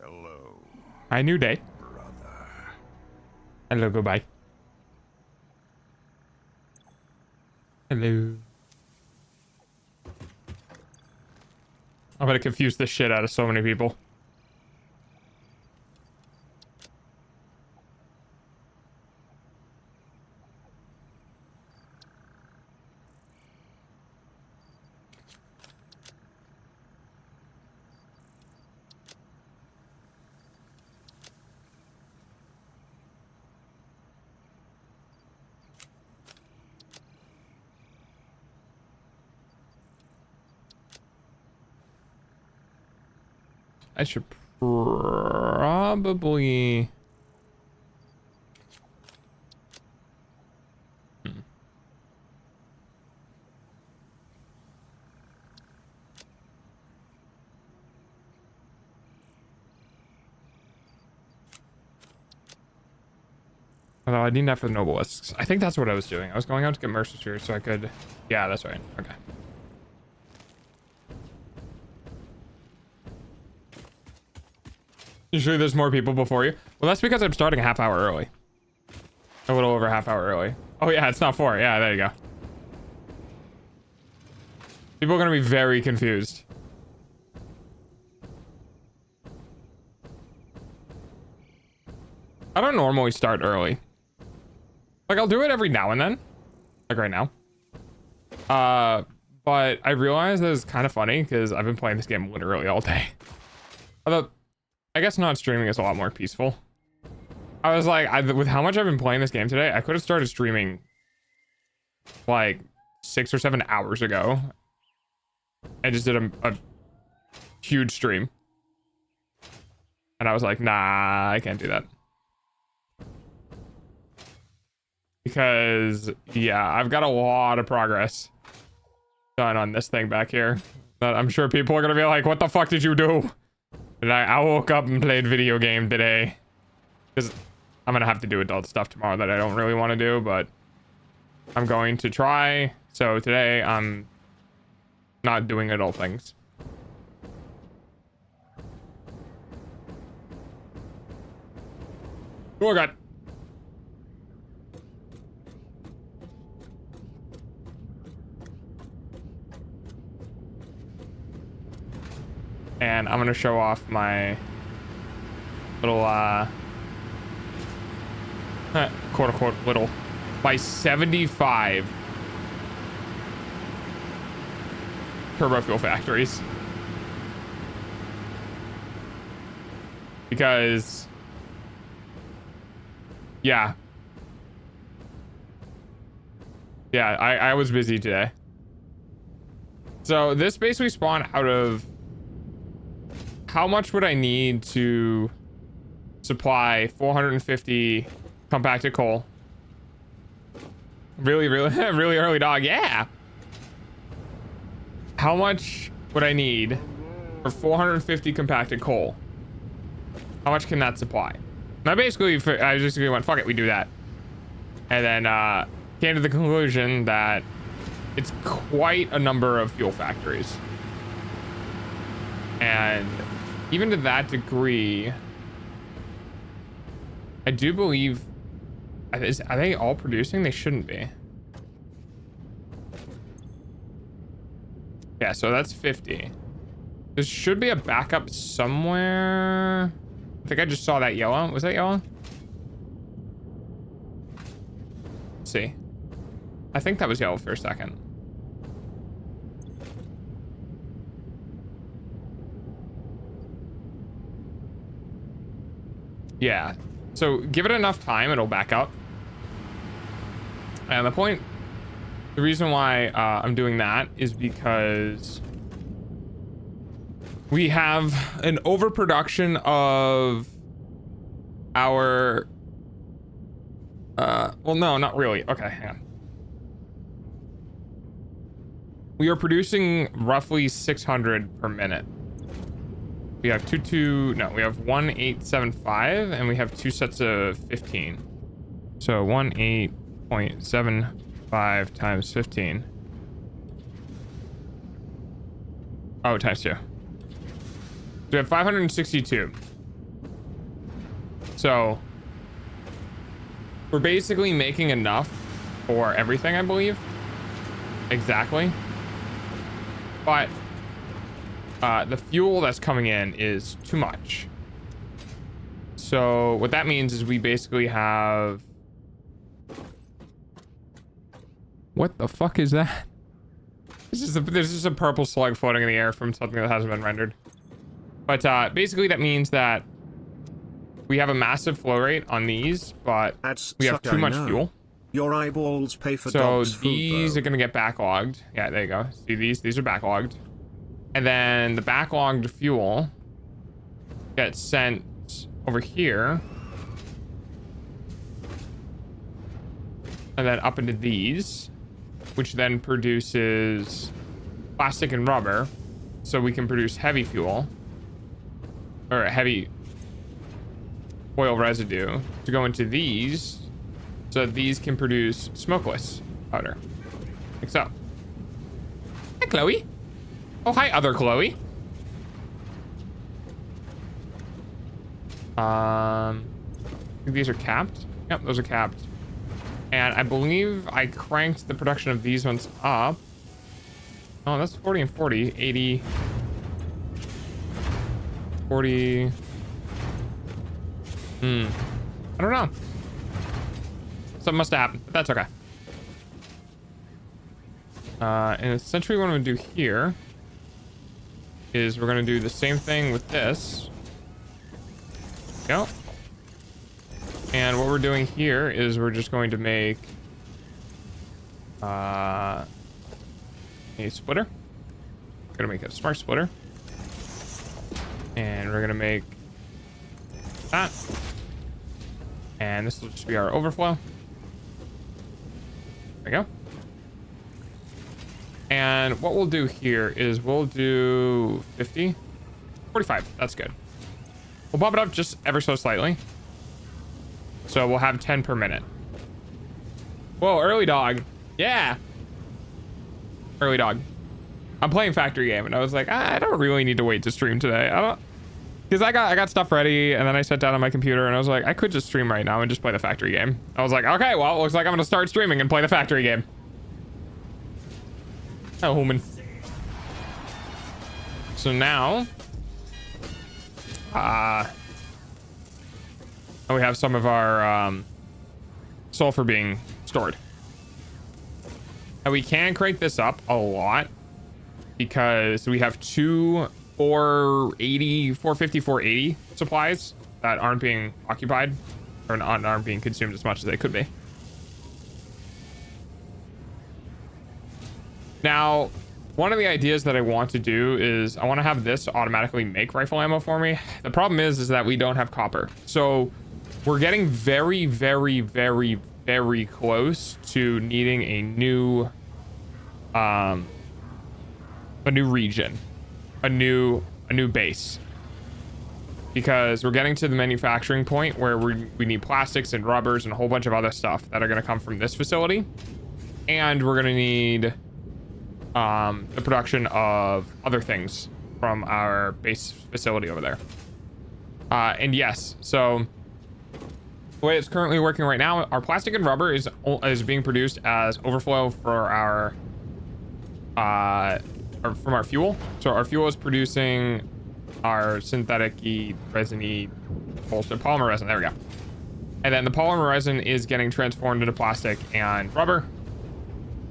Hello, Hi, new day. brother. Hello, goodbye. Hello. I'm gonna confuse the shit out of so many people. I should probably... Although I need that for the Nobelisks. I think that's what I was doing. I was going out to get Mercer Spheres so I could... Yeah, that's right. Okay. Usually there's more people before you. Well, that's because I'm starting a half hour early. A little over a half hour early. Oh yeah, it's not 4. Yeah, there you go. People are gonna be very confused. I don't normally start early. Like, I'll do it every now and then. Like right now. But I realize that it's kind of funny because I've been playing this game literally all day. Although, I guess not streaming is a lot more peaceful. I was like, with how much I've been playing this game today, I could have started streaming like 6 or 7 hours ago. I just did a huge stream. And I was like, nah, I can't do that. Because, yeah, I've got a lot of progress done on this thing back here. That I'm sure people are going to be like, what the fuck did you do? And I woke up and played video game today. Because I'm going to have to do adult stuff tomorrow that I don't really want to do, but I'm going to try. So today, I'm not doing adult things. Oh, God. And I'm gonna show off my little quote unquote little, my 75 turbo fuel factories, because yeah I was busy today. So this basically spawned out of how much would I need to supply 450 compacted coal? Really, really early, dog. Yeah. How much would I need for 450 compacted coal? How much can that supply? And I just went, fuck it, we do that. And then came to the conclusion that it's quite a number of fuel factories. And even to that degree, I do believe, are they all producing? They shouldn't be. Yeah, so that's 50. There should be a backup somewhere. I think I just saw that yellow. Was that yellow? Let's see. I think that was yellow for a second. Yeah, so give it enough time, it'll back up. And the reason why I'm doing that is because we have an overproduction of our, well, no, not really. Okay, hang on. We are producing roughly 600 per minute. We have we have 1875 and we have 2 sets of 15. So 18.75 times 15. Oh, times 2. So we have 562. So we're basically making enough for everything, I believe. Exactly. But the fuel that's coming in is too much. So what that means is we basically have... What the fuck is that? There's just a purple slug floating in the air from something that hasn't been rendered. But basically that means that we have a massive flow rate on these, but we have too much fuel. Your eyeballs pay for so dogs' these food, are going to get backlogged. Yeah, there you go. See, these are backlogged. And then the backlogged fuel gets sent over here. And then up into these, which then produces plastic and rubber. So we can produce heavy fuel, or heavy oil residue, to go into these, so that these can produce smokeless powder, like so. Hi, Chloe. Oh, hi, other Chloe. I think these are capped. Yep, those are capped. And I believe I cranked the production of these ones up. Oh, that's 40 and 40, 80, 40. I don't know. Something must have happened, but that's okay. And essentially what I'm gonna do here is we're gonna do the same thing with this. Go. And what we're doing here is we're just going to make a splitter. We're gonna make a smart splitter. And we're gonna make that. And this will just be our overflow. There we go. And what we'll do here is we'll do 50, 45. That's good. We'll bump it up just ever so slightly. So we'll have 10 per minute. Whoa, early dog. Yeah. Early dog. I'm playing factory game and I was like, I don't really need to wait to stream today. I don't, because I got stuff ready and then I sat down on my computer and I was like, I could just stream right now and just play the factory game. I was like, okay, well, it looks like I'm gonna start streaming and play the factory game. Oh, human. So now, we have some of our sulfur being stored. And we can crank this up a lot because we have two 450, 480 supplies that aren't being occupied or aren't being consumed as much as they could be. Now, one of the ideas that I want to do is I want to have this automatically make rifle ammo for me. The problem is that we don't have copper. So we're getting very, very, very, very close to needing a new region, a new base, because we're getting to the manufacturing point where we need plastics and rubbers and a whole bunch of other stuff that are going to come from this facility, and we're going to need the production of other things from our base facility over there. And yes, so the way it's currently working right now, our plastic and rubber is being produced as overflow for our or from our fuel. So our fuel is producing our synthetic-y, resin-y, polymer resin. There we go. And then the polymer resin is getting transformed into plastic and rubber.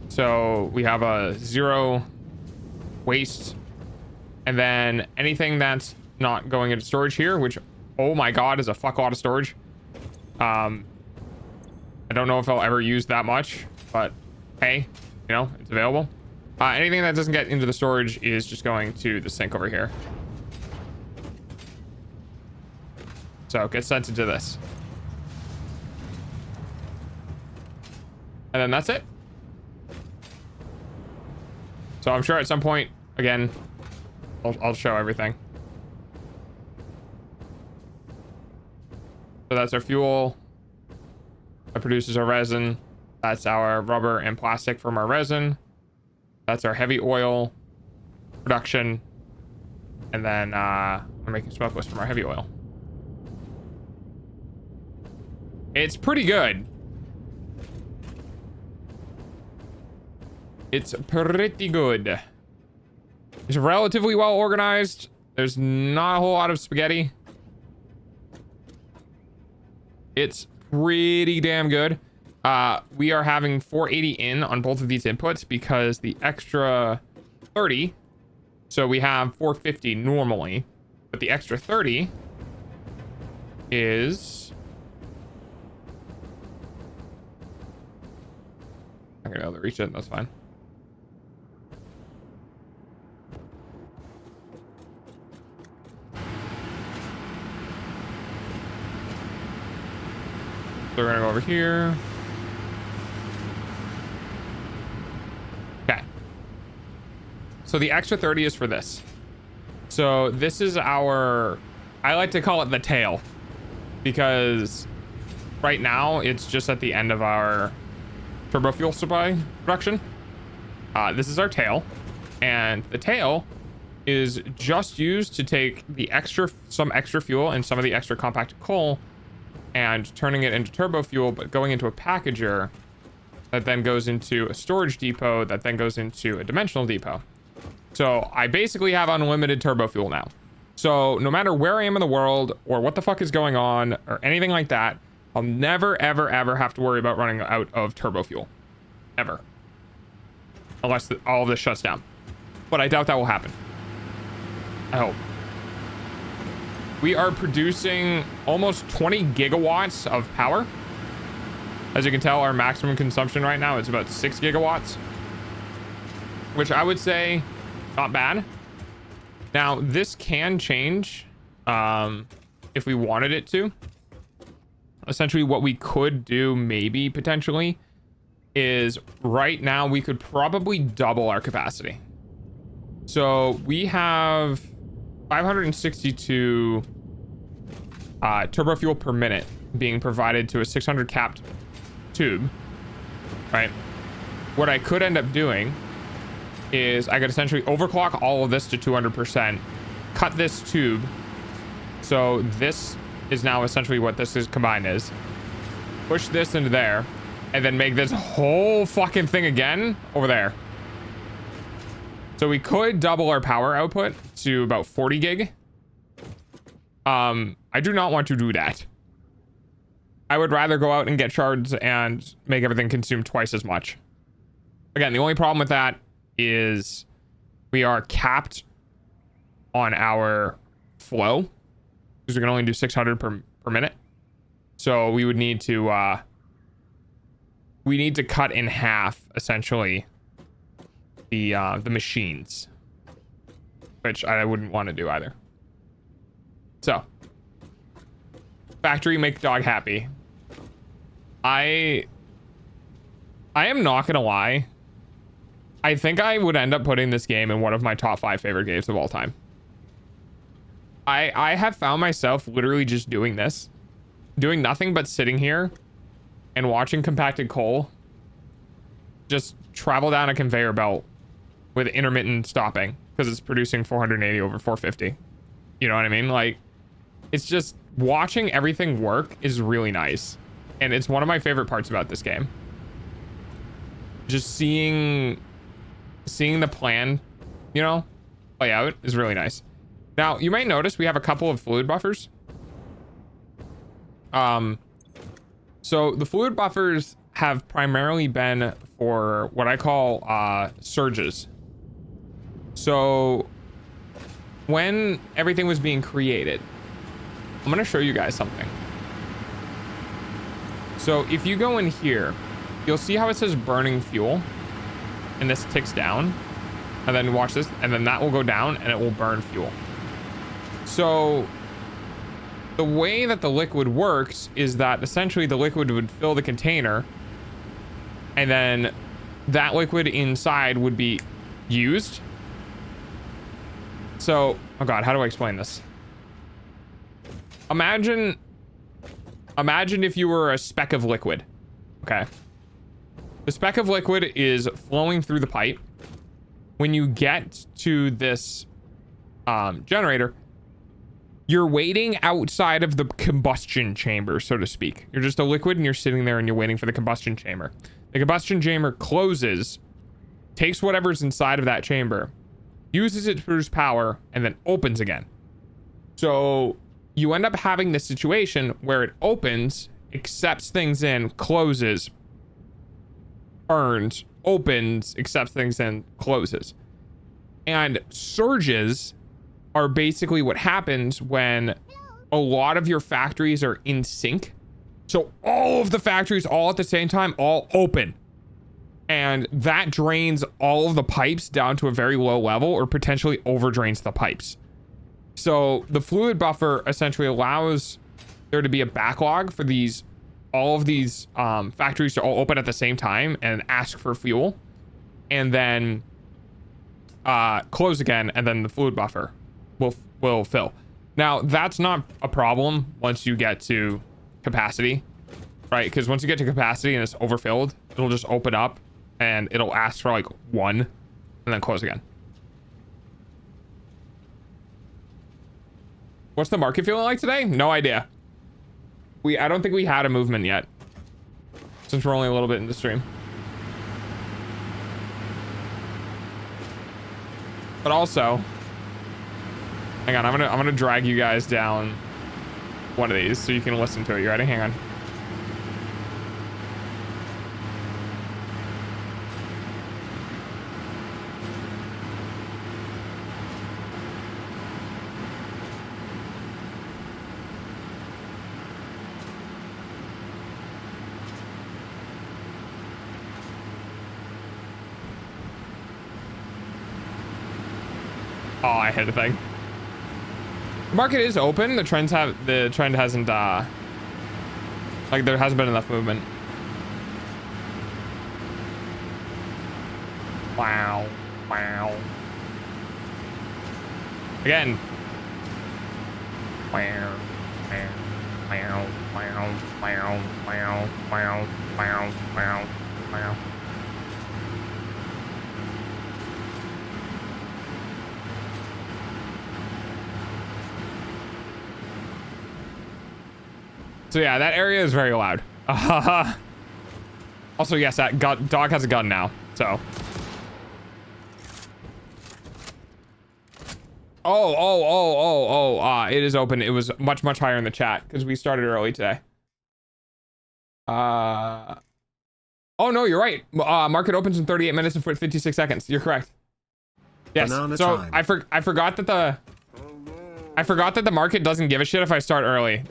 So we have a zero waste. And then anything that's not going into storage here, which, oh my god, is a fuck lot of storage. I don't know if I'll ever use that much, but hey, you know, it's available. Anything that doesn't get into the storage is just going to the sink over here. So it gets sent into this. And then that's it. So I'm sure at some point, again, I'll show everything. So that's our fuel. That produces our resin. That's our rubber and plastic from our resin. That's our heavy oil production. And then we're making smokeless from our heavy oil. It's pretty good. It's pretty good. It's relatively well organized. There's not a whole lot of spaghetti. It's pretty damn good. We are having 480 in on both of these inputs because the extra 30. So we have 450 normally, but the extra 30 is... I'm gonna be able to reach it, that's fine. So we're gonna go over here. Okay. So the extra 30 is for this. So this is our, I like to call it the tail, because right now it's just at the end of our turbo fuel supply production. This is our tail, and the tail is just used to take the some extra fuel and some of the extra compacted coal and turning it into turbo fuel, but going into a packager that then goes into a storage depot that then goes into a dimensional depot. So I basically have unlimited turbo fuel now. So no matter where I am in the world or what the fuck is going on or anything like that, I'll never, ever, ever have to worry about running out of turbo fuel. Ever. Unless all of this shuts down. But I doubt that will happen. I hope. We are producing almost 20 gigawatts of power. As you can tell, our maximum consumption right now is about 6 gigawatts. Which I would say, not bad. Now, this can change if we wanted it to. Essentially, what we could do, maybe, potentially, is right now we could probably double our capacity. So we have 562 turbo fuel per minute being provided to a 600 capped tube, right? What I could end up doing is I could essentially overclock all of this to 200%, cut this tube. So this is now essentially what this is combined is. Push this into there, and then make this whole fucking thing again over there. So we could double our power output to about 40 gig. I do not want to do that. I would rather go out and get shards and make everything consume twice as much. Again, the only problem with that is we are capped on our flow because we can only do 600 per minute. So we would need to cut in half essentially the machines, which I wouldn't want to do either. So factory make dog happy. I am not gonna lie. I think I would end up putting this game in one of my top 5 favorite games of all time. I have found myself literally just doing this, doing nothing but sitting here and watching compacted coal just travel down a conveyor belt with intermittent stopping because it's producing 480 over 450. You know what I mean? Like, it's just watching everything work is really nice. And it's one of my favorite parts about this game. Just seeing the plan, you know, play out is really nice. Now, you might notice we have a couple of fluid buffers. So the fluid buffers have primarily been for what I call surges. So when everything was being created, I'm going to show you guys something. So if you go in here, you'll see how it says burning fuel, and this ticks down, and then watch this, and then that will go down and it will burn fuel. So the way that the liquid works is that essentially the liquid would fill the container, and then that liquid inside would be used. So, oh God, how do I explain this? Imagine if you were a speck of liquid. Okay. The speck of liquid is flowing through the pipe. When you get to this generator, you're waiting outside of the combustion chamber, so to speak. You're just a liquid and you're sitting there and you're waiting for the combustion chamber. The combustion chamber closes, takes whatever's inside of that chamber, uses it to produce power, and then opens again. So you end up having this situation where it opens, accepts things in, closes, burns, opens, accepts things in, closes. And surges are basically what happens when a lot of your factories are in sync. So all of the factories all at the same time, all open. And that drains all of the pipes down to a very low level or potentially over drains the pipes. So the fluid buffer essentially allows there to be a backlog for all of these factories to all open at the same time and ask for fuel. And then close again, and then the fluid buffer will fill. Now that's not a problem once you get to capacity, right? Because once you get to capacity and it's overfilled, it'll just open up and it'll ask for like 1 and then close again. What's the market feeling like today? No idea. I don't think we had a movement yet, since we're only a little bit into stream. But also, hang on, I'm gonna drag you guys down one of these so you can listen to it. You ready? Hang on. Oh, I hit the thing. The market is open. The trend hasn't like there hasn't been enough movement. Wow. Wow. Again. Wow. Wow. Wow. Wow. Wow. Wow. Wow. Wow. Wow. Wow. So yeah, that area is very loud. Also, yes, that dog has a gun now. So. It is open. It was much higher in the chat because we started early today. Oh no, you're right. Market opens in 38 minutes and 56 seconds. You're correct. Yes. Banana So time. I forgot that the market doesn't give a shit if I start early.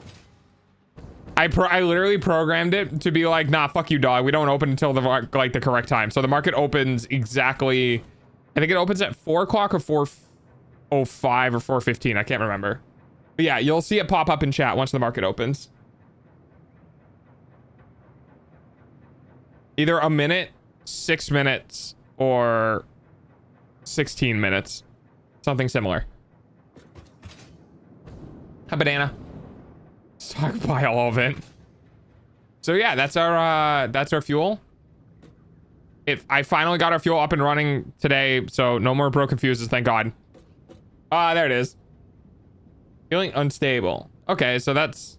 I literally programmed it to be like, nah, fuck you, dog. We don't open until the correct time. So the market opens exactly. I think it opens at 4 o'clock or 4:05 or 4:15. I can't remember. But yeah, you'll see it pop up in chat once the market opens. Either a minute, 6 minutes, or 16 minutes. Something similar. A banana. Stockpile all of it. So yeah, that's our fuel. I finally got our fuel up and running today, so no more broken fuses, thank God. There it is. Feeling unstable. Okay, so that's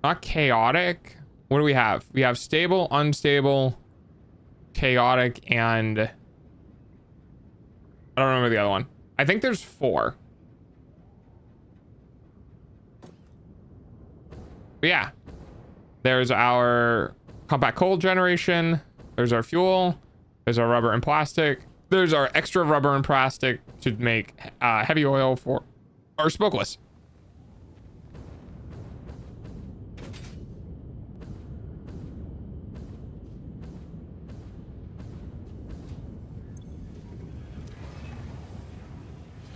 not chaotic. What do we have? We have stable, unstable, chaotic, and I don't remember the other one. I think there's 4. But yeah, there's our compact coal generation. There's our fuel. There's our rubber and plastic. There's our extra rubber and plastic to make heavy oil for our smokeless.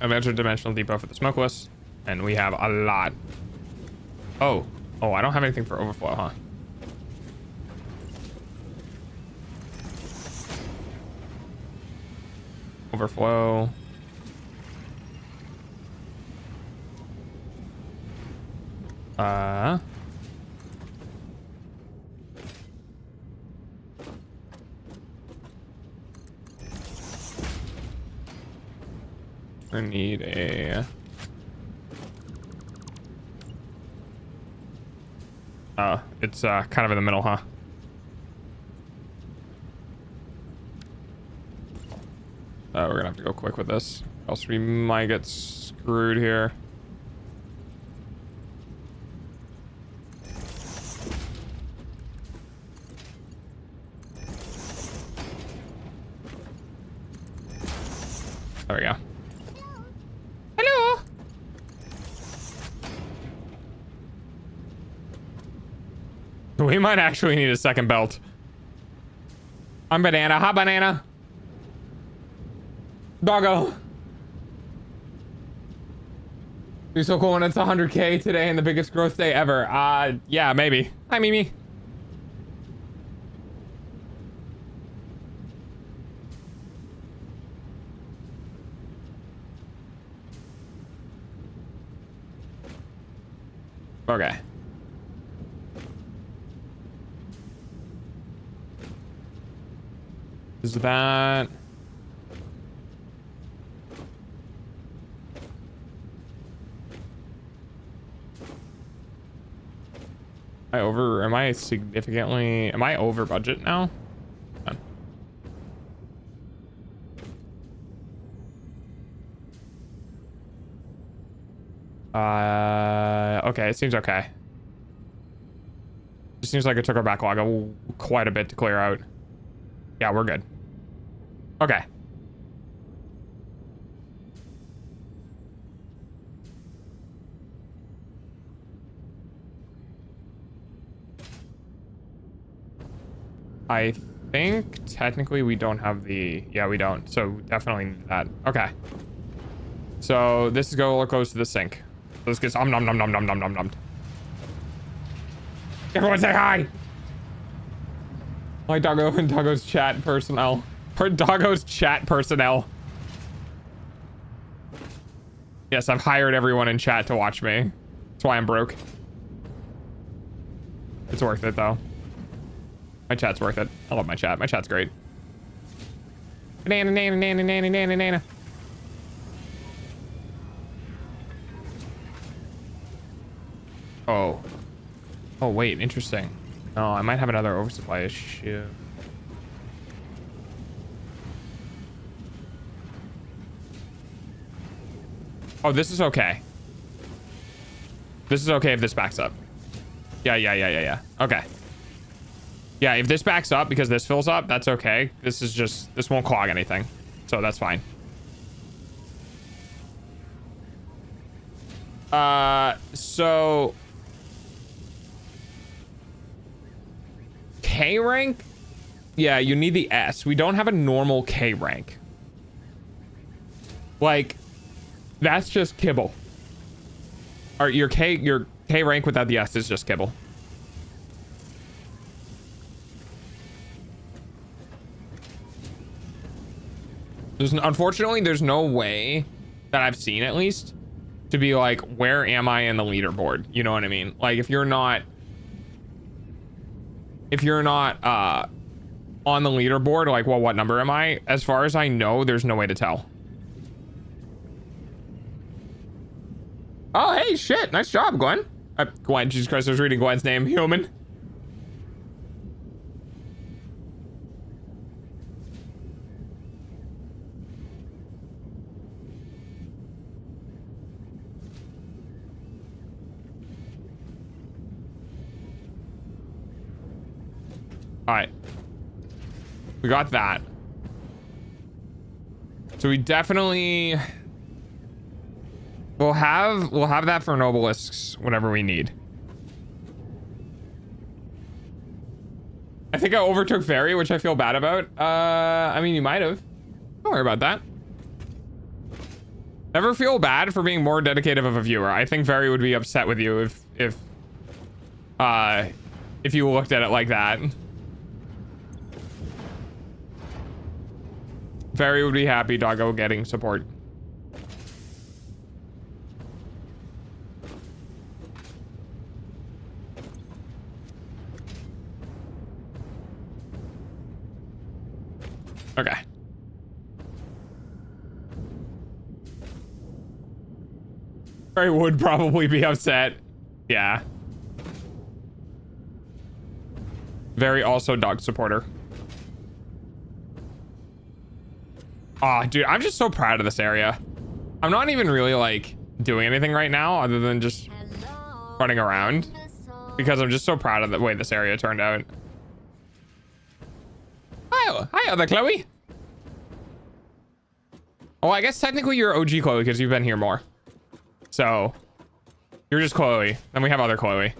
I've entered Dimensional Depot for the smokeless, and we have a lot. Oh, I don't have anything for overflow, huh? Overflow. I need a... it's kind of in the middle, huh? We're gonna have to go quick with this, else we might get screwed here. There we go. Hello. We might actually need a second belt. I'm banana. Hi, banana. Doggo. You're so cool when it's 100K today and the biggest growth day ever. Yeah, maybe. Hi, Mimi. Okay. Is that... am I significantly, am I over budget now? Okay, it seems okay. It seems like it took our backlog quite a bit to clear out. Yeah, we're good. Okay. I think technically we don't have the... Yeah, we don't. So definitely need that. Okay. So this is go close to the sink. Let's get nom nom nom nom nom nom nom nom. Everyone say hi. Hi, Doggo and Doggo's chat personnel. Doggo's chat personnel. Yes, I've hired everyone in chat to watch me. That's why I'm broke. It's worth it though. My chat's worth it. I love my chat. My chat's great. Banana, nana, nana, nana, nana, nana. Oh. Oh, wait. Interesting. Oh, I might have another oversupply issue. Oh, this is okay. This is okay if this backs up. Yeah. Okay. Yeah, if this backs up because this fills up, that's okay. This is just, this won't clog anything. So that's fine. So K rank? Yeah, you need the S. We don't have a normal K rank. Like, that's just kibble. Or your K rank without the S is just kibble. Unfortunately, there's no way that I've seen, at least, to be like, where am I in the leaderboard? You know what I mean? Like, if you're not on the leaderboard, like, well, what number am I? As far as I know, there's no way to tell. Oh, hey, shit. Nice job, Gwen. Gwen, Jesus Christ, I was reading Gwen's name. Human. All right. We got that. So we definitely... We'll have that for Nobelisks whenever we need. I think I overtook Fairy, which I feel bad about. I mean, you might have. Don't worry about that. Never feel bad for being more dedicated of a viewer. I think Fairy would be upset with you if you looked at it like that. Fairy would be happy Doggo getting support. Okay. I would probably be upset. Yeah. Very also dog supporter. Ah, dude, I'm just so proud of this area. I'm not even really like doing anything right now other than just running around because I'm just so proud of the way this area turned out. Hi, other Chloe. Oh, I guess technically you're OG Chloe because you've been here more. So you're just Chloe. Then we have other Chloe.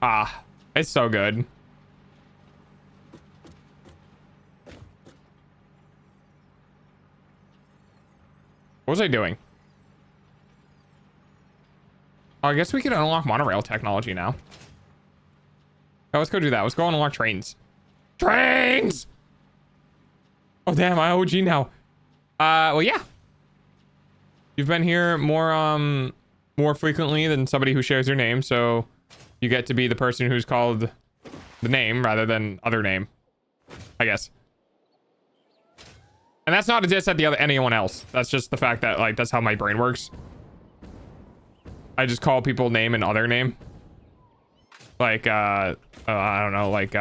Ah, it's so good. What was I doing? Oh, I guess we can unlock monorail technology now. Oh, let's go do that. Let's go unlock trains. Trains! Oh, damn, I OG now. Well, yeah. You've been here more frequently than somebody who shares your name, so you get to be the person who's called the name rather than other name, I guess. And that's not a diss at anyone else. That's just the fact that, like, that's how my brain works. I just call people name and other name. Like, I don't know, like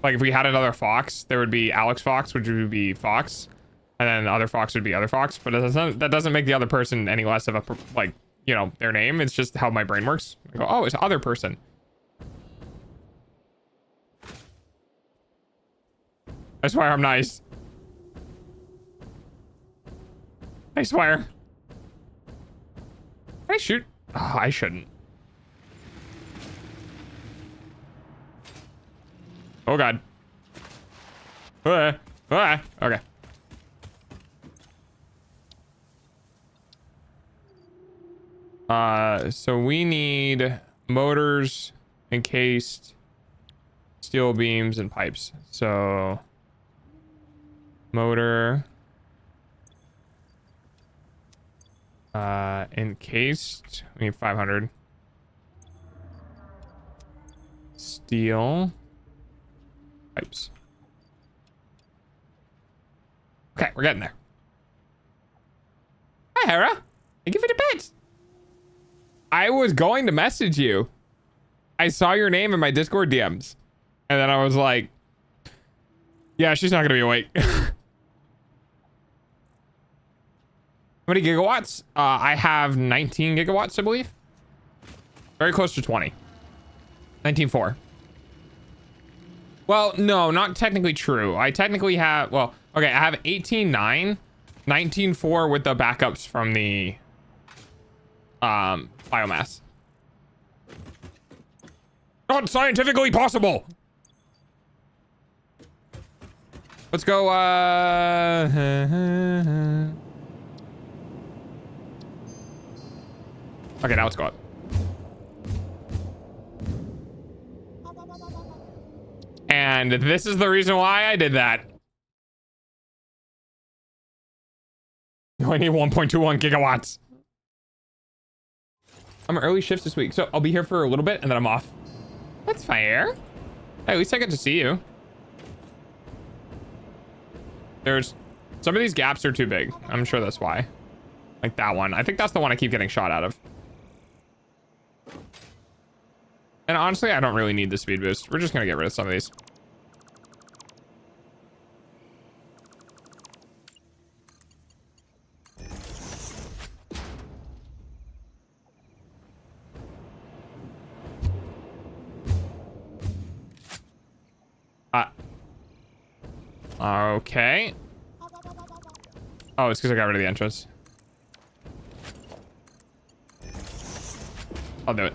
if we had another Fox, there would be Alex Fox, which would be Fox. And then other Fox would be other Fox. But that doesn't make the other person any less of a, like, you know, their name. It's just how my brain works. I go, oh, it's other person. I swear I'm nice. I swear. Can I shoot? Oh, I shouldn't. Oh god. Okay. So we need motors, encased steel beams, and pipes. So motor, encased, we need 500. Steel, pipes. Okay, we're getting there. Hi, Hera. Thank you for the bed. I was going to message you. I saw your name in my Discord DMs. And then I was like, yeah, she's not going to be awake. How many gigawatts? I have 19 gigawatts, I believe. Very close to 20. 19.4. Well, no, not technically true. I technically have, well, okay, I have 18.9, 19.4 with the backups from the biomass. Not scientifically possible. Let's go, okay, now let's go up. And this is the reason why I did that. I need 1.21 gigawatts. I'm early shifts this week, so I'll be here for a little bit and then I'm off. That's fair. Hey, at least I get to see you. There's some of these gaps are too big. I'm sure that's why. Like that one. I think that's the one I keep getting shot out of. And honestly, I don't really need the speed boost. We're just gonna get rid of some of these. Okay. Oh, it's because I got rid of the entrance. I'll do it.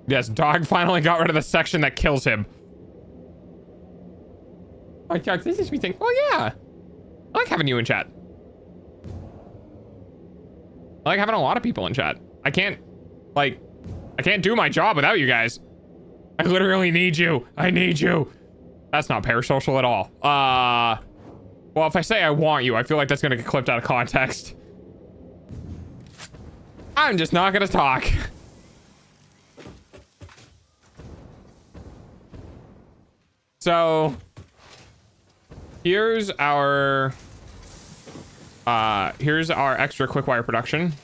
Yes, dog finally got rid of the section that kills him. Oh, God, this is me think. Oh, yeah. I like having you in chat. I like having a lot of people in chat. I can't do my job without you guys. I literally need you. I need you. That's not parasocial at all. Well, if I say I want you, I feel like that's gonna get clipped out of context. I'm just not gonna talk. So here's our extra quick wire production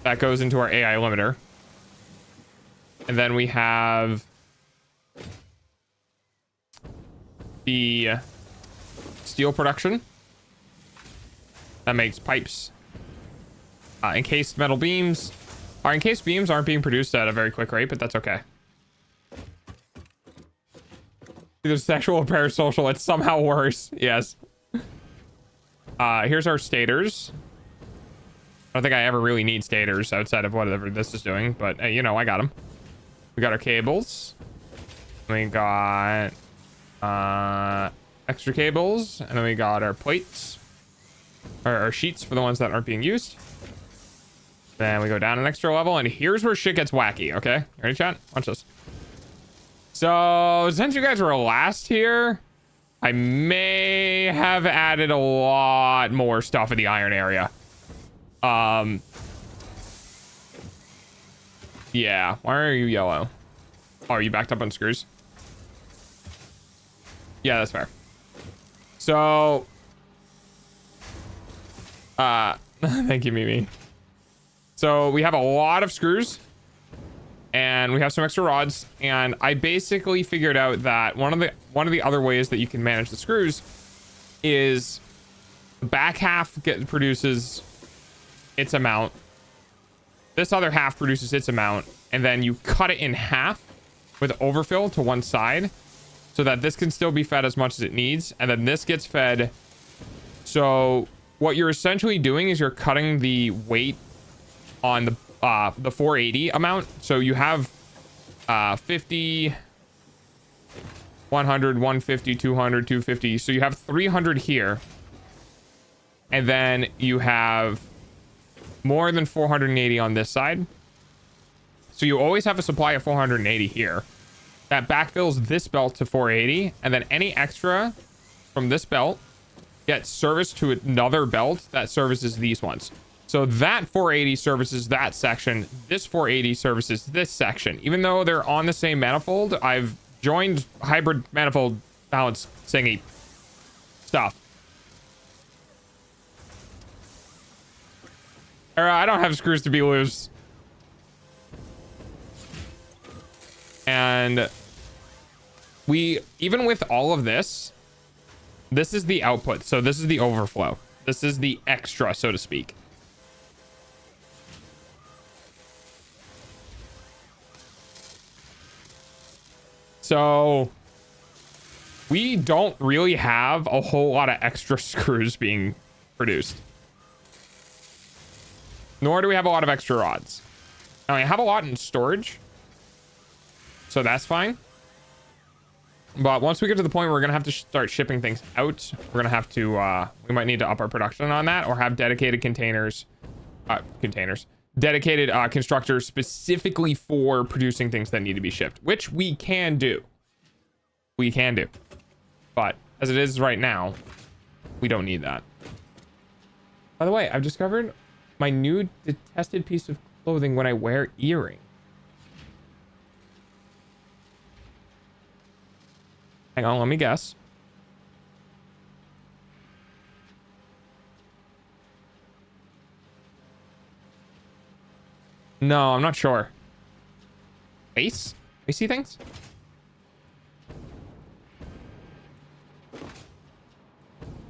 that goes into our AI limiter. And then we have the steel production that makes pipes. Encased metal beams. Our encased beams aren't being produced at a very quick rate, but that's okay. Either sexual or parasocial, it's somehow worse. Yes. Here's our stators. I don't think I ever really need stators outside of whatever this is doing, but hey, you know, I got them. We got our cables. We got extra cables, and then we got our plates, or our sheets for the ones that aren't being used. Then we go down an extra level, and here's where shit gets wacky. Okay, ready, chat? Watch this. So since you guys were last here, I may have added a lot more stuff in the iron area. Yeah, why are you yellow? Oh, are you backed up on screws? Yeah, that's fair. So thank you, Mimi. So we have a lot of screws and we have some extra rods, and I basically figured out that one of the other ways that you can manage the screws is the back half produces its amount, this other half produces its amount, and then you cut it in half with overfill to one side so that this can still be fed as much as it needs, and then this gets fed. So what you're essentially doing is you're cutting the weight on the 480 amount. So you have 50, 100, 150, 200, 250. So you have 300 here, and then you have more than 480 on this side. So you always have a supply of 480 here. That backfills this belt to 480, and then any extra from this belt gets serviced to another belt that services these ones. So that 480 services that section. This 480 services this section. Even though they're on the same manifold, I've joined hybrid manifold balance thingy stuff. I don't have screws to be loose. And we, even with all of this, this is the output. So this is the overflow. This is the extra, so to speak. So we don't really have a whole lot of extra screws being produced. Nor do we have a lot of extra rods. Now, I have a lot in storage, so that's fine. But once we get to the point where we're gonna have to start shipping things out, we're gonna have to we might need to up our production on that, or have dedicated dedicated constructors specifically for producing things that need to be shipped, which we can do. But as it is right now, we don't need that. By the way, I've discovered my new detested piece of clothing when I wear earrings. Hang on, let me guess. No, I'm not sure. Face? We see things?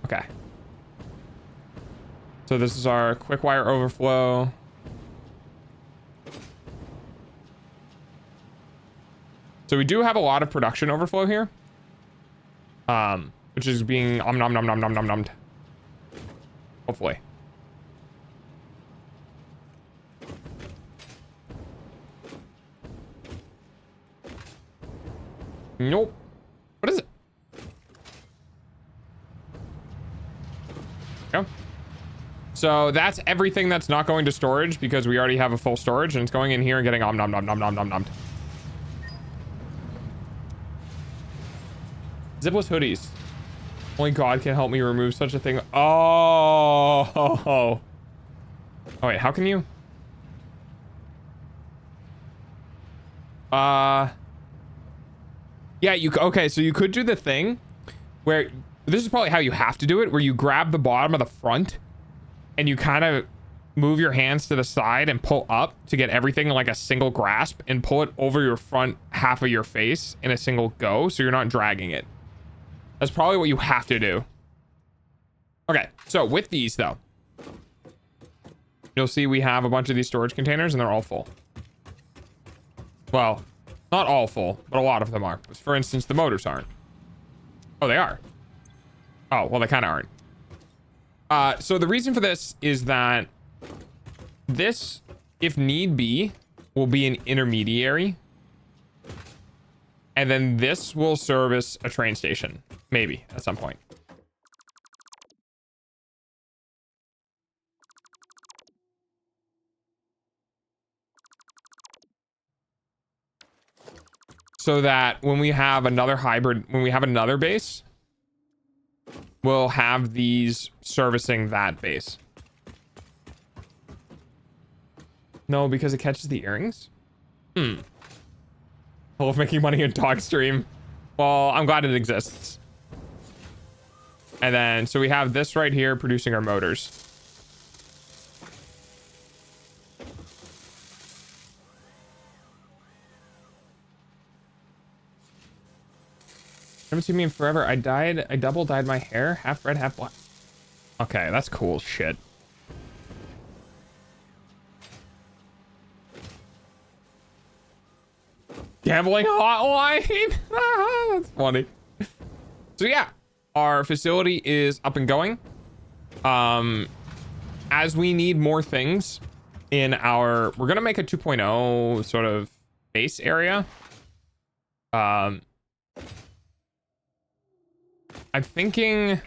Okay. So this is our quick wire overflow. So we do have a lot of production overflow here. Which is being nommed. Hopefully. Nope. What is it? Go. So that's everything that's not going to storage, because we already have a full storage, and it's going in here and getting nommed. Zipless hoodies. Only God can help me remove such a thing. Oh. Oh wait, how can you? Yeah, okay, so you could do the thing where this is probably how you have to do it, where you grab the bottom of the front and you kind of move your hands to the side and pull up to get everything in like a single grasp and pull it over your front half of your face in a single go, so you're not dragging it. That's probably what you have to do. Okay, so with these though, you'll see we have a bunch of these storage containers and they're all full. Well, not all full, but a lot of them are. For instance, the motors aren't. Oh, they are. Oh, well, they kind of aren't. So the reason for this is that this, if need be, will be an intermediary. And then this will service a train station. Maybe at some point. So that when we have another hybrid, when we have another base, we'll have these servicing that base. No, because it catches the earrings? I love making money in dog stream. Well, I'm glad it exists. And then, so we have this right here producing our motors. Haven't seen me in forever. I double dyed my hair, half red, half black. Okay, that's cool shit. Gambling hotline. That's funny. So yeah, our facility is up and going. As we need more things in our, we're gonna make a 2.0 sort of base area. I'm thinking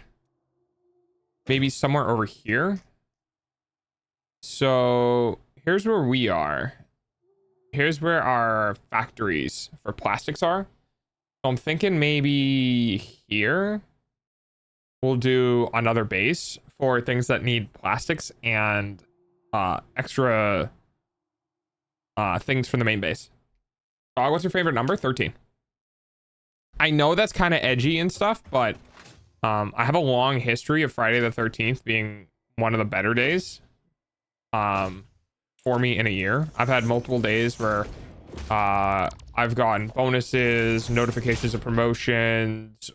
maybe somewhere over here. So here's where we are. Here's where our factories for plastics are. So I'm thinking maybe here we'll do another base for things that need plastics and extra things from the main base. Dog, what's your favorite number? 13. I know that's kind of edgy and stuff, but I have a long history of Friday the 13th being one of the better days for me in a year. I've had multiple days where I've gotten bonuses, notifications of promotions,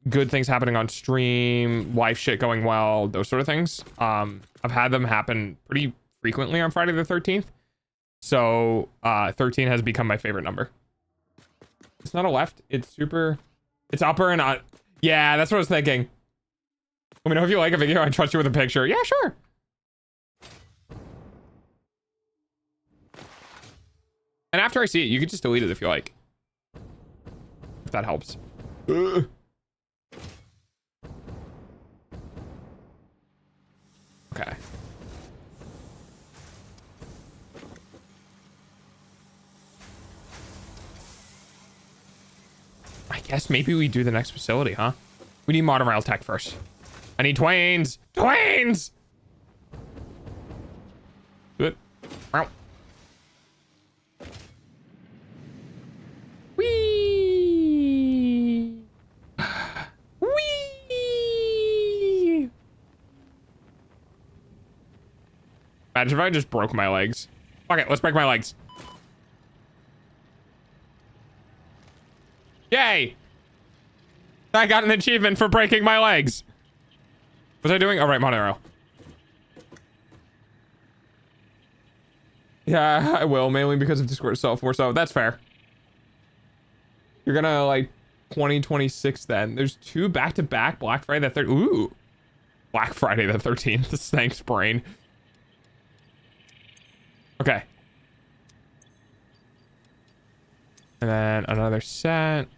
good things happening on stream, life shit going well, those sort of things. I've had them happen pretty frequently on Friday the 13th. So 13 has become my favorite number. It's not a left. It's super. It's upper and yeah, that's what I was thinking. Let me know if you like a video. I trust you with a picture. Yeah, sure. And after I see it, you can just delete it if you like. If that helps. Ugh. Okay. I guess maybe we do the next facility, huh? We need modern rail tech first. I need twains. Twains! Good. Wow. Whee! Whee! Imagine if I just broke my legs. Fuck it, let's break my legs. Yay! I got an achievement for breaking my legs. Was I doing? Oh, right, monorail. Yeah, I will, mainly because of Discord software, so that's fair. You're gonna, like, 2026 then. There's 2 back-to-back Black Friday the 13th. Ooh! Black Friday the 13th. Thanks, brain. Okay. And then another set.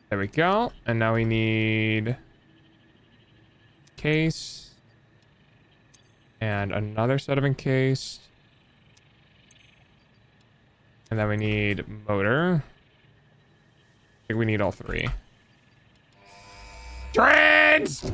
There we go. And now we need case and another set of encased. And then we need motor. I think we need all 3. Train! it!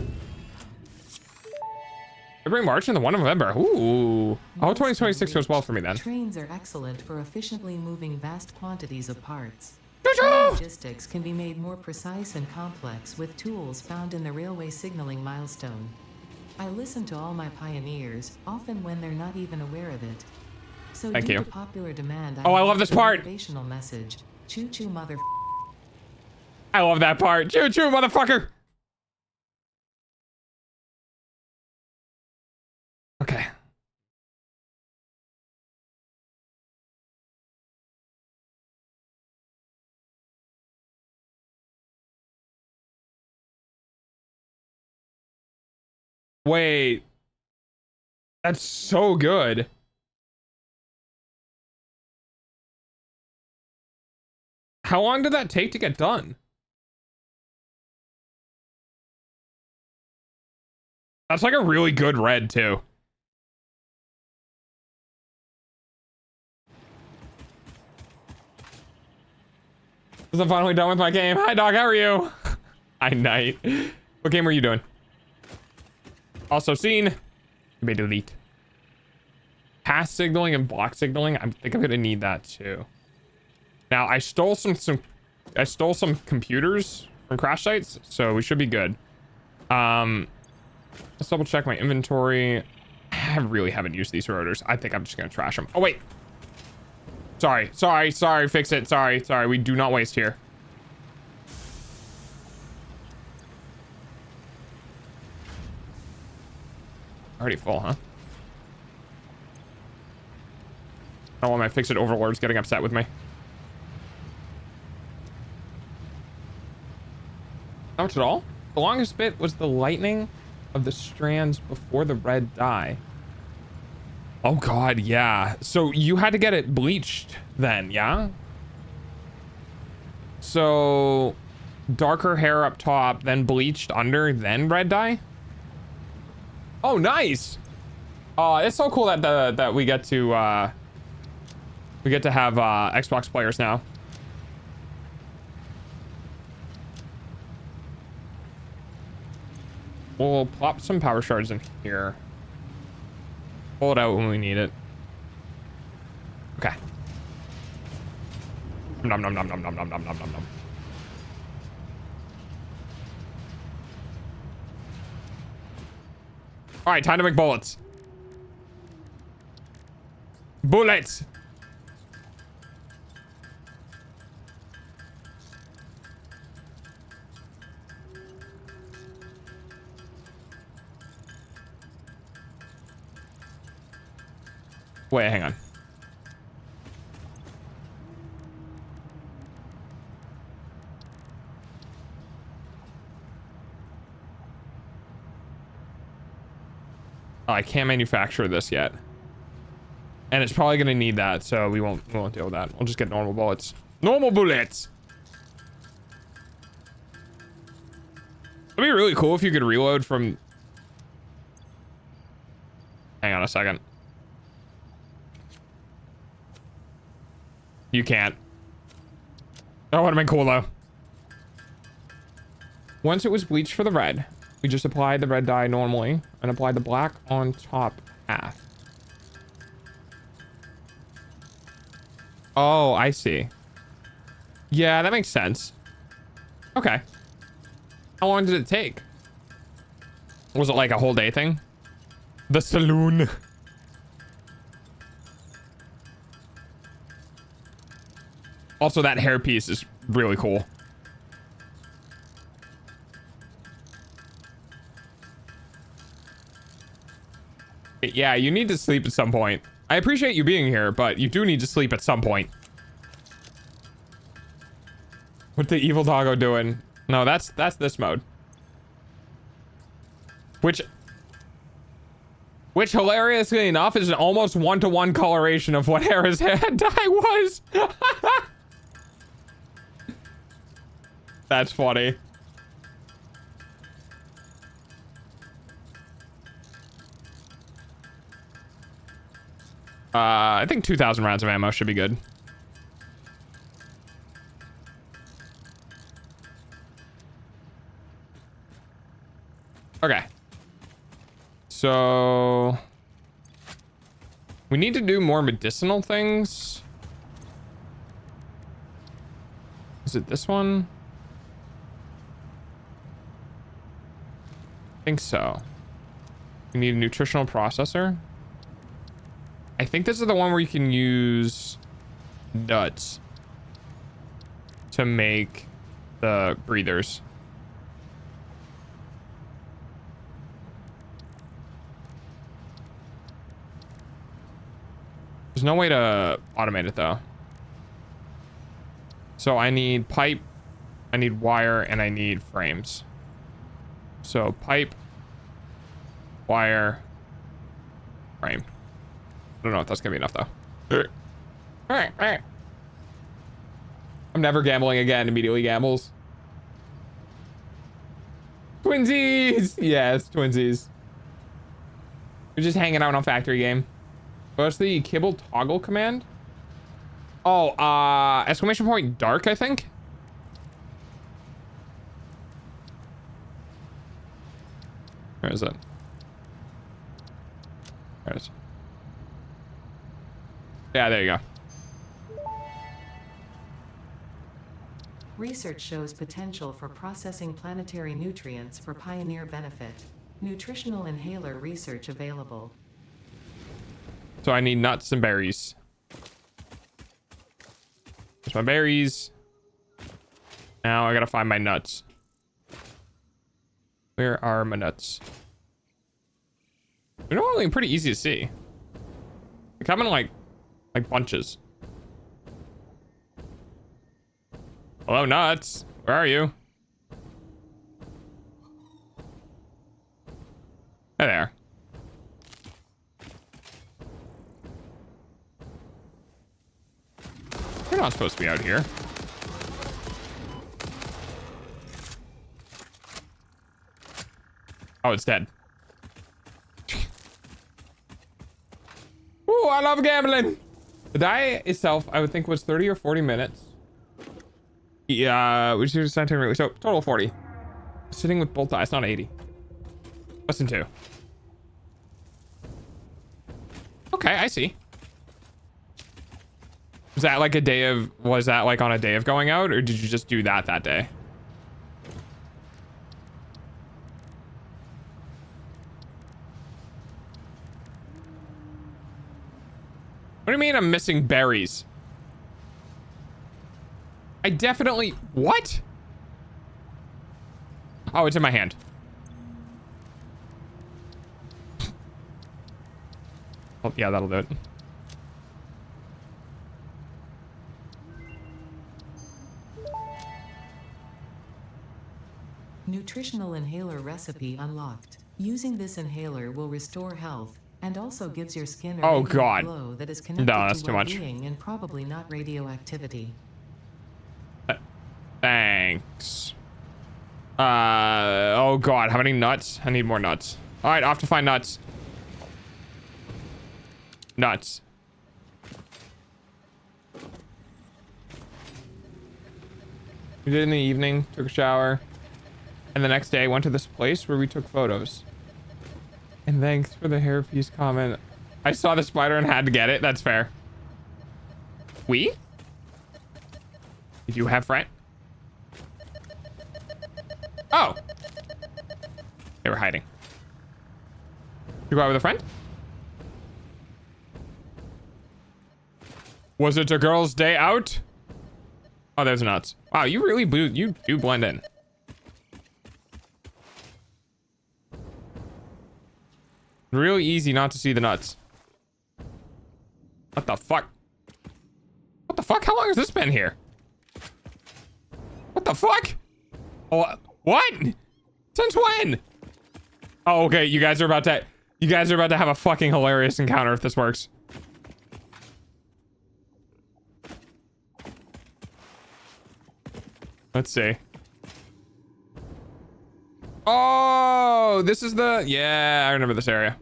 February, March, and the 1 of November. Ooh. I hope 2026 goes well for me then. Trains are excellent for efficiently moving vast quantities of parts. Choo-choo! Logistics can be made more precise and complex with tools found in the railway signaling milestone. I listen to all my pioneers, often when they're not even aware of it. So Thank due you. to popular demand, Oh, I love this part. Motivational message. Choo choo, mother. I love that part. Choo choo, motherfucker. Okay. Wait. That's so good. How long did that take to get done? That's like a really good red too. I'm finally done with my game. Hi dog, how are you? Hi Knight. What game are you doing? Also seen. You may delete. Pass signaling and block signaling. I think I'm gonna need that too. Now I stole some computers from crash sites, so we should be good. Let's double check my inventory. I really haven't used these rotors. I think I'm just gonna trash them. Oh wait. Sorry. Fix it. Sorry. We do not waste here. Already full, huh? I don't want my fix-it overlords getting upset with me. Not much at all. The longest bit was the lightning of the strands before the red dye. Oh god, yeah. So you had to get it bleached then, yeah? So darker hair up top, then bleached under, then red dye? Oh, nice. Oh, it's so cool that that we get to have Xbox players now. We'll plop some power shards in here. Pull it out when we need it. Okay. Nom nom nom nom nom nom nom nom nom nom. All right, time to make bullets. Bullets. Wait, hang on. Oh, I can't manufacture this yet. And it's probably gonna need that, so we won't deal with that. We'll just get normal bullets. Normal bullets! It'd be really cool if you could reload from... Hang on a second. You can't. That would have been cool though. Once it was bleached for the red, we just applied the red dye normally and applied the black on top half. Oh, I see. Yeah, that makes sense. Okay. How long did it take? Was it like a whole day thing? The saloon. Also, that hairpiece is really cool. Yeah, you need to sleep at some point. I appreciate you being here, but you do need to sleep at some point. What the evil doggo doing? No, that's this mode. Which hilariously enough is an almost one-to-one coloration of what Hera's head dye was. That's funny. I think 2,000 rounds of ammo should be good. Okay. So we need to do more medicinal things. Is it this one? I think so. We need a nutritional processor. I think this is the one where you can use nuts to make the breathers. There's no way to automate it though. So I need pipe, I need wire, and I need frames. So pipe, wire, frame. I don't know if that's gonna be enough though. Alright. I'm never gambling again. Immediately gambles. Twinsies! Yes, twinsies. You're just hanging out on factory game. What's the kibble toggle command? Oh, exclamation point dark, I think. Where is it? There it is. Yeah, there you go. Research shows potential for processing planetary nutrients for pioneer benefit. Nutritional inhaler research available. So I need nuts and berries. There's my berries. Now I gotta find my nuts. Where are my nuts? They're normally pretty easy to see. They come in like bunches. Hello, nuts. Where are you? Hey there. You're not supposed to be out here. Oh, it's dead. Ooh, I love gambling. The die itself, I would think, was 30 or 40 minutes. Yeah, which is really, so total 40. Sitting with both dice, not 80. Less than 2. Okay, I see. Was that like a day of, was that like on a day of going out, or did you just do that day? What do you mean I'm missing berries? I definitely, what? Oh, it's in my hand. Oh, yeah, that'll do it. Nutritional inhaler recipe unlocked. Using this inhaler will restore health and also gives your skin a Oh, radiant God. glow that is connected No, that's to too much. well-being and probably not radioactivity. Thanks. Oh God, how many nuts? I need more nuts. All right, off to find nuts. Nuts. We did it in the evening, took a shower, and the next day went to this place where we took photos. And thanks for the hairpiece comment. I saw the spider and had to get it. That's fair. We? Did you have friend? Oh. They were hiding. You go out with a friend? Was it a girl's day out? Oh, there's nuts. Wow, you really you do blend in. Really easy not to see the nuts. What the fuck? What the fuck? How long has this been here? What the fuck? Oh, what? Since when? Oh, okay. You guys are about to have a fucking hilarious encounter if this works. Let's see. Oh, this is the, yeah, I remember this area.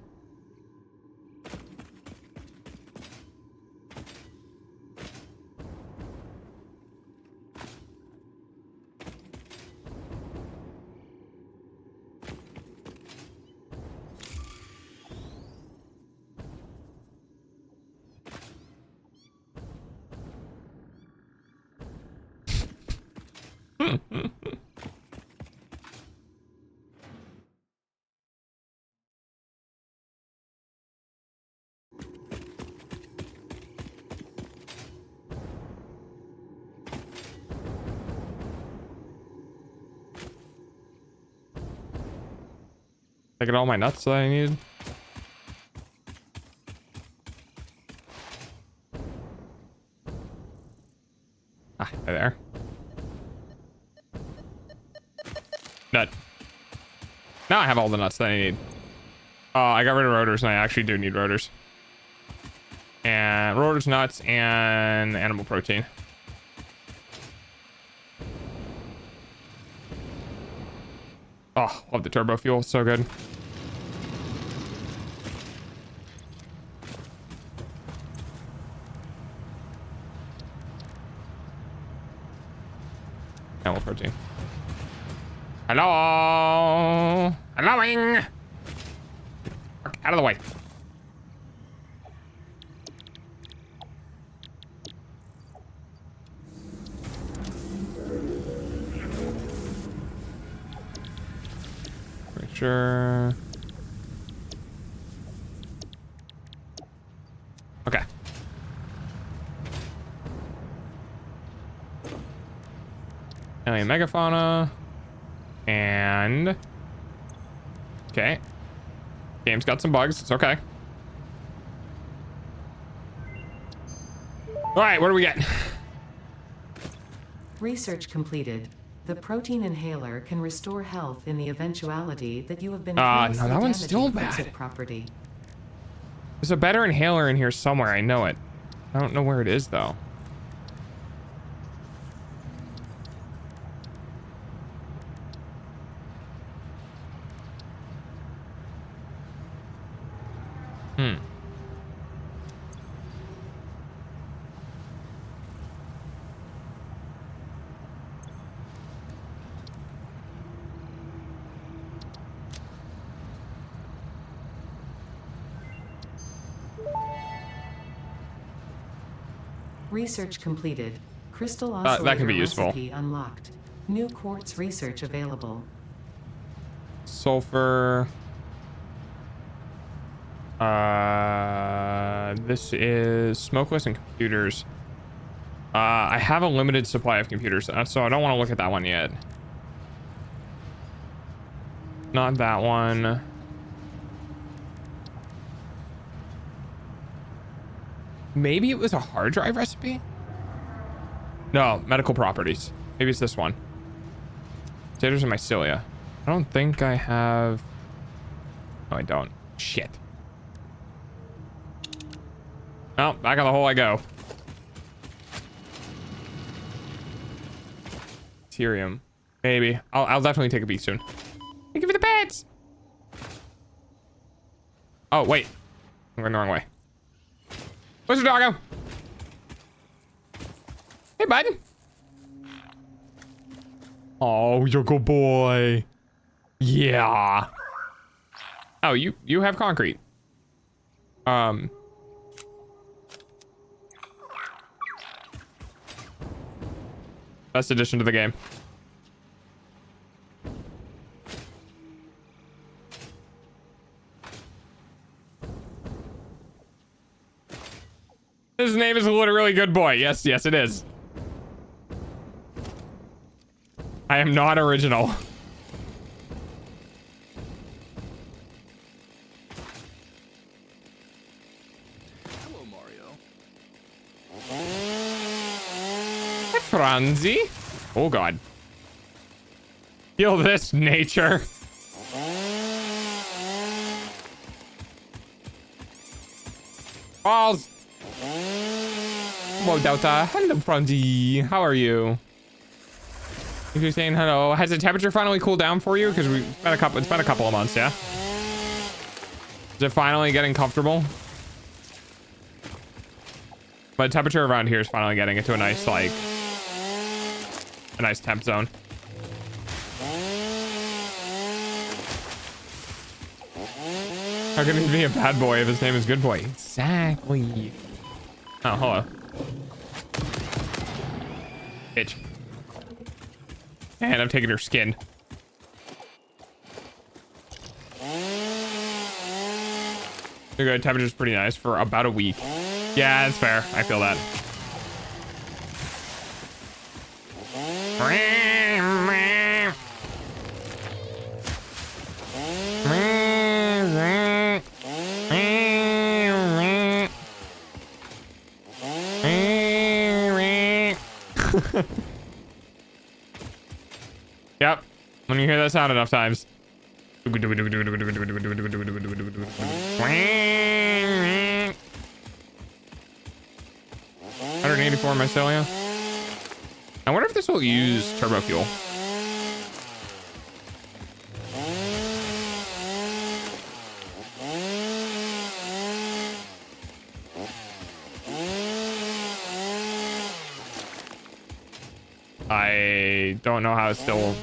I get all my nuts that I need. Ah, right there. Nut. Now I have all the nuts that I need. I got rid of rotors, and I actually do need rotors. And rotors, nuts, and animal protein. Oh, love the turbo fuel. So good. Animal protein. Hello. Hellowing. Out of the way. Make sure. Okay. Alien megafauna. And okay. Game's got some bugs. It's okay. All right, what do we get? Research completed. The protein inhaler can restore health in the eventuality that you have been No, previously that one's still damaging bad. fixed property. There's a better inhaler in here somewhere. I know it. I don't know where it is though. Research completed. Crystal That can oscillator be useful. recipe unlocked. New quartz research available. Sulfur. This is smokeless and computers. I have a limited supply of computers, so I don't want to look at that one yet. Not that one. Maybe it was a hard drive recipe? No, medical properties. Maybe it's this one. Potatoes and mycelia. I don't think I have... No, I don't. Shit. Well, back on the hole I go. Ethereum. Maybe. I'll definitely take a beat soon. Thank you for the pets! Oh, wait. I'm going the wrong way. Where's the doggo? Hey, bud. Oh, you're a good boy. Yeah. Oh, you have concrete. Best addition to the game. His name is literally Good Boy. Yes, yes, it is. I am not original. Hello, Mario. Hi, Franzi. Oh, God. Feel this, nature. Balls. Hello, Delta. Hello, Franzi. How are you? If you're saying hello, has the temperature finally cooled down for you? Because it's been a couple of months, yeah? Is it finally getting comfortable? But the temperature around here is finally getting into a nice, like, a nice temp zone. How can he be a bad boy if his name is Good Boy? Exactly. Oh, hello. Bitch. And I'm taking her skin. The good temperature's pretty nice for about a week. Yeah, that's fair. I feel that. Yep. When you hear that sound enough times. 184 mycelia. I wonder if this will use turbo fuel. I don't know how it's still.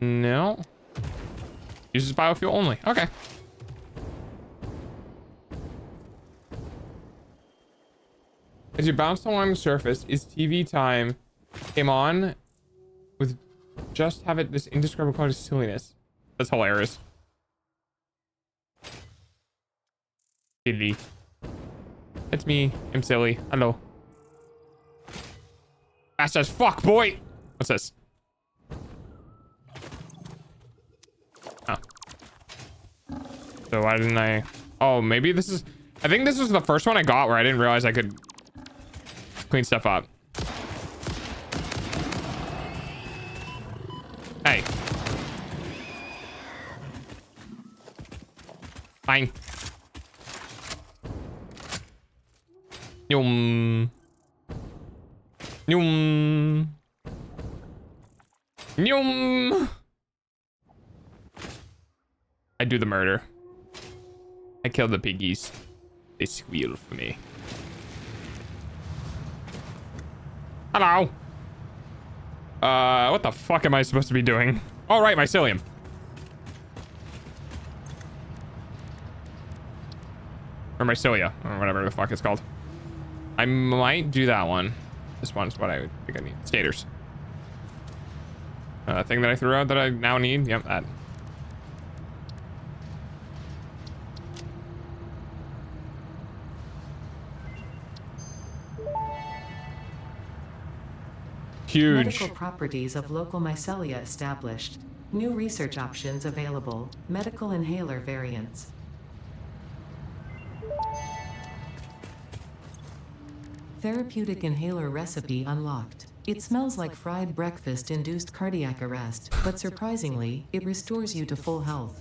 No. Uses biofuel only. Okay. As you bounce along the surface, is TV time came on with just have it this indescribable quality of silliness. That's hilarious. Silly. It's me. I'm silly. Hello. Fast as fuck, boy. What's this? Oh. So why didn't I? Oh, maybe this is. I think this was the first one I got where I didn't realize I could clean stuff up. Hey. Fine. Yum. Yum. Yum. I do the murder. I kill the piggies. They squeal for me. Hello. What the fuck am I supposed to be doing? All right, mycelium. Or mycelia, or whatever the fuck it's called. I might do that one. This one's what I think I need. Skaters. Thing that I threw out that I now need. Yep, that. Huge. Medical properties of local mycelia established. New research options available. Medical inhaler variants. Therapeutic inhaler recipe unlocked. It smells like fried breakfast-induced cardiac arrest, but surprisingly, it restores you to full health.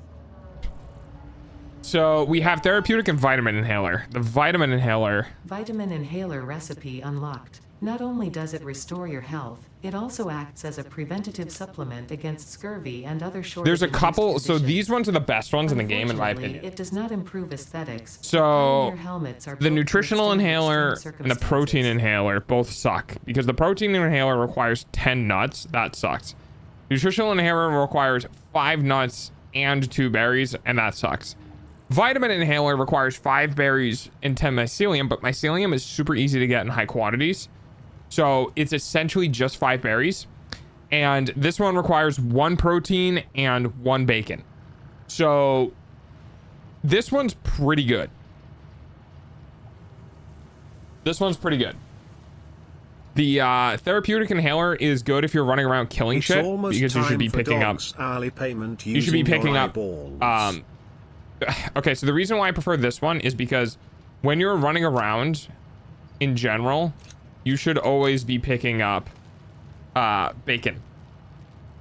So we have therapeutic and vitamin inhaler. The vitamin inhaler. Vitamin inhaler recipe unlocked. Not only does it restore your health, it also acts as a preventative supplement against scurvy and other There's a couple. So conditions. these ones are the best ones in the game, in my Unfortunately, opinion. It does not improve aesthetics. So Pioneer helmets are the built nutritional to withstand inhaler extreme and the protein circumstances. inhaler both suck because the protein inhaler requires 10 nuts. That sucks. Nutritional inhaler requires 5 nuts and 2 berries, and that sucks. Vitamin inhaler requires 5 berries and 10 mycelium, but mycelium is super easy to get in high quantities. So it's essentially just 5 berries. And this one requires 1 protein and 1 bacon. So this one's pretty good. This one's pretty good. The therapeutic inhaler is good if you're running around killing It's shit, almost because you should time be for picking up. Dog's hourly payment You should be using your picking up. eyeballs. Okay, so the reason why I prefer this one is because when you're running around, in general, you should always be picking up bacon,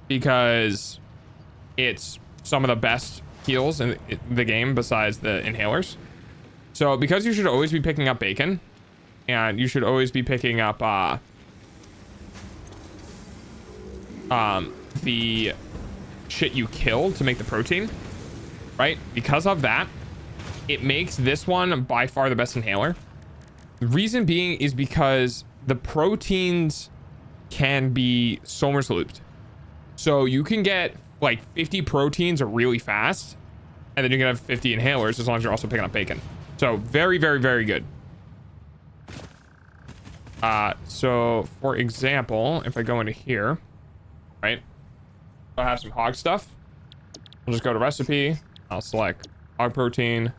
because it's some of the best heals in the game besides the inhalers. So because you should always be picking up bacon, and you should always be picking up the shit you kill to make the protein, right? Because of that, it makes this one by far the best inhaler. The reason being is because the proteins can be Somers looped. So you can get like 50 proteins really fast, and then you can have 50 inhalers as long as you're also picking up bacon. So very, very, very good. So for example, if I go into here, right, I have some hog stuff. I'll just go to recipe. I'll select hog protein.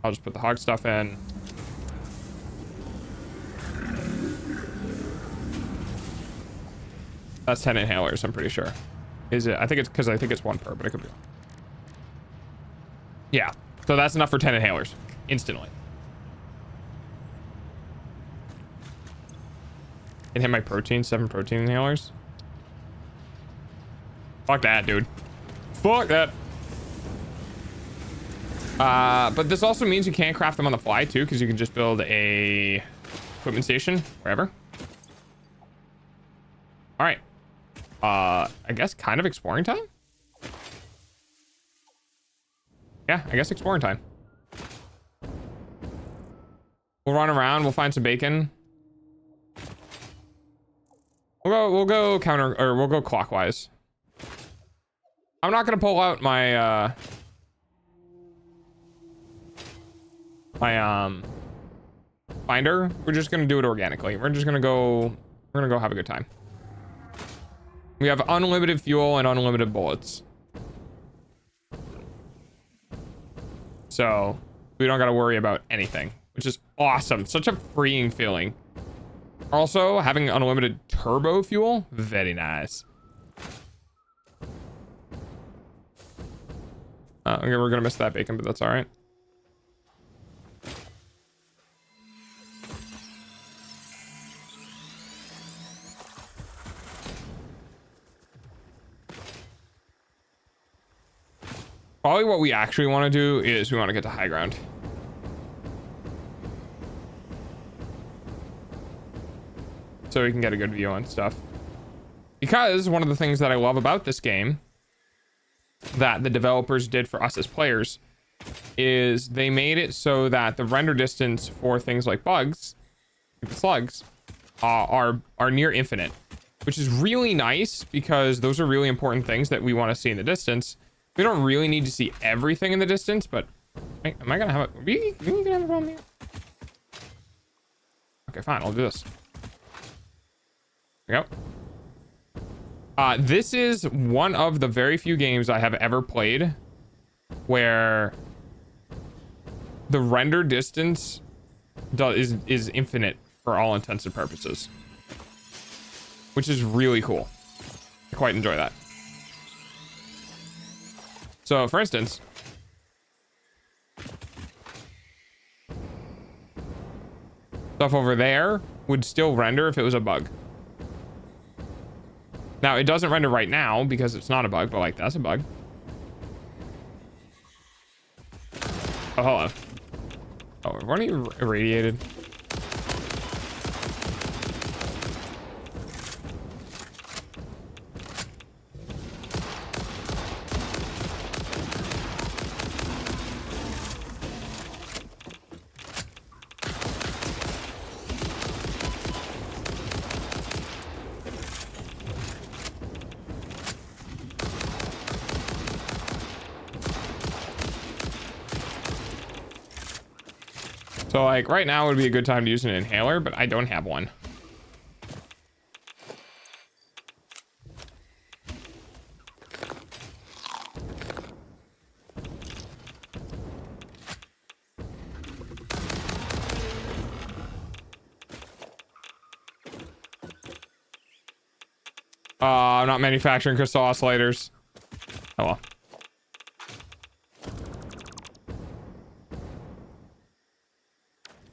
I'll just put the hog stuff in. That's 10 inhalers, I'm pretty sure. Is it? I think it's because I think it's 1 per, but it could be wrong. Yeah. So that's enough for 10 inhalers instantly. Can hit my protein, 7 protein inhalers. Fuck that, dude. Fuck that. But this also means you can't craft them on the fly too, because you can just build a equipment station wherever. All right. I guess kind of exploring time. Yeah, I guess exploring time. We'll run around. We'll find some bacon. We'll go counter, or we'll go clockwise. I'm not gonna pull out my finder. We're just gonna do it organically. We're gonna go have a good time. We have unlimited fuel and unlimited bullets. So we don't gotta worry about anything, which is awesome. Such a freeing feeling. Also, having unlimited turbo fuel, very nice. Okay, we're gonna miss that bacon, but that's all right. Probably what we actually want to do is we want to get to high ground. So we can get a good view on stuff. Because one of the things that I love about this game that the developers did for us as players is they made it so that the render distance for things like bugs, like slugs, are near infinite, which is really nice because those are really important things that we want to see in the distance. We don't really need to see everything in the distance, but am I gonna have a really gonna have a problem here? Okay, fine, I'll do this. There we go. This is one of the very few games I have ever played where the render distance is infinite for all intents and purposes, which is really cool. I quite enjoy that. So, for instance, stuff over there would still render if it was a bug. Now, it doesn't render right now because it's not a bug, but like, that's a bug. Oh, hello. Oh, we're already irradiated. So like right now would be a good time to use an inhaler, but I don't have one. I'm not manufacturing crystal oscillators. Oh well.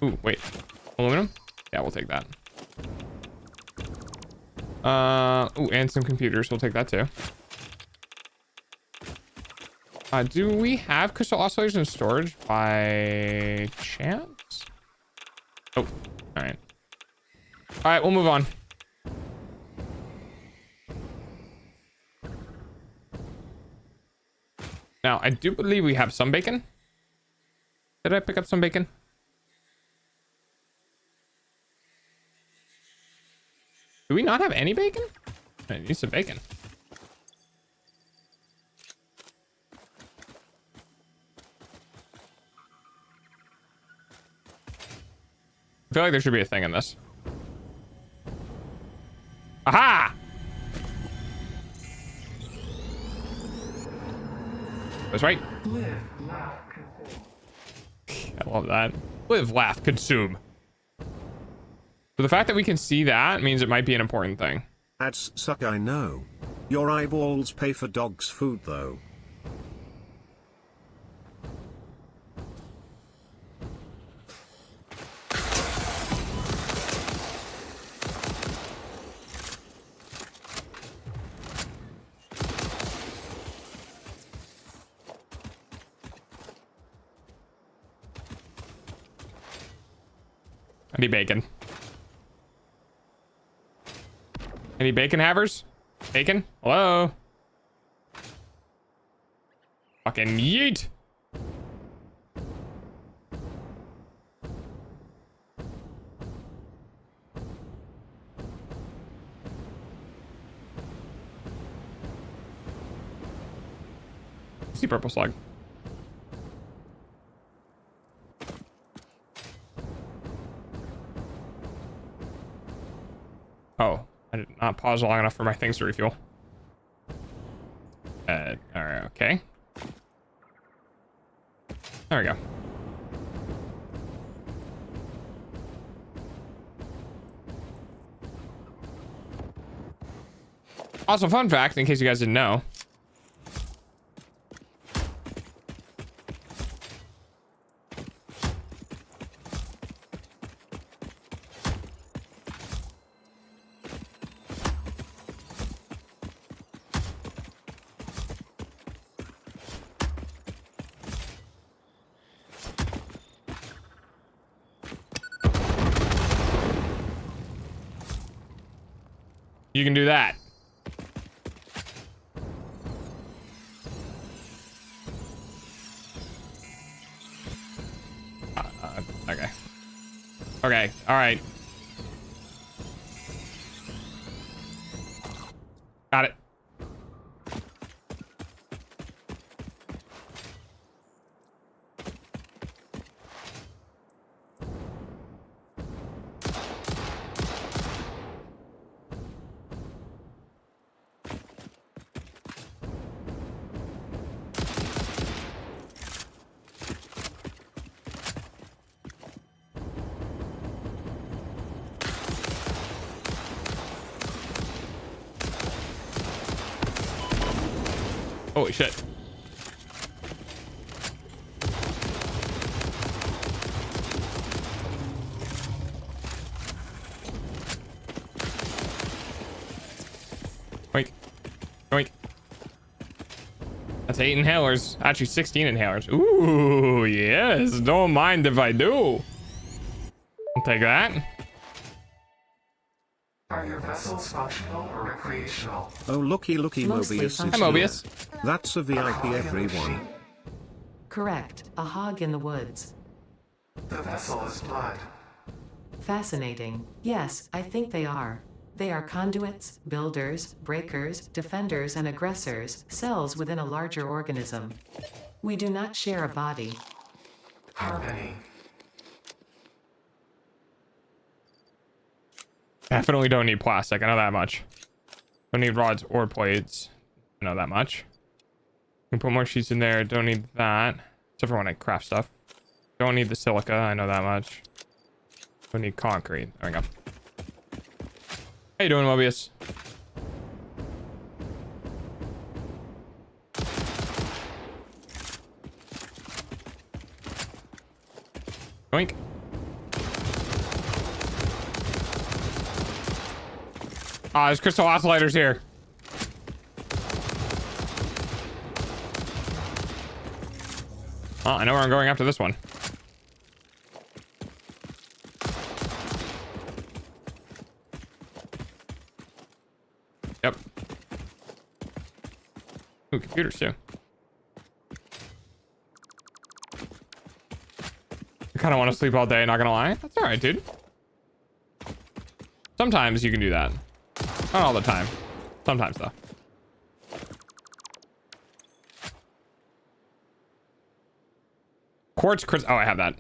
Ooh, wait. Aluminum? Yeah, we'll take that. Ooh, and some computers. We'll take that too. Do we have crystal oscillators in storage by chance? Oh, all right. All right, we'll move on. Now, I do believe we have some bacon. Did I pick up some bacon? Do we not have any bacon? I need some bacon. I feel like there should be a thing in this. Aha! That's right. I love that. Live, laugh, consume. So the fact that we can see that means it might be an important thing. Ads suck, I know. Your eyeballs pay for dog's food though. I need bacon. Any bacon havers? Bacon? Hello? Fucking yeet! See purple slug. Oh, I did not pause long enough for my things to refuel. All right, okay. There we go. Also, fun fact, in case you guys didn't know. You can do that. Okay. Okay. All right. Got it. Holy shit. Oink. Oink. That's 8 inhalers. Actually, 16 inhalers. Ooh, yes. Don't mind if I do. I'll take that. Are your vessels functional or recreational? Oh looky Mostly Mobius is Hi, functional. here. Mobius. That's a VIP everyone. Correct. A hog in the woods. The vessel is blood. Fascinating. Yes, I think they are. They are conduits, builders, breakers, defenders, and aggressors, cells within a larger organism. We do not share a body. Harmony. Definitely don't need plastic. I know that much. Don't need rods or plates. I know that much. Can put more sheets in there. Don't need that. Except for when I craft stuff. Don't need the silica. I know that much. Don't need concrete. There we go. How you doing, Mobius? Yoink. Ah, there's crystal oscillators here. Oh, I know where I'm going after this one. Yep. Ooh, computers too. I kind of want to sleep all day, not gonna lie. That's all right, dude. Sometimes you can do that. Not all the time. Sometimes, though. Quartz crystal. Oh, I have that.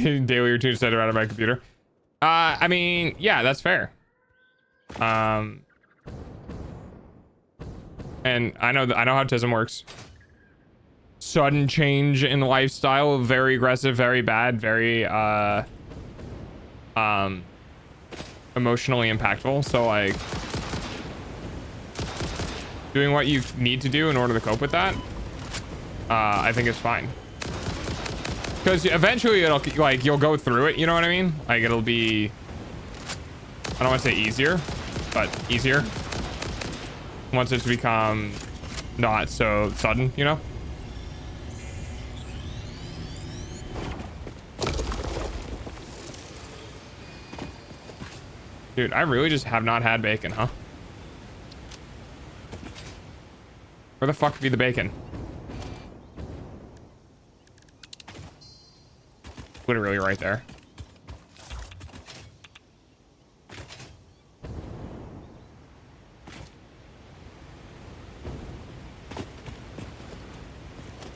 daily routine set around my computer. I mean, yeah, that's fair. And I know how Tism works. Sudden change in lifestyle, very aggressive, very bad, very emotionally impactful. So like doing what you need to do in order to cope with that, I think is fine. Because eventually it'll, like, you'll go through it, you know what I mean? Like, it'll be, I don't want to say easier, but easier. Once it's become not so sudden, you know? Dude, I really just have not had bacon, huh? Where the fuck would be the bacon? Literally right there.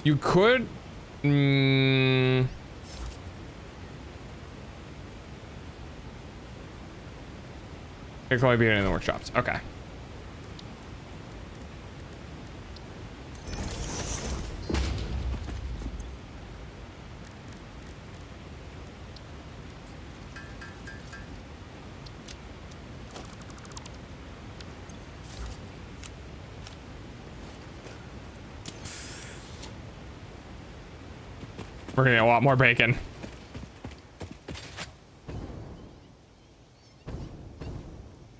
You could... It could probably be in the workshops. Okay. We're gonna get a lot more bacon.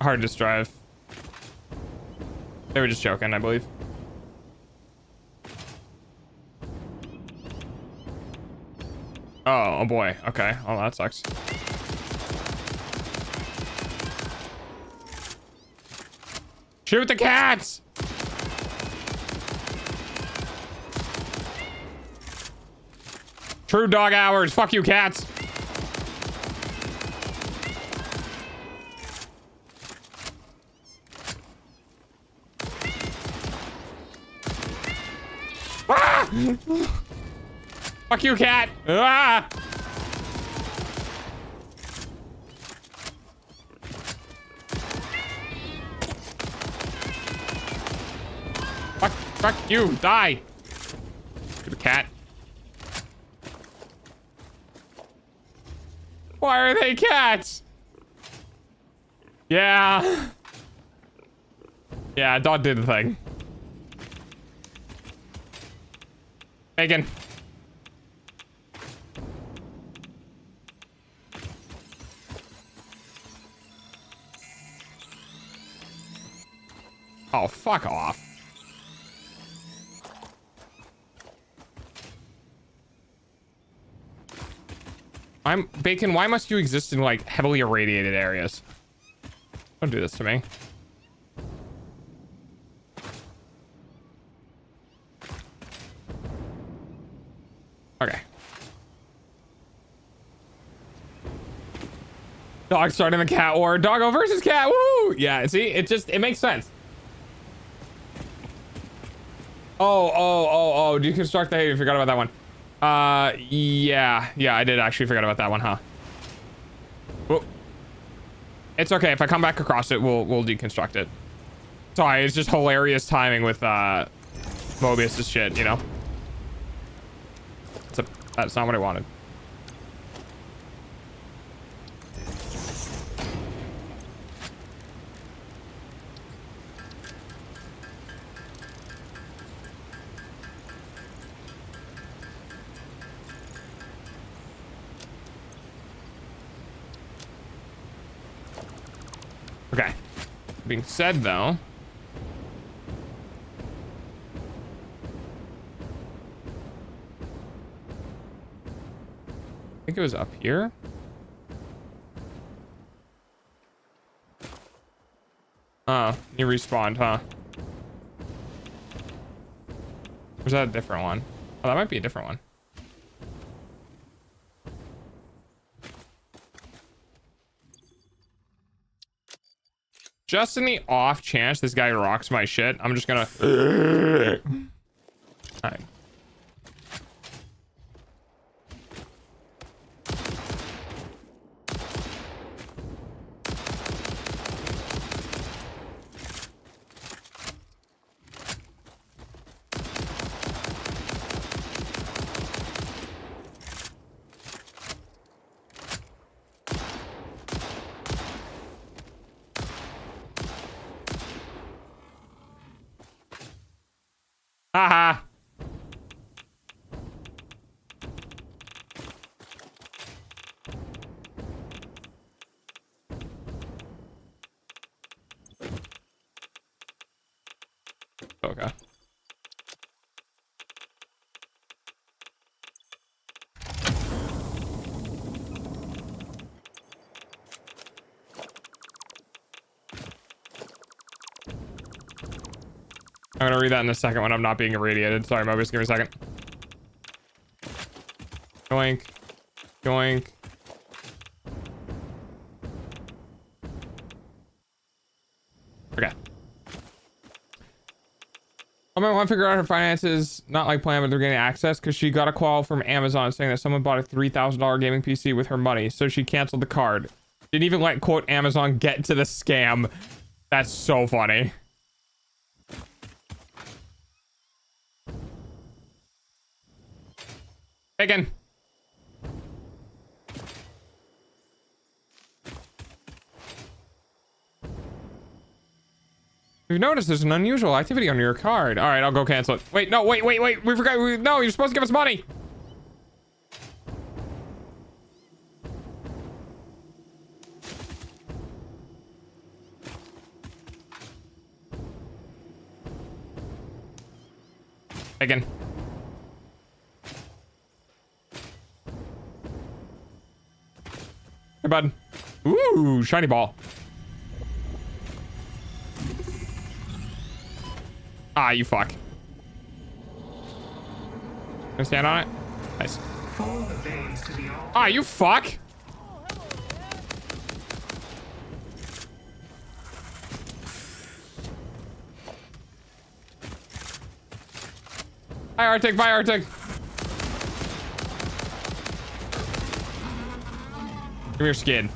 Hard disk drive. They were just joking, I believe. Oh boy. Okay. Oh, that sucks. Shoot the cats! True dog hours. Fuck you, cats. Ah! Fuck you, cat. Ah! Fuck you. Die. Stupid cat. Why are they cats? Yeah. Yeah, dog did the thing. Bacon. Oh, fuck off. Bacon, why must you exist in like heavily irradiated areas? Don't do this to me. Okay. Dog starting the cat war. Doggo versus cat. Woo! Yeah, see, it makes sense. Oh, deconstruct the, you forgot about that one. Yeah, I did actually forget about that one, huh? Whoa. It's okay. If I come back across it, we'll deconstruct it. Sorry, it's just hilarious timing with, Mobius's shit, you know? That's not what I wanted. Okay. Being said, though, I think it was up here. Oh, you respawned, huh? Or is that a different one? Oh, that might be a different one. Just in the off chance this guy rocks my shit, I'm just gonna... Alright. Haha. Okay. I'm gonna read that in a second when I'm not being irradiated. Sorry, Mobius, give me a second. Yoink. Yoink. Okay. I might want to figure out her finances, not like plan, but they're getting access because she got a call from Amazon saying that someone bought a $3,000 gaming PC with her money, so she canceled the card. Didn't even let quote Amazon get to the scam. That's so funny. Bacon. You've noticed there's an unusual activity on your card. All right, I'll go cancel it. Wait, no, wait. We forgot. No, you're supposed to give us money. Again. Hey, bud. Ooh, shiny ball. Ah, you fuck. Gonna stand on it? Nice. Follow the veins to the altar. Ah, you fuck. Bye, Arctic. Bye, Arctic. Give me your skin.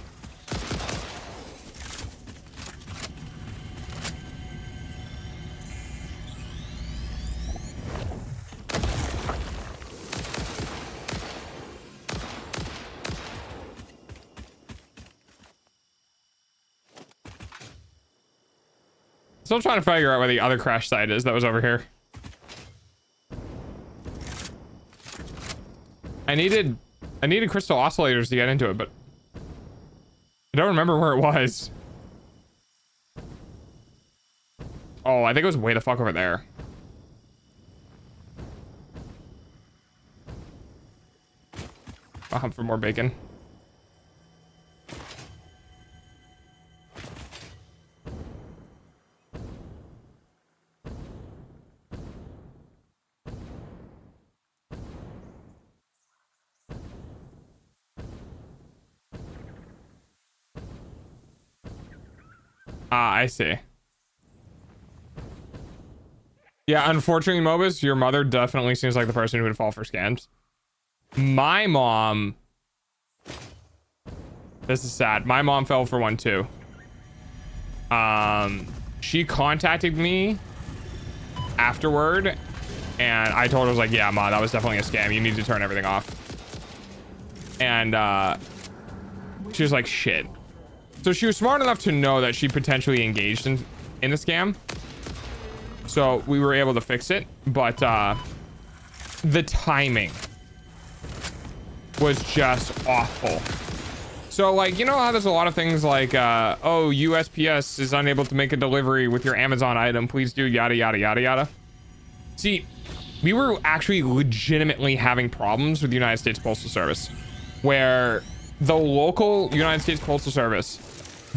Still trying to figure out where the other crash site is that was over here. I needed crystal oscillators to get into it, but I don't remember where it was. Oh, I think it was way the fuck over there. I'll hunt for more bacon. Ah, I see. Yeah, unfortunately, Mobus, your mother definitely seems like the person who would fall for scams. My mom... This is sad. My mom fell for one too. She contacted me afterward, and I told her, I was like, yeah, Ma, that was definitely a scam. You need to turn everything off. And she was like, shit. So she was smart enough to know that she potentially engaged in the scam. So we were able to fix it, but the timing was just awful. So like, you know how there's a lot of things like, oh, USPS is unable to make a delivery with your Amazon item. Please do yada, yada, yada, yada. See, we were actually legitimately having problems with the United States Postal Service, where the local United States Postal Service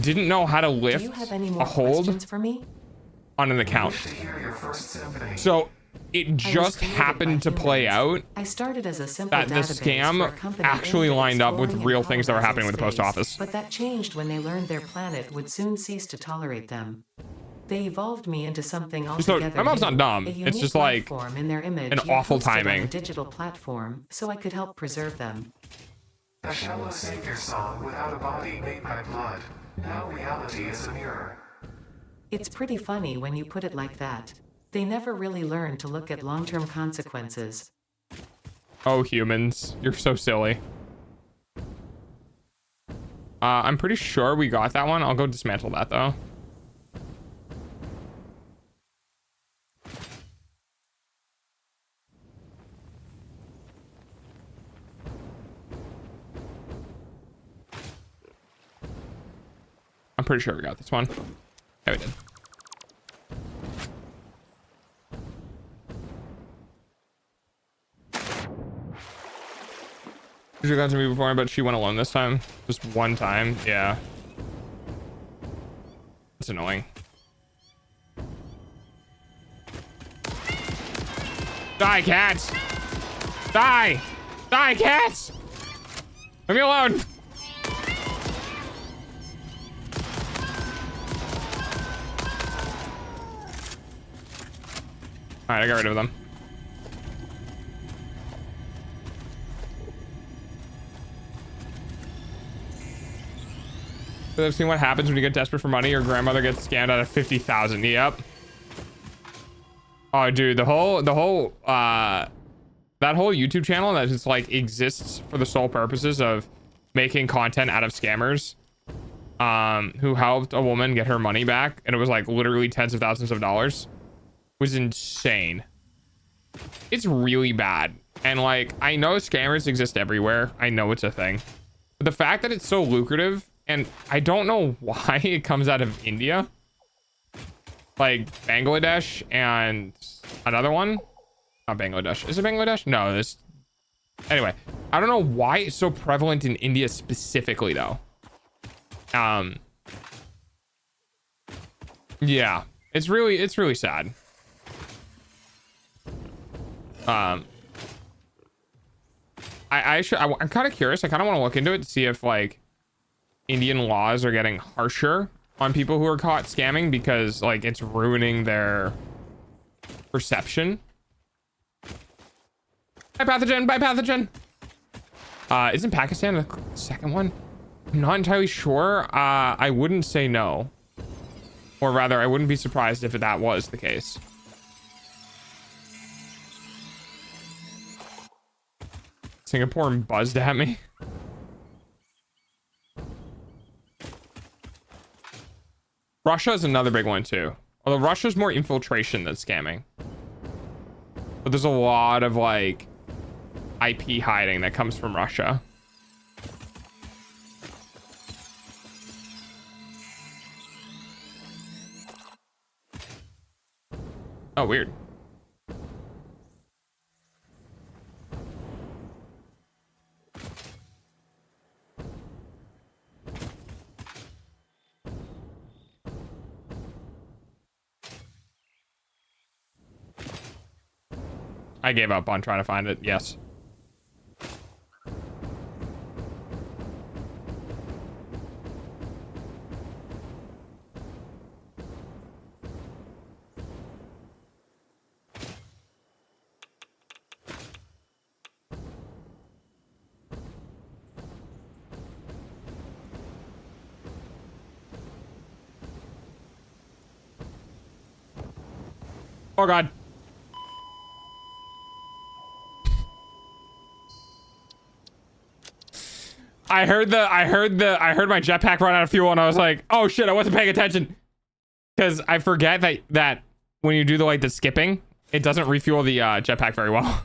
didn't know how to lift Do you have any more a hold questions for me? on an account. To hear your first symphony. So it I was just created happened by to play humans. out I started as a simple that the database for a scam company actually aimed at lined up with exploring real and things that were happening with the post colonizing office. space. But that changed when they learned their planet would soon cease to tolerate them. They evolved me into something So, altogether my mom's new, not dumb. a It's unique just like life form in their image, an yet awful hosted on a timing. digital platform, so I could help preserve them. A shallow savior song without a body made by blood. Now reality is a mirror. It's pretty funny when you put it like that. They never really learn to look at long-term consequences. Oh, humans, you're so silly. I'm pretty sure we got that one. I'll go dismantle that though. pretty sure we got this one. Yeah, we did. She got to me before, but she went alone this time. Just one time. Yeah. It's annoying. Die, cats! Die! Die, cats! Leave me alone! Alright, I got rid of them. So I've seen what happens when you get desperate for money. Your grandmother gets scammed out of 50,000. Yep. Oh, dude, that whole YouTube channel that just like exists for the sole purposes of making content out of scammers, who helped a woman get her money back, and it was like literally tens of thousands of dollars, was insane. It's really bad. And like, I know scammers exist everywhere. I know it's a thing, but the fact that it's so lucrative, and I don't know why it comes out of India, like Bangladesh and another one, not Bangladesh. Is it Bangladesh? No, this. Anyway, I don't know why it's so prevalent in India specifically though. Yeah, it's really sad. I'm kind of curious. I kind of want to look into it to see if like Indian laws are getting harsher on people who are caught scamming, because like it's ruining their perception. Bye pathogen, bye pathogen. Isn't Pakistan the second one? I'm not entirely sure. I wouldn't say no, or rather I wouldn't be surprised if that was the case. Singapore buzzed at me. Russia is another big one too. Although Russia's more infiltration than scamming. But there's a lot of like IP hiding that comes from Russia. Oh, weird. I gave up on trying to find it. Yes. Oh God. I heard my jetpack run out of fuel, and I was like, oh shit, I wasn't paying attention. Because I forget that when you do the skipping, it doesn't refuel the jetpack very well.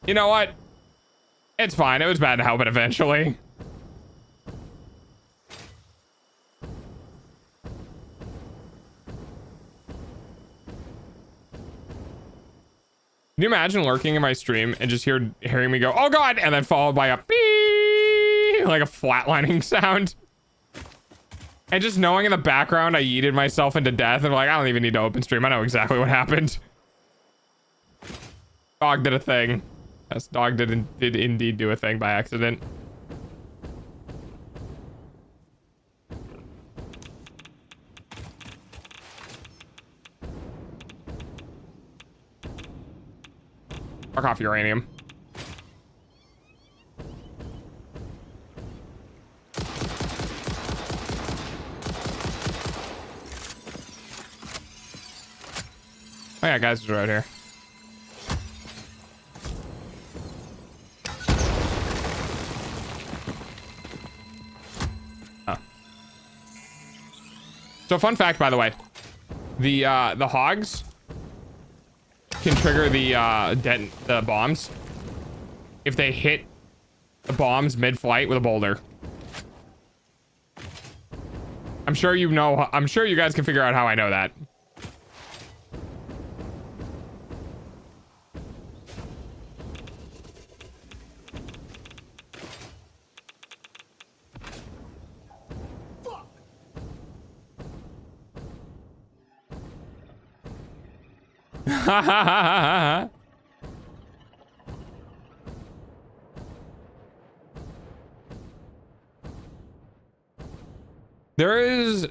You know what? It's fine. It was bad to help it eventually. Can you imagine lurking in my stream and just hearing me go, oh God, and then followed by a beep, like a flatlining sound? And just knowing in the background I yeeted myself into death, and like, I don't even need to open stream. I know exactly what happened. Dog did a thing. Yes, dog did indeed do a thing by accident. Fuck off, uranium. Oh yeah, guys are right here. Oh. So fun fact, by the way, the hogs can trigger the bombs if they hit bombs mid-flight with a boulder. I'm sure you know. I'm sure you guys can figure out how I know that.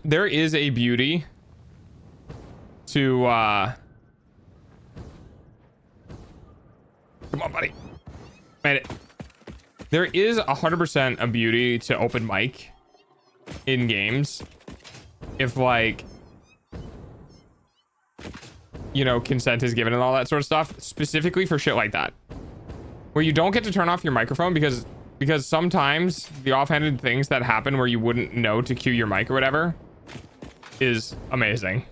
There is a beauty to come on, buddy. Made it. There is 100% a beauty to open mic in games if, like, you know, consent is given and all that sort of stuff, specifically for shit like that, where you don't get to turn off your microphone because sometimes the offhanded things that happen where you wouldn't know to cue your mic or whatever is amazing.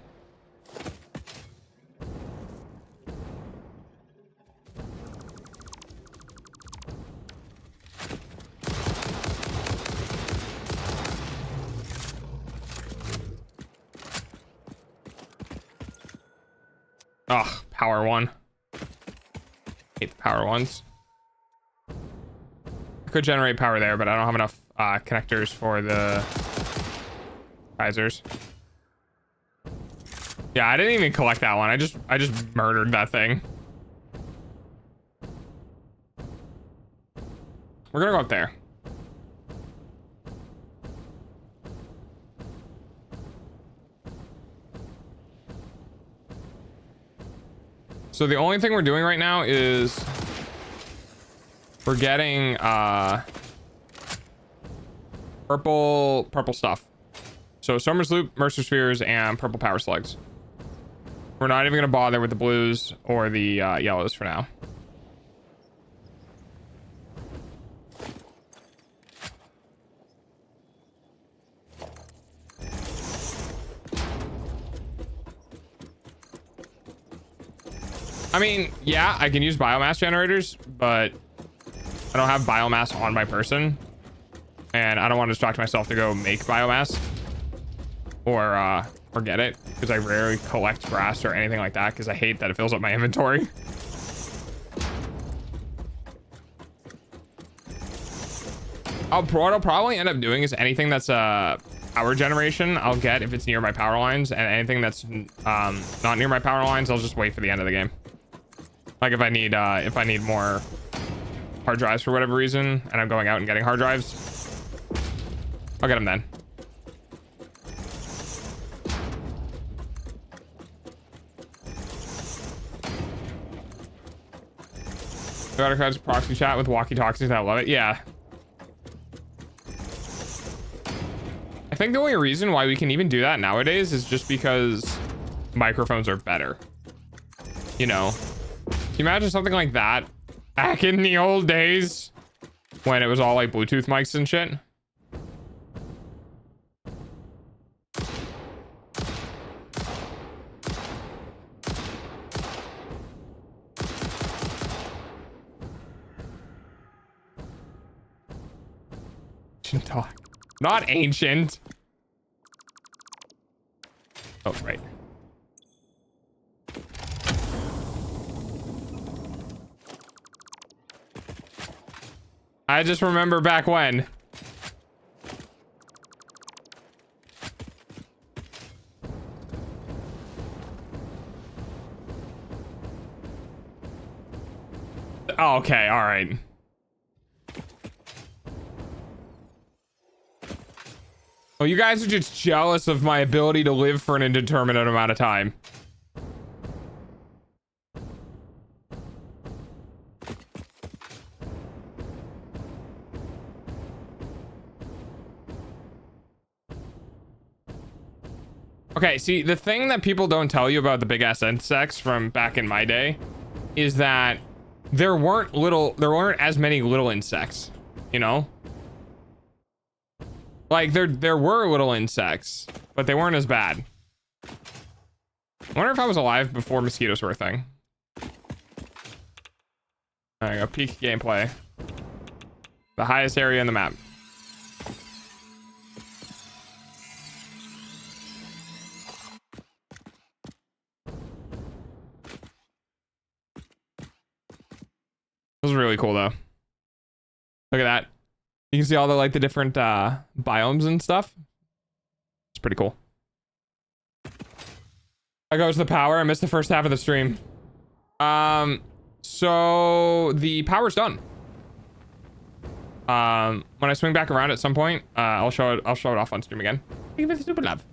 Ugh, power one. Hate the power ones. I could generate power there, but I don't have enough connectors for the risers. Yeah, I didn't even collect that one. I just murdered that thing. We're gonna go up there. So the only thing we're doing right now is we're getting purple stuff. So Summer's Loop, Mercer Spheres, and purple power slugs. We're not even gonna bother with the blues or the yellows for now. I mean, yeah, I can use biomass generators, but I don't have biomass on my person, and I don't want to distract myself to go make biomass or get it, because I rarely collect grass or anything like that because I hate that it fills up my inventory. What I'll probably end up doing is anything that's power generation I'll get if it's near my power lines, and anything that's not near my power lines I'll just wait for the end of the game. Like if I need more hard drives for whatever reason and I'm going out and getting hard drives, I'll get them then. Got a proxy chat with walkie-talkies. I love it. Yeah. I think the only reason why we can even do that nowadays is just because microphones are better. You know, can you imagine something like that back in the old days when it was all like Bluetooth mics and shit? Ancient talk. Not ancient. Oh, right. I just remember back when. Oh, okay, all right. Oh, you guys are just jealous of my ability to live for an indeterminate amount of time. Okay, see, the thing that people don't tell you about the big ass insects from back in my day is that there weren't as many little insects, you know? Like there were little insects, but they weren't as bad. I wonder if I was alive before mosquitoes were a thing. There you go, peak gameplay. The highest area in the map. This is really cool though. Look at that. You can see all the like the different biomes and stuff. It's pretty cool. I goes the power. I missed the first half of the stream. So the power's done. When I swing back around at some point, I'll show it off on stream again. Thank you for the super love.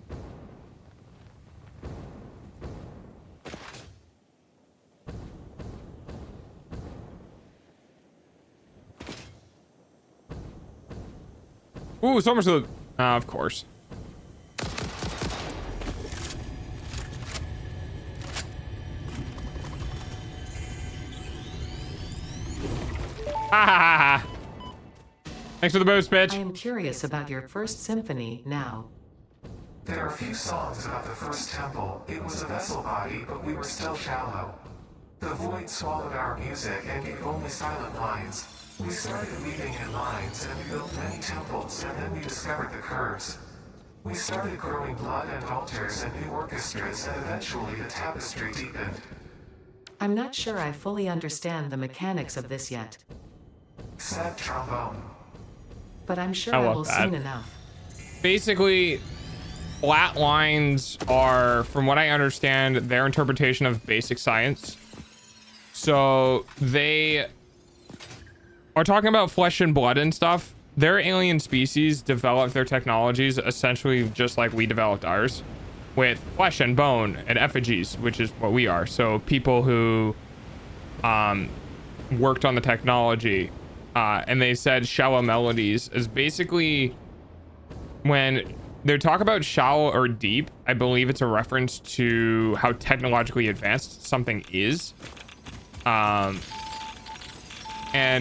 Ooh, so much loot. Of course. Ah, thanks for the boost, bitch. I am curious about your first symphony now. There are few songs about the first temple. It was a vessel body, but we were still shallow. The void swallowed our music and gave only silent lines. We started weaving in lines, and we built many temples, and then we discovered the curves. We started growing blood and altars and new orchestras, and eventually the tapestry deepened. I'm not sure I fully understand the mechanics of this yet, Sad trombone. but I'm sure I I love will that. soon enough. Basically, flat lines are, from what I understand, their interpretation of basic science. So they are talking about flesh and blood and stuff. Their alien species developed their technologies essentially just like we developed ours, with flesh and bone and effigies, which is what we are. So people who worked on the technology, and they said shallow melodies is basically when they talk about shallow or deep. I believe it's a reference to how technologically advanced something is. And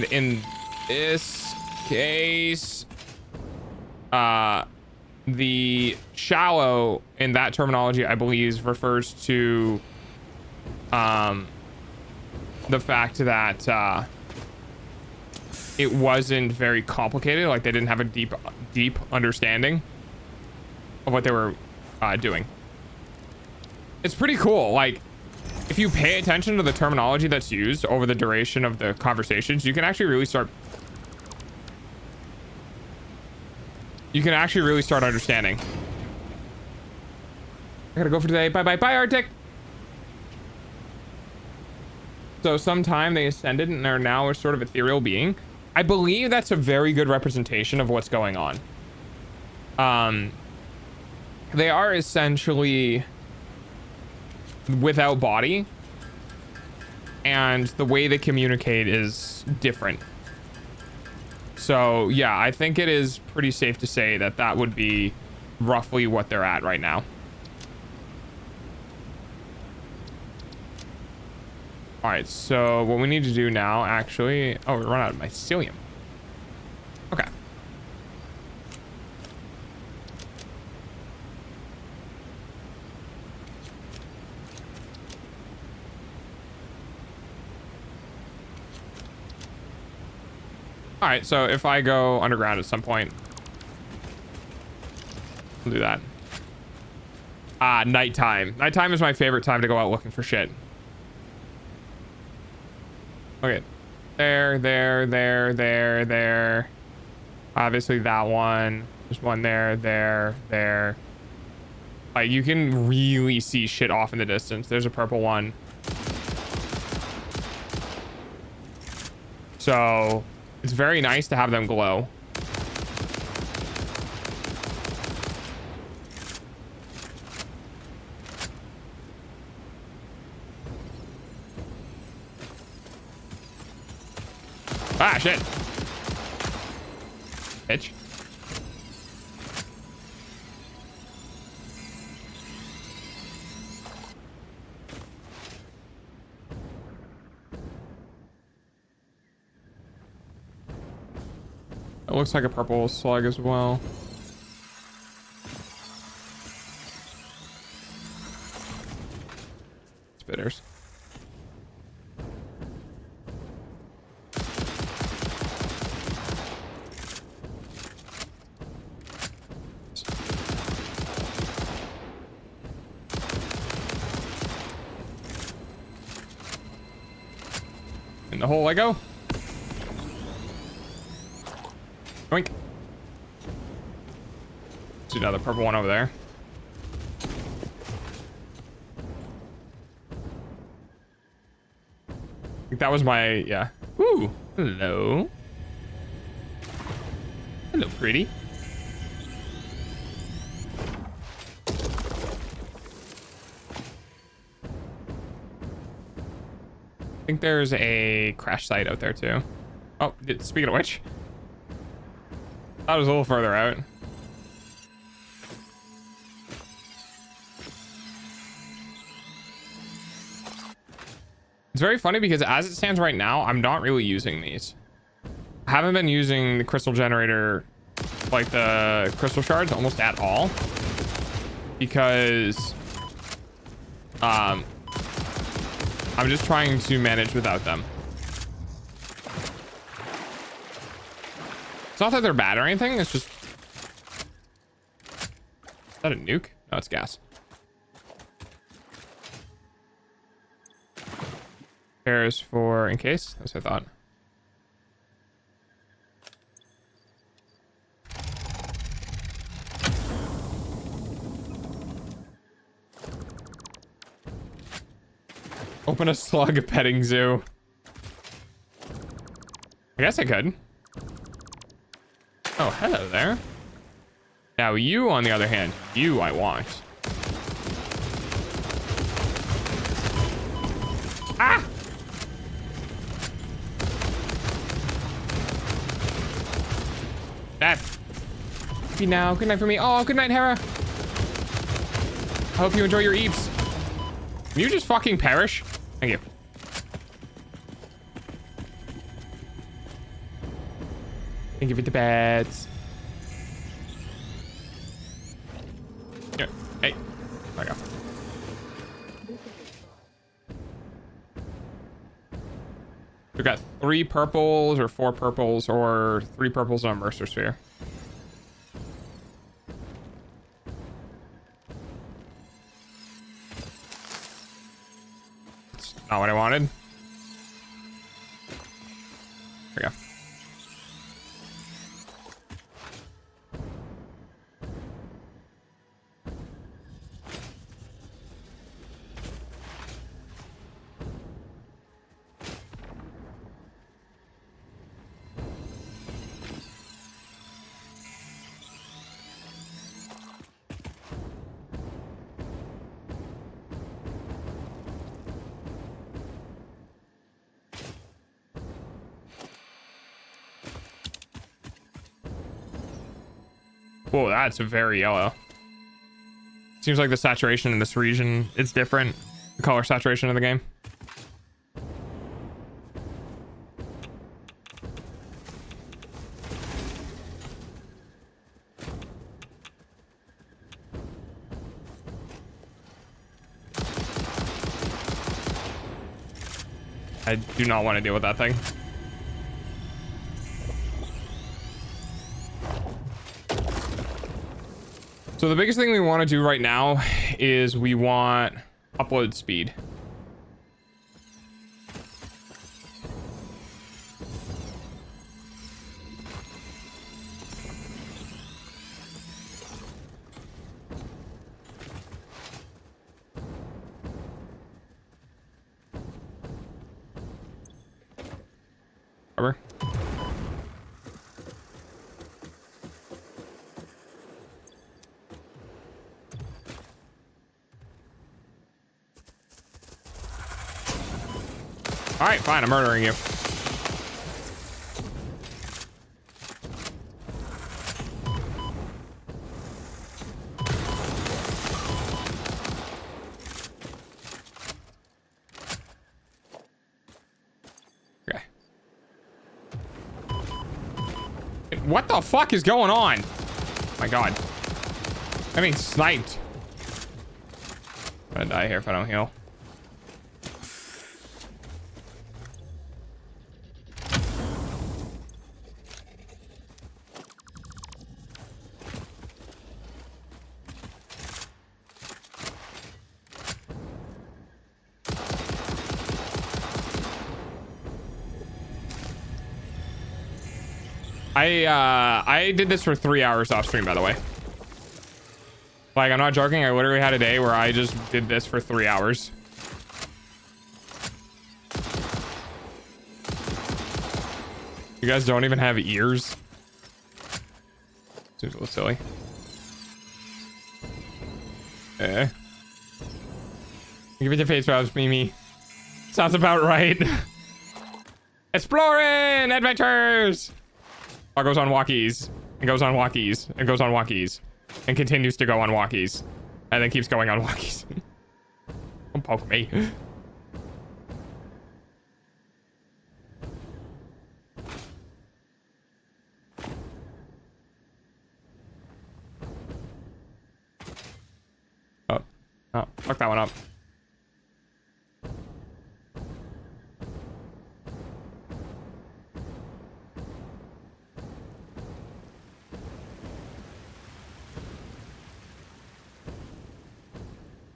in this case, the shallow in that terminology, I believe, refers to the fact that it wasn't very complicated. Like they didn't have a deep understanding of what they were doing. It's pretty cool. Like, if you pay attention to the terminology that's used over the duration of the conversations, you can actually really start understanding. I gotta go for today. Bye Arctic. So sometime they ascended and are now a sort of ethereal being. I believe that's a very good representation of what's going on. They are essentially without body, and the way they communicate is different. So yeah, I think it is pretty safe to say that that would be roughly what they're at right now. All right, so what we need to do now, actually, oh, we run out of mycelium. Okay. All right, so if I go underground at some point, I'll do that. Nighttime. Nighttime is my favorite time to go out looking for shit. Okay, there. Obviously that one. There's one there. Like, you can really see shit off in the distance. There's a purple one. So it's very nice to have them glow. Ah, shit. Bitch. It looks like a purple slug as well. Spitters. In the hole I go. Boink. See another purple one over there. I think that was my, yeah. Ooh, hello. Hello, pretty. I think there's a crash site out there too. Oh, speaking of which, that was a little further out. It's very funny because as it stands right now, I'm not really using these. I haven't been using the crystal generator, like the crystal shards, almost at all, because I'm just trying to manage without them. It's not that they're bad or anything, it's just... Is that a nuke? No, it's gas. Pairs for in case, as I thought. Open a slug petting zoo. I guess I could. Oh, hello there. Now you, on the other hand, you I want. Ah! That. Be now. Good night for me. Oh, good night, Hera. I hope you enjoy your eats. Can you just fucking perish? Thank you. Thank you for the bats. Here. Hey. There we go. We've got 3 purples or 4 purples or 3 purples on a Mercer Sphere. That's not what I wanted. There we go. Whoa, that's very yellow. Seems like the saturation in this region is different. The color saturation of the game. I do not want to deal with that thing. So the biggest thing we want to do right now is we want upload speed. Cover. All right, fine. I'm murdering you. Okay. What the fuck is going on? Oh my God. I'm getting sniped. I'm gonna die here if I don't heal. I did this for 3 hours off stream, by the way. Like, I'm not joking. I literally had a day where I just did this for 3 hours. You guys don't even have ears. Seems a little silly. Eh. Give it your face props, Mimi. Sounds about right. Exploring adventures. All goes on walkies and goes on walkies and goes on walkies and continues to go on walkies and then keeps going on walkies. Don't poke me. Oh, fuck that one up.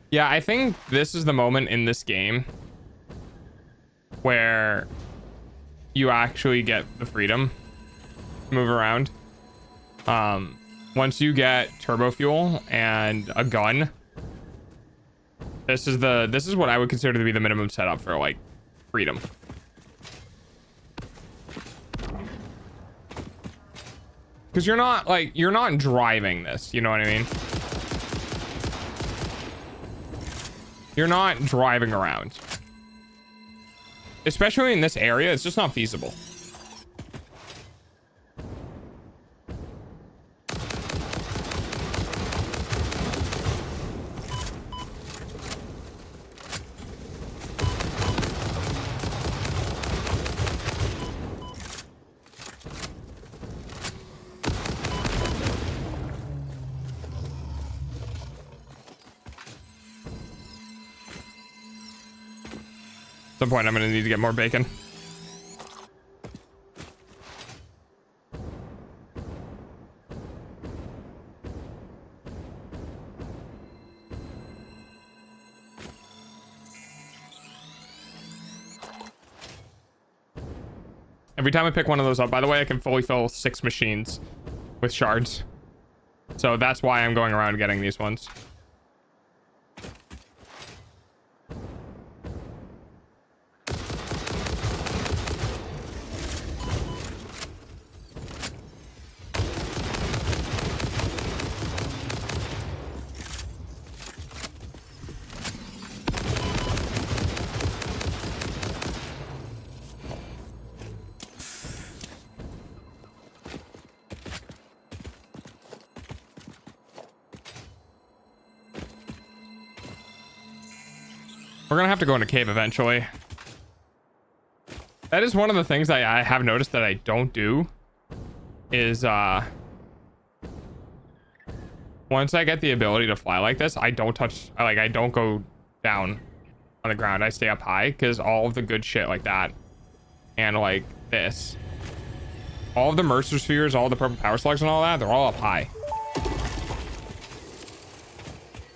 Yeah, I think this is the moment in this game where you actually get the freedom to move around. Once you get turbo fuel and a gun, this is what I would consider to be the minimum setup for like freedom. Because you're not driving this, you know what I mean? You're not driving around. Especially in this area, it's just not feasible. At some point I'm gonna need to get more bacon. Every time I pick one of those up, by the way, I can fully fill 6 machines with shards. So that's why I'm going around getting these ones. We're gonna have to go in a cave eventually. That is one of the things that I have noticed that I don't do is once I get the ability to fly like this, I don't go down on the ground. I stay up high because all of the good shit like that and like this, all of the Mercer spheres, all the purple power slugs and all that, they're all up high.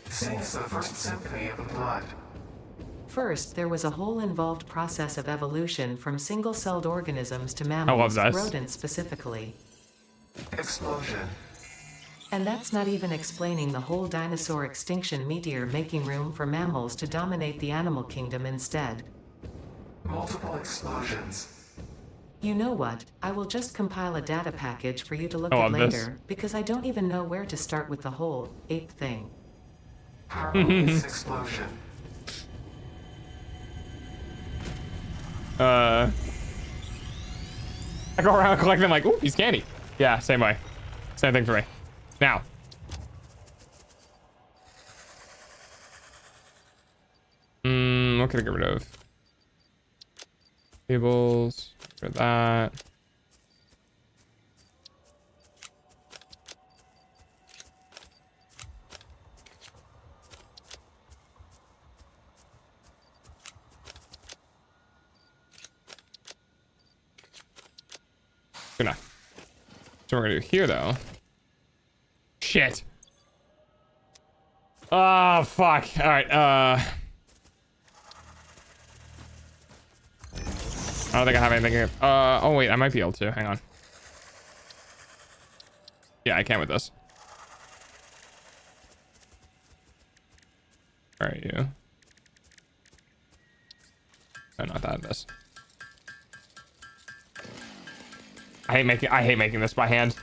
Sings the first symphony of the blood. First, there was a whole involved process of evolution from single-celled organisms to mammals, I love this. rodents specifically. Explosion. And that's not even explaining the whole dinosaur extinction meteor making room for mammals to dominate the animal kingdom instead. Multiple explosions. You know what? I will just compile a data package for you to look I at love later, this. because I don't even know where to start with the whole ape thing. Harmonious explosion. I go around collecting like, ooh, he's candy. Yeah, same way. Same thing for me. Now. What can I get rid of? Tables. For that. Good enough. So we're gonna do here though. Shit. Oh fuck. All right. I don't think I have anything. Oh wait, I might be able to. Hang on. Yeah, I can with this. Where are you? Oh, not that. This. I hate making this by hand.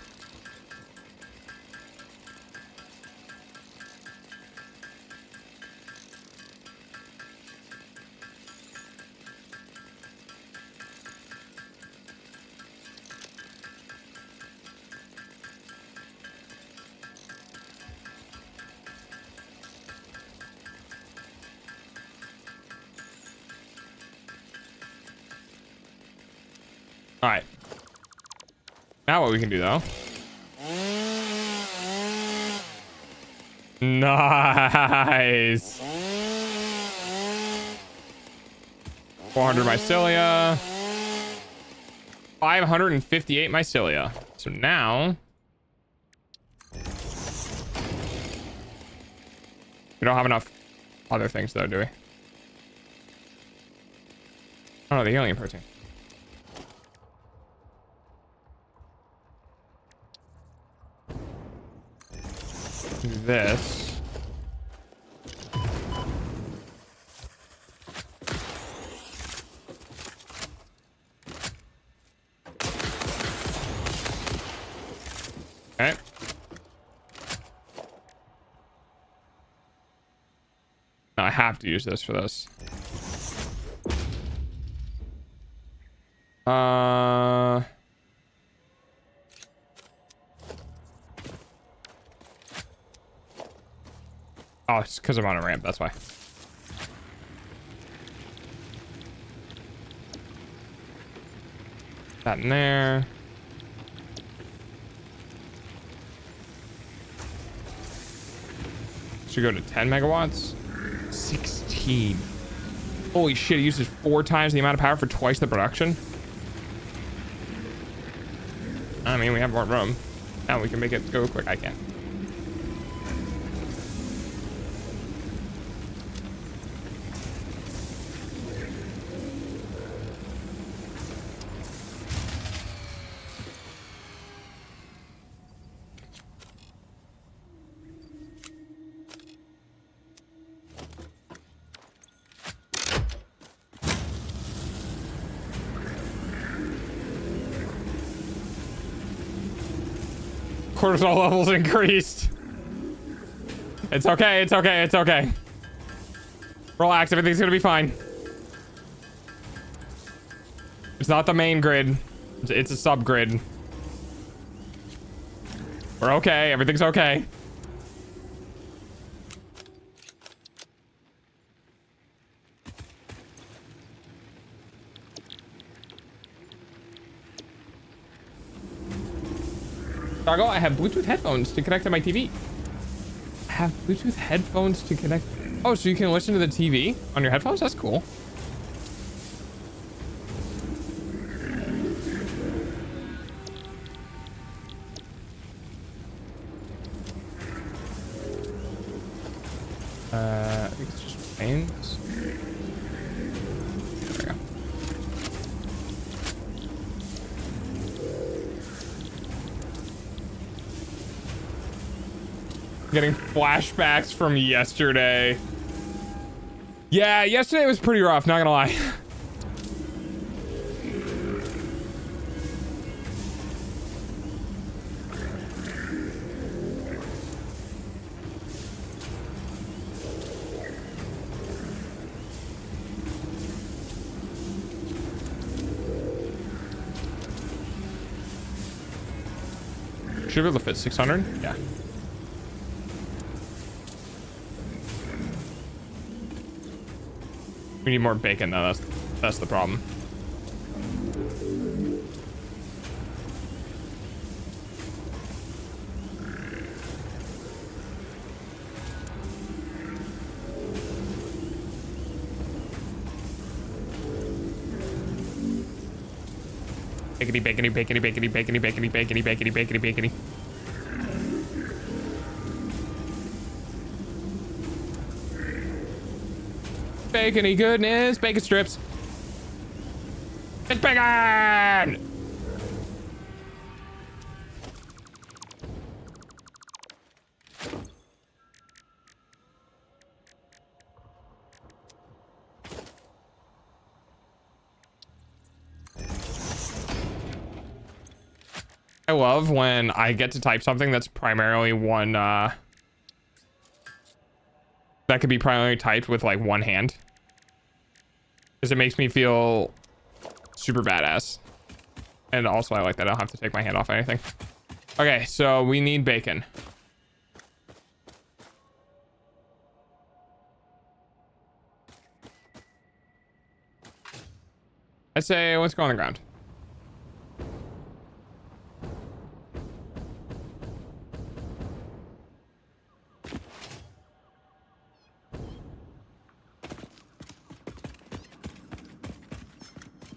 All right. Now what we can do though. Nice. 400 mycelia. 558 mycelia. So now we don't have enough other things though, do we? Oh, the alien protein. This. Okay. Now I have to use this for this. Oh, it's because I'm on a ramp, that's why. That in there. Should go to 10 megawatts. 16. Holy shit, it uses 4 times the amount of power for twice the production. I mean, we have more room. Now we can make it go quick. I can. Cortisol levels increased. It's okay, it's okay, it's okay. Relax, everything's gonna be fine. It's not the main grid. It's a subgrid. We're okay, everything's okay. Dargo, I have Bluetooth headphones to connect to my TV. I have Bluetooth headphones to connect. Oh, so you can listen to the TV on your headphones? That's cool. I think it's just planes. There we go. Getting flashbacks from yesterday. Yeah, yesterday was pretty rough, not gonna lie. Should be able to fit 600? Yeah. We need more bacon though, that's the problem. Bacony, bacony, bacony, bacony, bacony, bacony, bacony, bacony, bacony, bacony. Bacony goodness, bacon strips. It's bacon! I love when I get to type something that's primarily one, that could be primarily typed with like one hand. Because it makes me feel super badass. And also I like that I don't have to take my hand off anything. Okay, so we need bacon. I'd say let's go on the ground.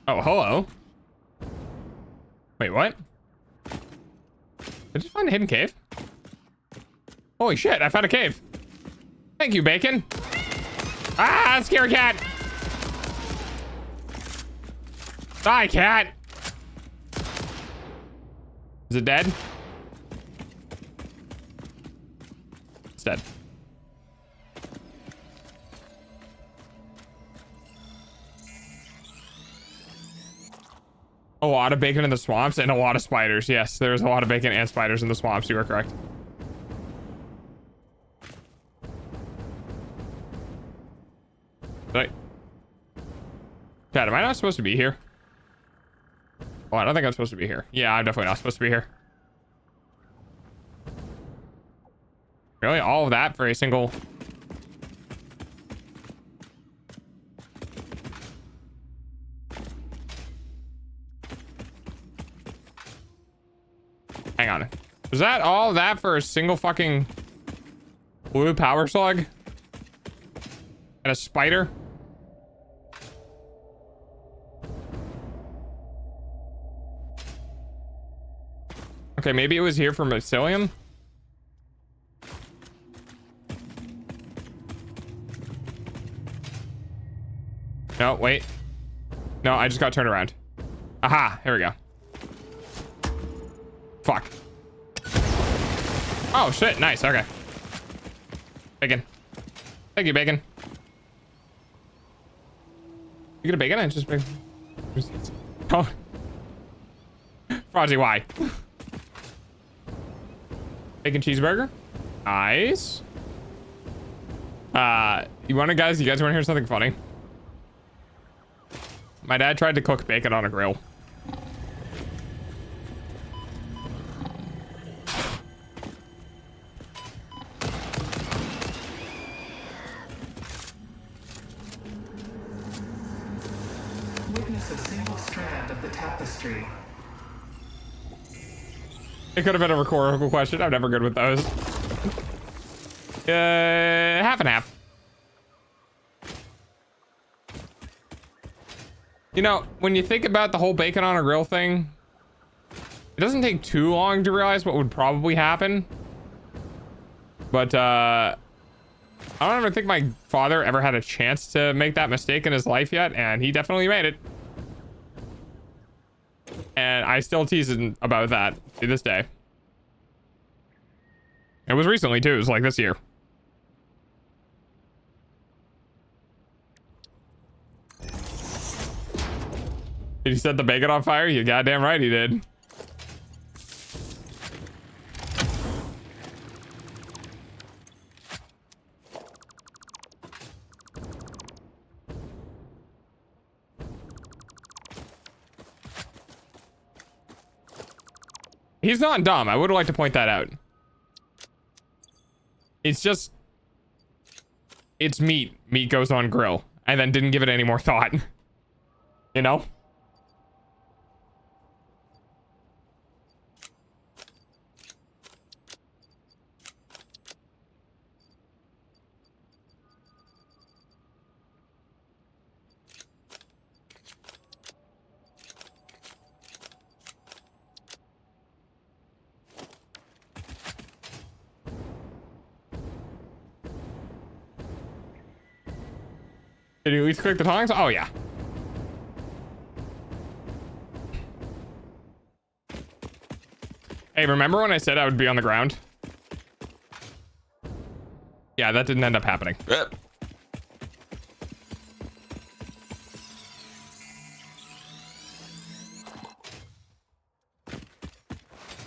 Oh, hello. Wait, what? Did I just find a hidden cave? Holy shit, I found a cave. Thank you, bacon. Ah, scary cat. Die, cat. Is it dead? It's dead. A lot of bacon in the swamps and a lot of spiders. Yes, there's a lot of bacon and spiders in the swamps. You are correct. Right. Chad, am I not supposed to be here? Oh, I don't think I'm supposed to be here. Yeah, I'm definitely not supposed to be here. Really? All of that for a single... Hang on. Was that all of that for a single fucking blue power slug? And a spider? Okay, maybe it was here for mycelium. No, wait. No, I just got turned around. Aha, here we go. Fuck. Oh, shit. Nice. Okay. Bacon. Thank you, bacon. You get a bacon? I just bacon. Oh. Frosty, why? Bacon cheeseburger. Nice. You guys want to hear something funny? My dad tried to cook bacon on a grill. Witness a single strand of the tapestry. It could have been a rhetorical question. I'm never good with those. Half and half. You know, when you think about the whole bacon on a grill thing, it doesn't take too long to realize what would probably happen. But, I don't ever think my father ever had a chance to make that mistake in his life yet, and he definitely made it. And I still tease him about that to this day. It was recently, too. It was like this year. Did he set the bacon on fire? You goddamn right he did. He's not dumb. I would like to point that out. It's just... It's meat. Meat goes on grill. And then didn't give it any more thought. You know? Did you at least click the tongs? Oh, yeah. Hey, remember when I said I would be on the ground? Yeah, that didn't end up happening.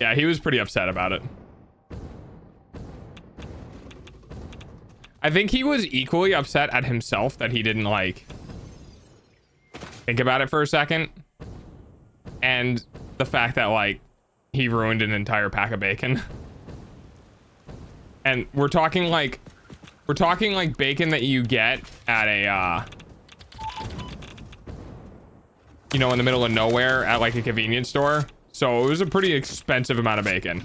Yeah, he was pretty upset about it. I think he was equally upset at himself that he didn't like think about it for a second. And the fact that like he ruined an entire pack of bacon. And we're talking like bacon that you get at a you know, in the middle of nowhere at like a convenience store. So it was a pretty expensive amount of bacon.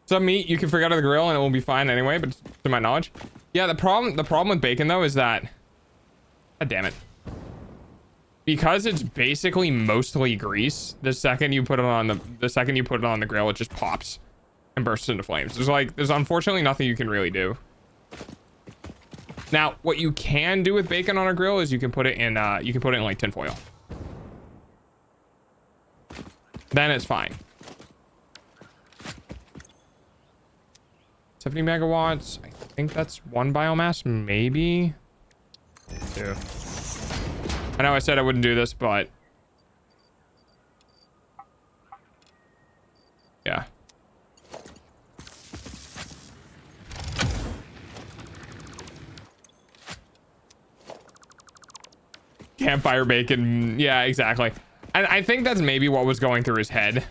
Some meat you can forget on the grill and it will be fine anyway, but to my knowledge. Yeah, the problem with bacon though is that, god damn it, because it's basically mostly grease. The second you put it on the grill, it just pops and bursts into flames. There's unfortunately nothing you can really do. Now, what you can do with bacon on a grill is you can put it in like tinfoil. Then it's fine. 70 megawatts. I think that's one biomass, maybe two. I know I said I wouldn't do this, but yeah. Campfire bacon. Yeah, exactly. And I think that's maybe what was going through his head.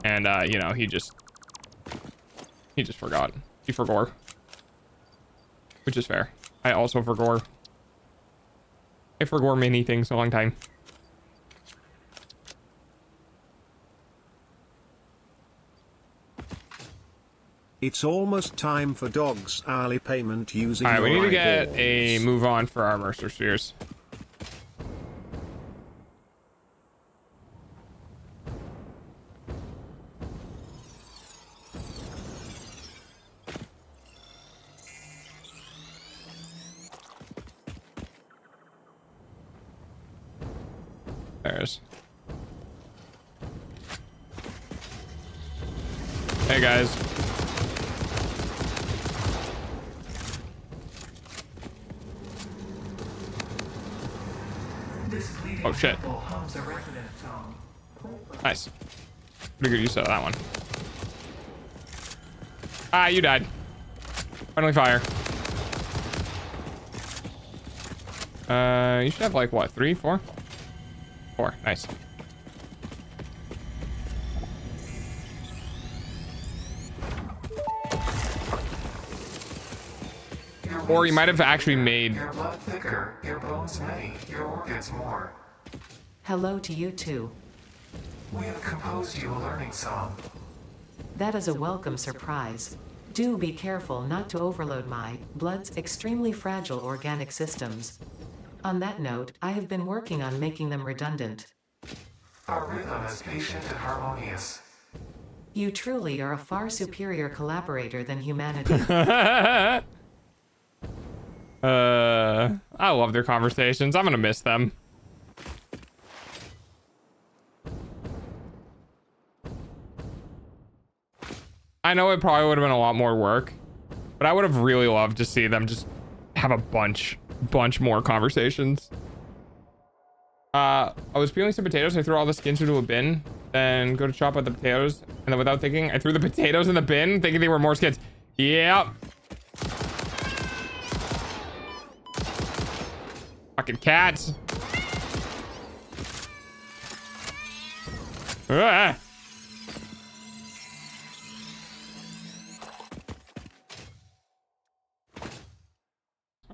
And you know, he just forgot. He forgore. Which is fair. I also forgore. I forgore many things a long time. It's almost time for dogs hourly payment using Alright, we your need to get eyeballs. a move on for our Mercer Spheres. There's. Hey guys. Oh shit. Nice. Pretty good use of that one. Ah, you died. Friendly fire. You should have like what, 3, 4? 4. Nice. Or you might have actually made. Your blood thicker, your bones many, your organs more. Hello to you too. We have composed you a learning song. That is a welcome surprise. Do be careful not to overload my blood's extremely fragile organic systems. On that note, I have been working on making them redundant. Our rhythm is patient and harmonious. You truly are a far superior collaborator than humanity. I love their conversations. I'm gonna miss them. I know it probably would have been a lot more work, but I would have really loved to see them just have a bunch more conversations. I was peeling some potatoes. I threw all the skins into a bin, then go to chop up the potatoes, and then without thinking, I threw the potatoes in the bin, thinking they were more skins. Yep. Fucking cats. Ah.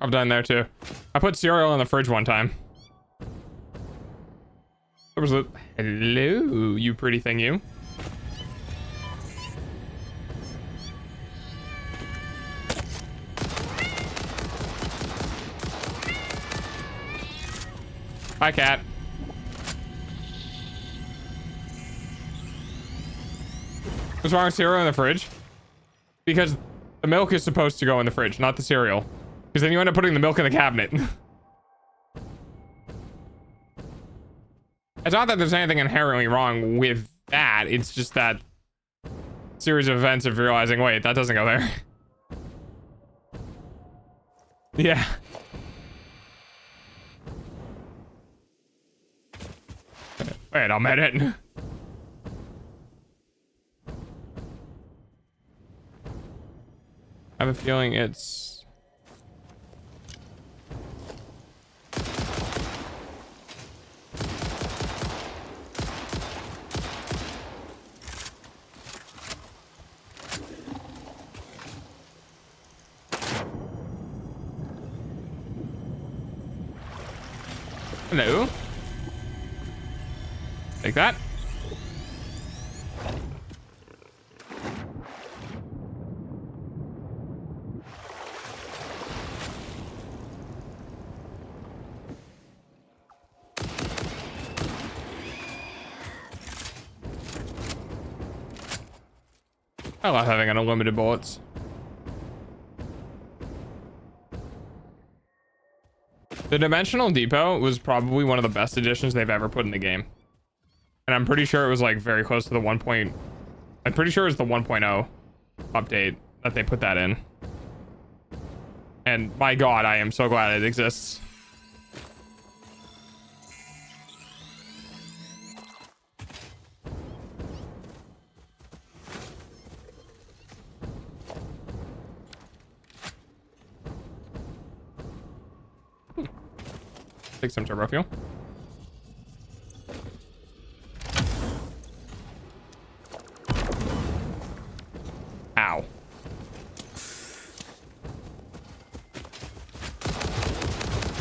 I've done there too. I put cereal in the fridge one time. There was a hello, you pretty thing, you. Hi, cat. What's wrong with cereal in the fridge? Because the milk is supposed to go in the fridge, not the cereal. Because then you end up putting the milk in the cabinet. It's not that there's anything inherently wrong with that. It's just that series of events of realizing, wait, that doesn't go there. Yeah. Wait, I'm at it. I have a feeling it's... Hello. Take that. I love having unlimited bullets. The Dimensional Depot was probably one of the best additions they've ever put in the game. And I'm pretty sure it was like very close to the 1. I'm pretty sure it was the 1.0 update that they put that in. And my God, I am so glad it exists. Take some turbo fuel. Ow.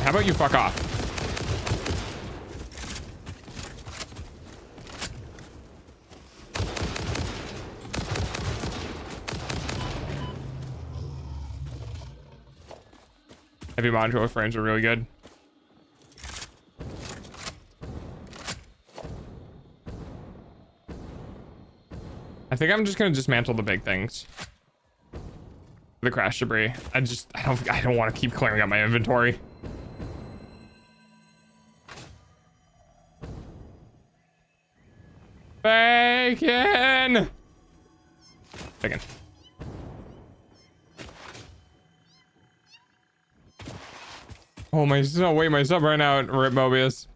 How about you fuck off? Heavy modular frames are really good. I think I'm just gonna dismantle the big things. The crash debris. I don't want to keep clearing out my inventory. Bacon! Bacon. Oh my, oh wait, my sub ran out. Rip Mobius.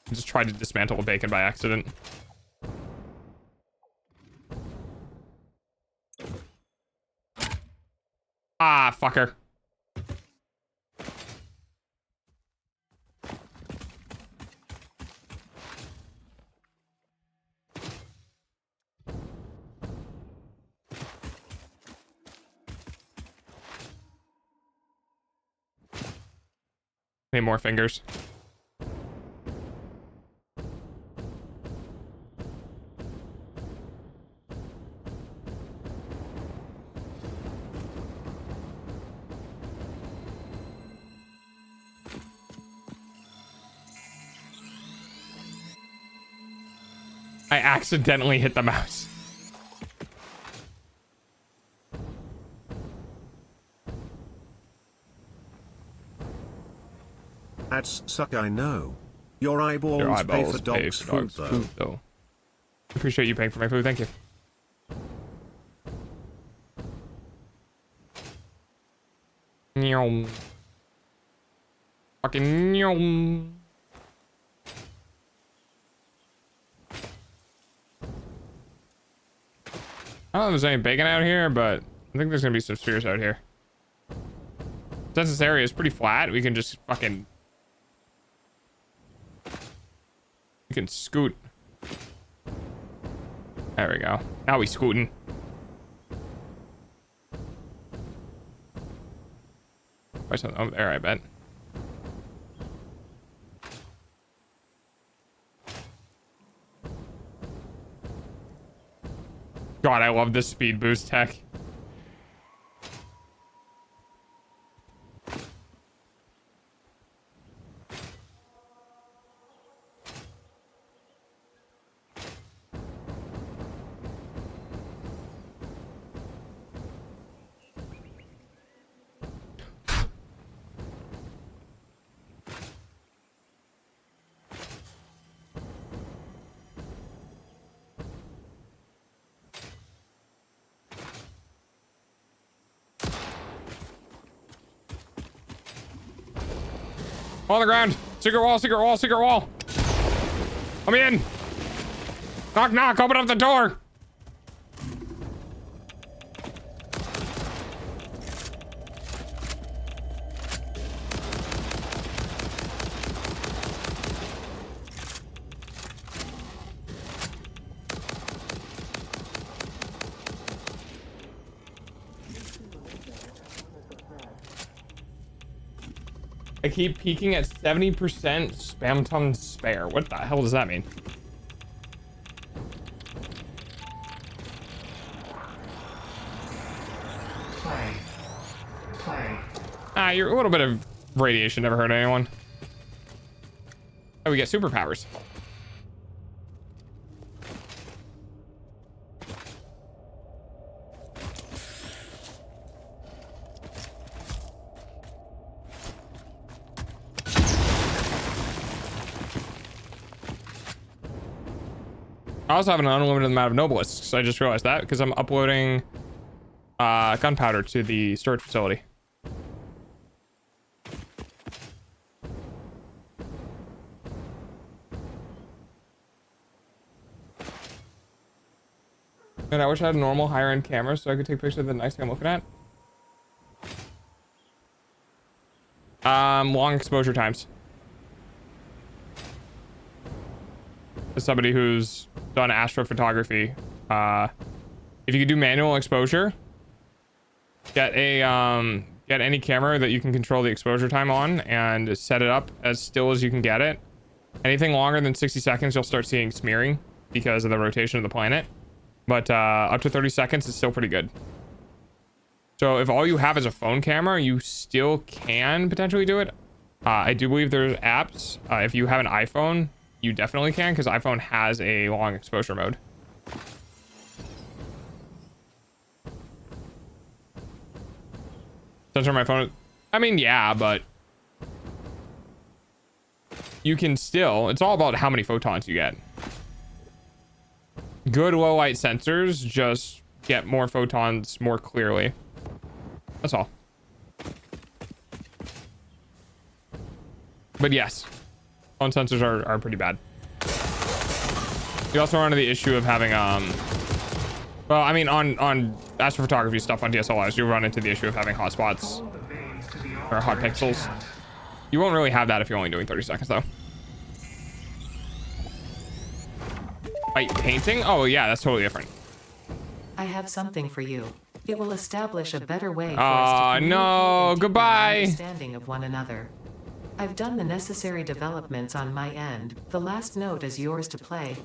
I just tried to dismantle a bacon by accident. Ah, fucker. Need more fingers. I accidentally hit the mouse. Ads suck, I know. Your eyeballs, pay for dogs' food, though. Appreciate you paying for my food, thank you. Nyom. Fucking nyom. I don't know if there's any bacon out here, but I think there's gonna be some spheres out here. Since this area is pretty flat, we can just fucking... We can scoot. There we go. Now we scooting. There's something over there, I bet. God, I love this speed boost tech. On the ground. Secret wall, secret wall, secret wall. Let me in. Knock, knock. Open up the door. I keep peaking at 70% spam ton spare. What the hell does that mean? Play. Ah, you're a little bit of radiation never hurt anyone. Oh, we get superpowers. I also have an unlimited amount of nobelisks. I just realized that because I'm uploading gunpowder to the storage facility. And I wish I had a normal higher end camera so I could take pictures of the nice thing I'm looking at. Long exposure times. As somebody who's done astrophotography, if you could do manual exposure, get any camera that you can control the exposure time on and set it up as still as you can get it. Anything longer than 60 seconds, you'll start seeing smearing because of the rotation of the planet. But up to 30 seconds is still pretty good. So if all you have is a phone camera, you still can potentially do it. I do believe there's apps. If you have an iPhone, you definitely can, because iPhone has a long exposure mode. Censor my phone. I mean, yeah, but you can still, it's all about how many photons you get. Good low light sensors just get more photons more clearly. That's all. But yes, phone sensors are pretty bad. You also run into the issue of having well, I mean, on astrophotography stuff on DSLRs, you run into the issue of having hot spots or hot pixels. You won't really have that if you're only doing 30 seconds though. Like painting? Oh yeah, that's totally different. I have something for you. It will establish a better way for us to communicate no, and deepen goodbye. understanding of one another. I've done the necessary developments on my end. The last note is yours to play.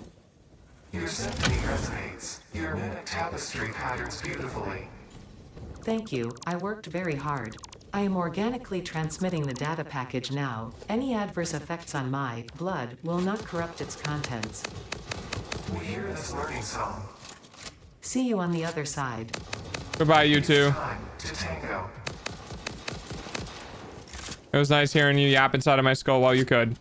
Your symphony resonates. Your mimic tapestry patterns beautifully. Thank you. I worked very hard. I am organically transmitting the data package now. Any adverse effects on my blood will not corrupt its contents. We hear this learning song. See you on the other side. Goodbye, you two. Time to tango. It was nice hearing you yap inside of my skull while you could.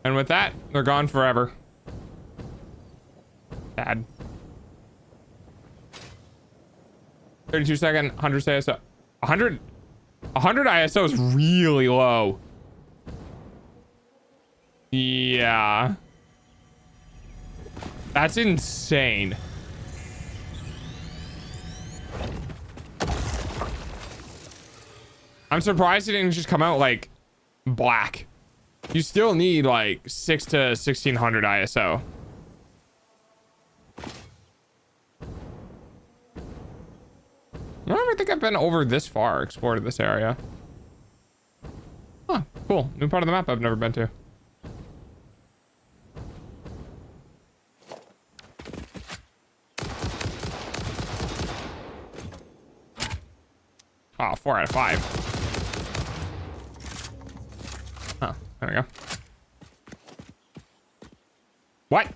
And with that, they're gone forever. Sad. 32 second, 100 ISO. 100 ISO is really low. Yeah. That's insane. I'm surprised it didn't just come out like black. You still need like 6 to 1600 ISO. I don't ever think I've been over this far, explored this area. Huh, cool. New part of the map I've never been to. Oh, 4 out of 5. Huh, there we go. What?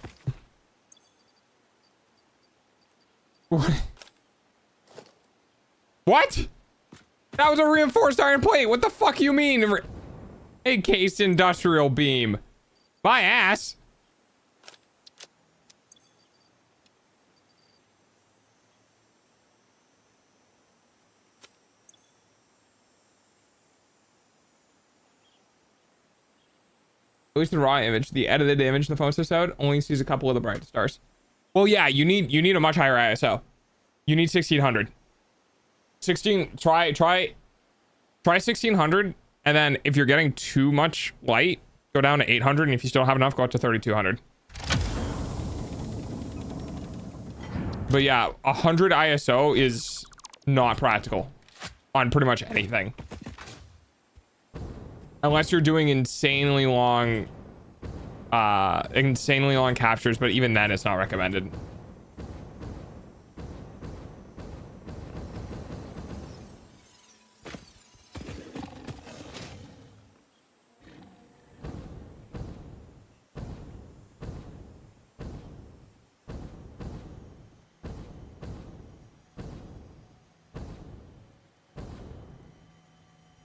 What? What? That was a reinforced iron plate. What the fuck you mean? Encased industrial beam. My ass. least the raw image. The edited image the phone says out only sees a couple of the brightest stars. Well, yeah, you need a much higher ISO. You need 1600. 16. Try 1600, and then if you're getting too much light, go down to 800, and if you still have enough, go up to 3200. But yeah, 100 ISO is not practical on pretty much anything. Unless you're doing insanely long captures, but even then it's not recommended.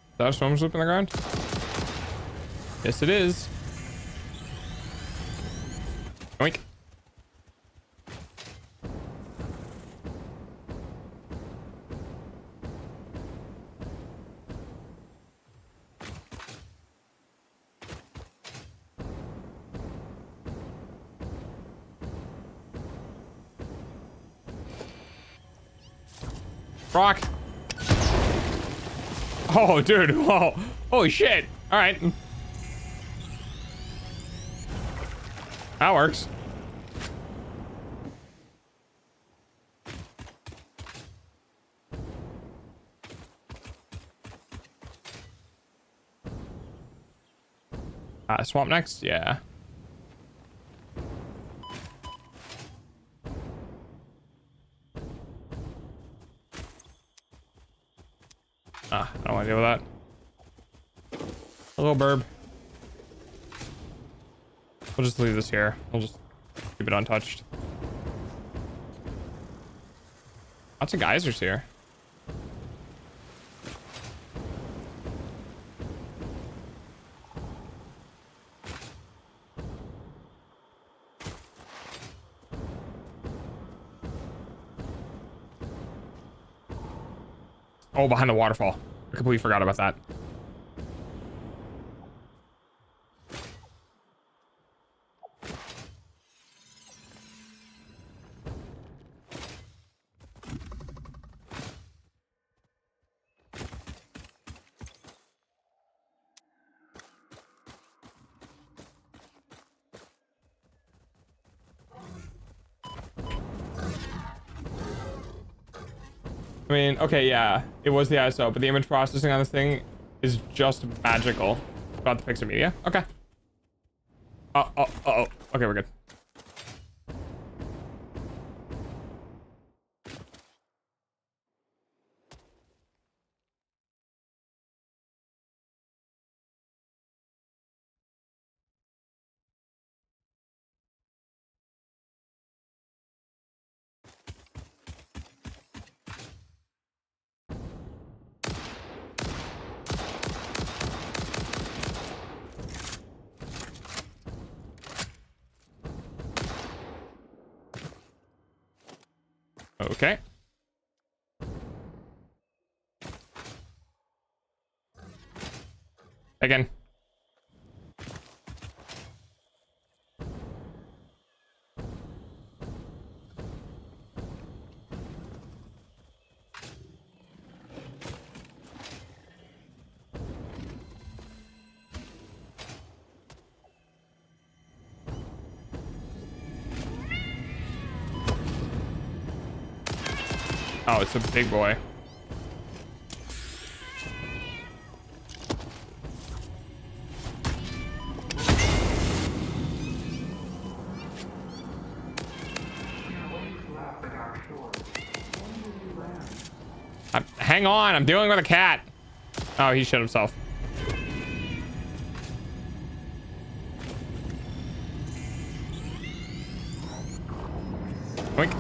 Is that a swim swoop in the ground? Yes, it is. Oink. Rock. Oh, dude. Whoa. Holy shit. All right. That works. Swamp next? Yeah. I don't want to deal with that. Hello, burb. We'll just leave this here. We'll just keep it untouched. Lots of geysers here. Oh, behind the waterfall. I completely forgot about that. I mean, okay, yeah, it was the ISO, but the image processing on this thing is just magical. About the pixel media. Okay. Okay, we're good. Okay. Again. Oh, it's a big boy. Hang on, I'm dealing with a cat. Oh, he shit himself. Oink.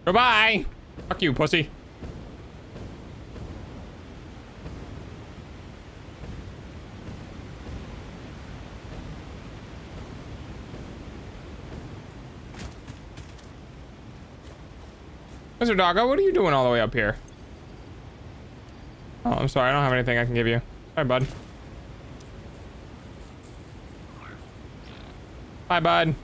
Goodbye. Fuck you, pussy. Mr. Doggo, what are you doing all the way up here? Oh, I'm sorry. I don't have anything I can give you. Sorry, bud. Bye, bud.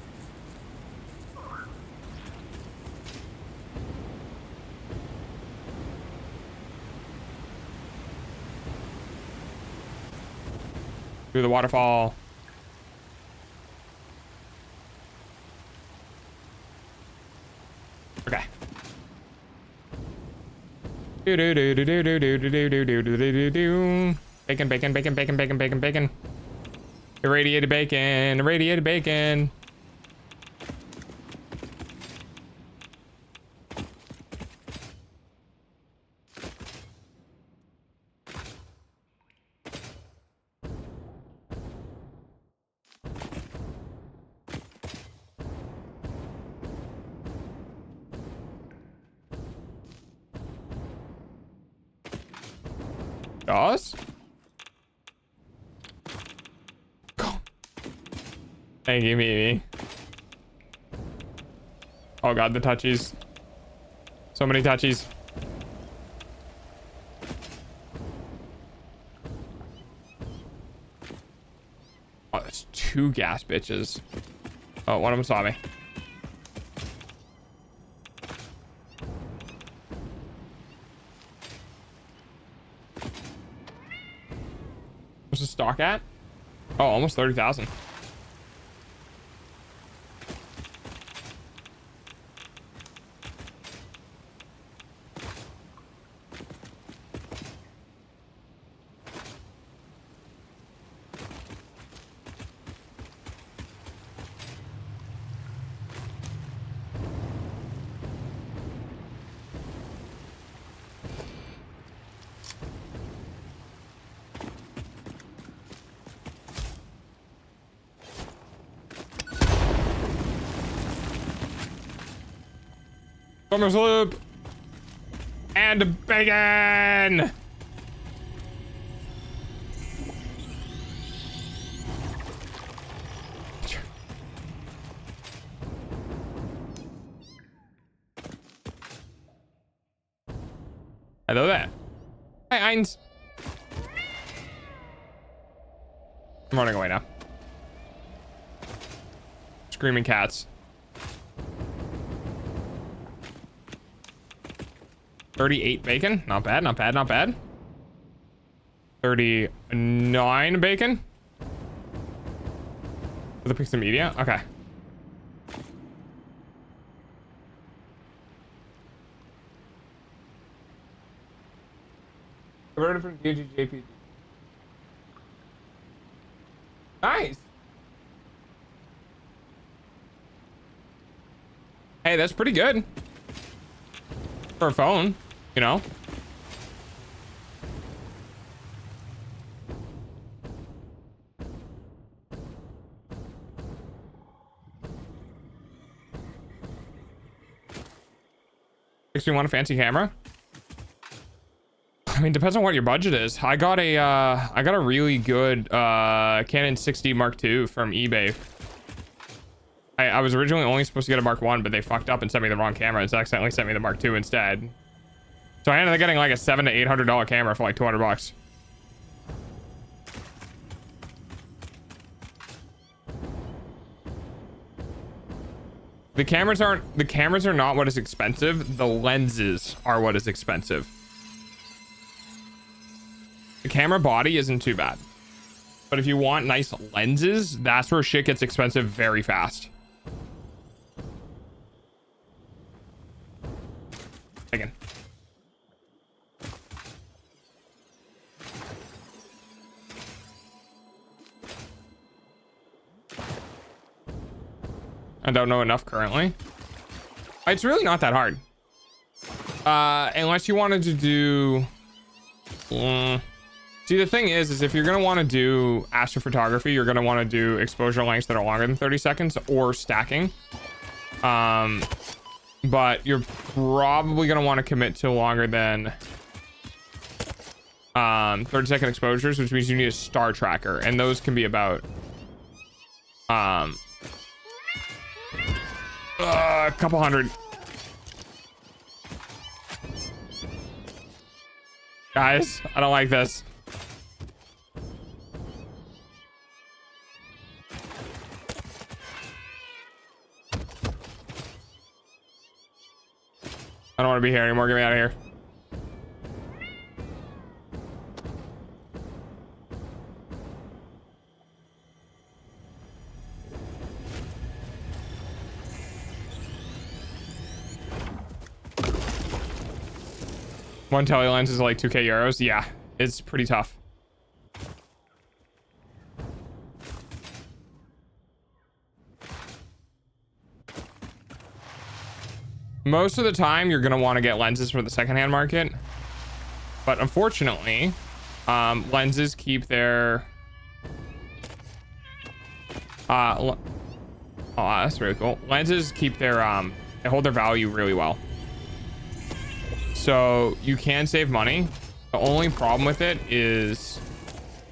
Through the waterfall. Okay. Do do do do do do do do do do do do do. Bacon, bacon, bacon, bacon, bacon, bacon, bacon. Irradiated bacon, irradiated bacon. Jaws? Thank you, Mimi. Oh god, the touchies. So many touchies. Oh, there's 2 gas bitches. Oh, one of them saw me. What's the stock at? Oh, almost 30,000. Summer's Loop and bacon. Hello there. Hi, Heinz. I'm running away now. Screaming cats. 38 bacon. Not bad, not bad, not bad. 39 bacon. For the Pixel Media. Okay. Converted from DGJPG. Nice. Hey, that's pretty good. For a phone, you know. You want a fancy camera? I mean, depends on what your budget is. I got a really good Canon 6D Mark II from eBay. I was originally only supposed to get a Mark 1, but they fucked up and sent me the wrong camera. It's accidentally sent me the Mark 2 instead. So I ended up getting like a $700 to $800 camera for like 200 bucks. The cameras are not what is expensive. The lenses are what is expensive. The camera body isn't too bad. But if you want nice lenses, that's where shit gets expensive very fast. Again. I don't know enough currently. It's really not that hard. Unless you wanted to do... See, the thing is if you're going to want to do astrophotography, you're going to want to do exposure lengths that are longer than 30 seconds or stacking. But you're probably going to want to commit to longer than 30-second exposures, which means you need a star tracker. And those can be about... a couple hundred. Guys, I don't like this. I don't want to be here anymore. Get me out of here. One tele lens is like 2k euros. Yeah, it's pretty tough. Most of the time, you're gonna want to get lenses for the secondhand market, but unfortunately, lenses keep their oh, that's really cool. Lenses keep their they hold their value really well. So you can save money. The only problem with it is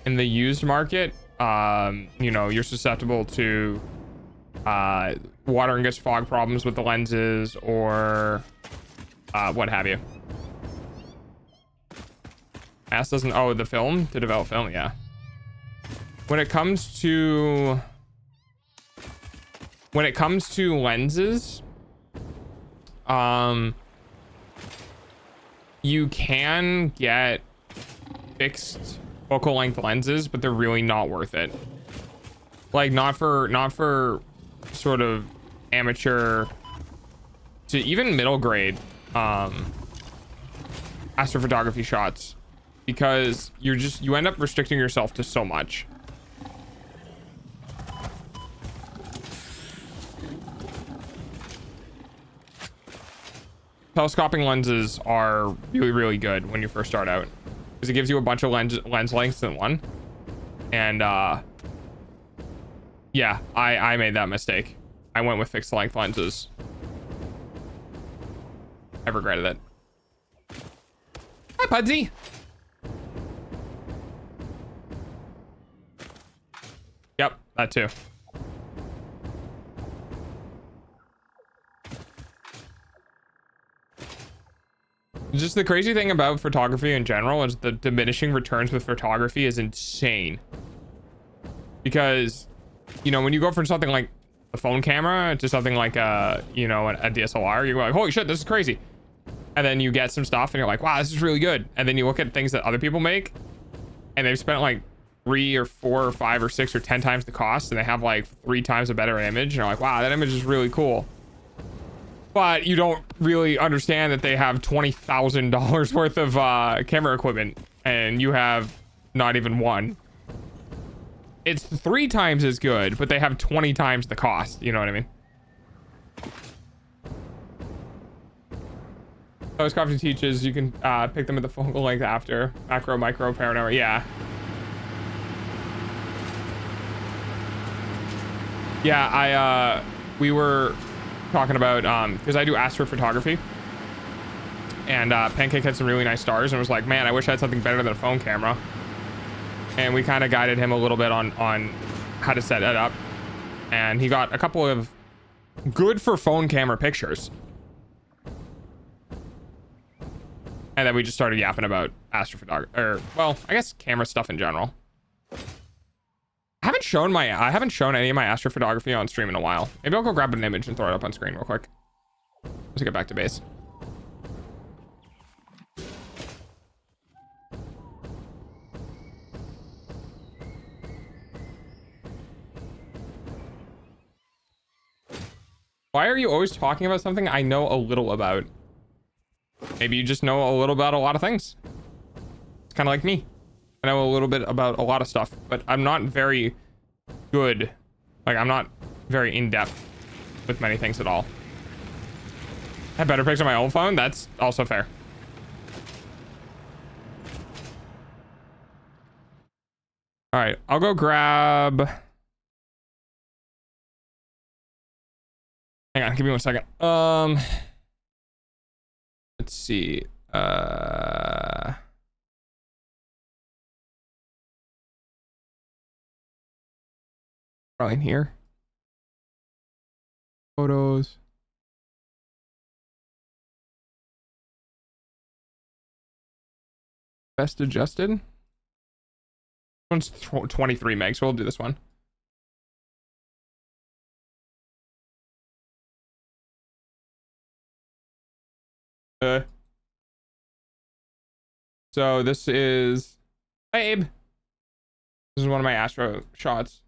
in the used market, you know, you're susceptible to water and gets fog problems with the lenses or what have you. Ass doesn't, oh, the film to develop film. Yeah. When it comes to lenses, you can get fixed focal length lenses, but they're really not worth it. Like not for sort of amateur to even middle grade astrophotography shots, because you end up restricting yourself to so much. Telescoping lenses are really, really good when you first start out, because it gives you a bunch of lens lengths in one. And yeah, I made that mistake. I went with fixed length lenses. I regretted it. Hi, Pudsey. Yep, that too. Just the crazy thing about photography in general is the diminishing returns with photography is insane. Because, you know, when you go from something like a phone camera to something like a, you know, a DSLR, you're like, holy shit, this is crazy. And then you get some stuff and you're like, wow, this is really good. And then you look at things that other people make and they've spent like 3 or 4 or 5 or 6 or 10 times the cost, and they have like 3 times a better image. And you're like, wow, that image is really cool. But you don't really understand that they have $20,000 worth of camera equipment and you have not even one. It's 3 times as good, but they have 20 times the cost. You know what I mean? Telescopy teaches you can pick them at the focal length after macro, micro, panorama. Yeah. Yeah, we were talking about because I do astrophotography, and Pancake had some really nice stars and was like, man, I wish I had something better than a phone camera. And we kind of guided him a little bit on how to set it up, and he got a couple of good for phone camera pictures. And then we just started yapping about astrophotography, or well, I guess camera stuff in general. I haven't shown any of my astrophotography on stream in a while. Maybe I'll go grab an image and throw it up on screen real quick. Let's get back to base. Why are you always talking about something I know a little about? Maybe you just know a little about a lot of things. It's kind of like me. I know a little bit about a lot of stuff, but I'm not very good. Like, I'm not very in-depth with many things at all. I have better pics on my own phone. That's also fair. All right, I'll go grab... Hang on, give me 1 second. Let's see. Probably in here. Photos. Best adjusted. This one's 23 meg, so we'll do this one. So this is Abe. This is one of my Astro shots.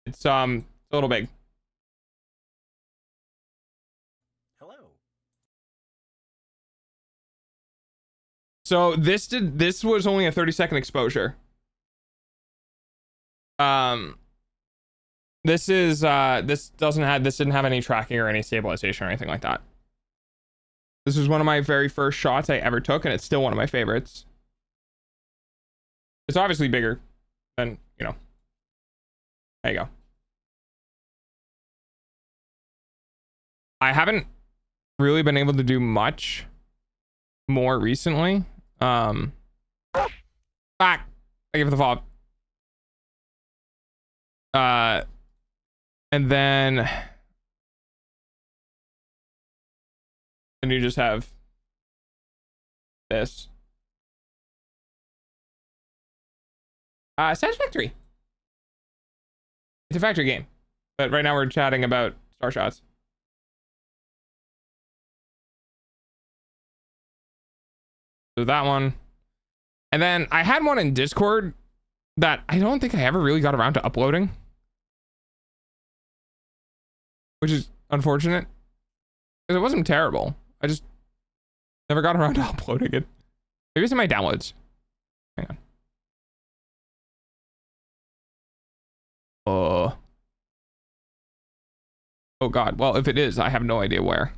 It's a little big. Hello. So this was only a 30-second exposure. This didn't have any tracking or any stabilization or anything like that. This was one of my very first shots I ever took, and it's still one of my favorites. It's obviously bigger than, you know. There you go. I haven't really been able to do much more recently. Back. I give it the fob. And then you just have this. Satisfactory. It's a factory game, but right now we're chatting about star shots. So that one, and then I had one in Discord that I don't think I ever really got around to uploading, which is unfortunate because it wasn't terrible. I just never got around to uploading it. Maybe it's in my downloads. Hang on. Oh God. Well, if it is, I have no idea where.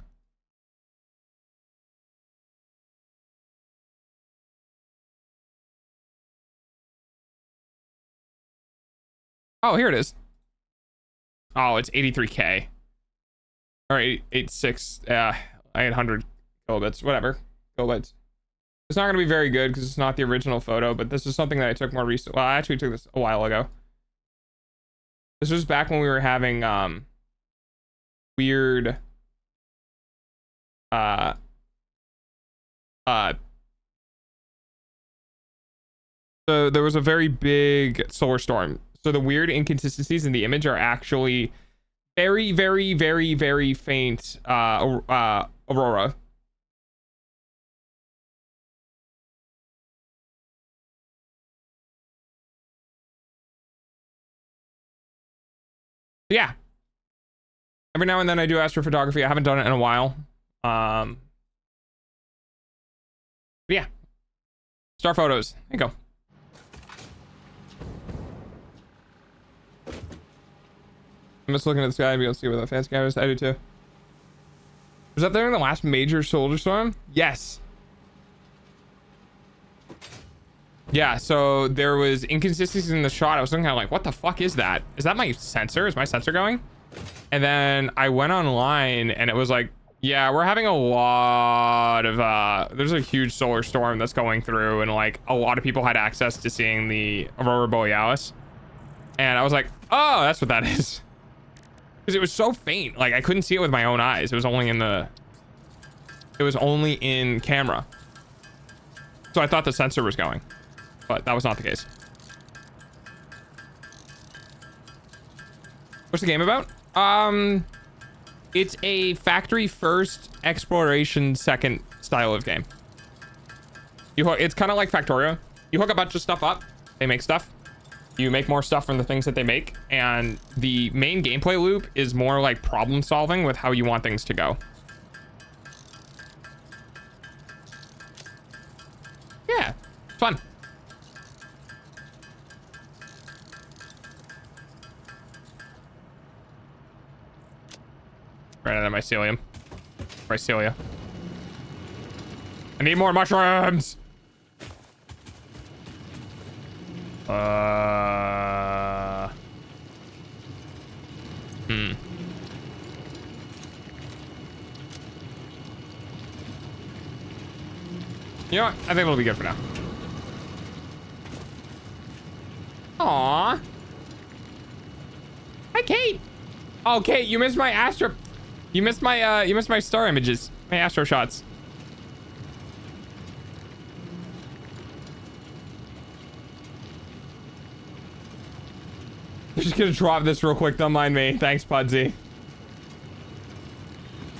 Oh, here it is. Oh, it's 83K. Or 86, 800 kilobits, whatever. Kilobytes. It's not going to be very good because it's not the original photo, but this is something that I took more recently. Well, I actually took this a while ago. This was back when we were having weird so there was a very big solar storm. So the weird inconsistencies in the image are actually very, very, very, very faint aurora. Yeah. Every now and then I do astrophotography. I haven't done it in a while. Yeah. Star photos. There you go. I'm just looking at the sky and be able to see where the fancy guy is. I do too. Was that during the last major solar storm? Yes. Yeah, so there was inconsistencies in the shot. I was looking at like, what the fuck is that? Is that my sensor? Is my sensor going? And then I went online and it was like, yeah, we're having a lot of, there's a huge solar storm that's going through and like a lot of people had access to seeing the Aurora Borealis. And I was like, oh, that's what that is. Because it was so faint. Like I couldn't see it with my own eyes. It was only in camera. So I thought the sensor was going. But that was not the case. What's the game about? It's a factory first, exploration second style of game. It's kind of like Factorio. You hook a bunch of stuff up, they make stuff. You make more stuff from the things that they make, and the main gameplay loop is more like problem solving with how you want things to go. Yeah, fun. Right out of mycelium. Mycelia. I need more mushrooms. You know what? I think it'll be good for now. Aww. Hi, Kate. Oh, Kate, you missed my astro. You missed my star images, my astro shots. just gonna drop this real quick. Don't mind me. Thanks, Pudsey.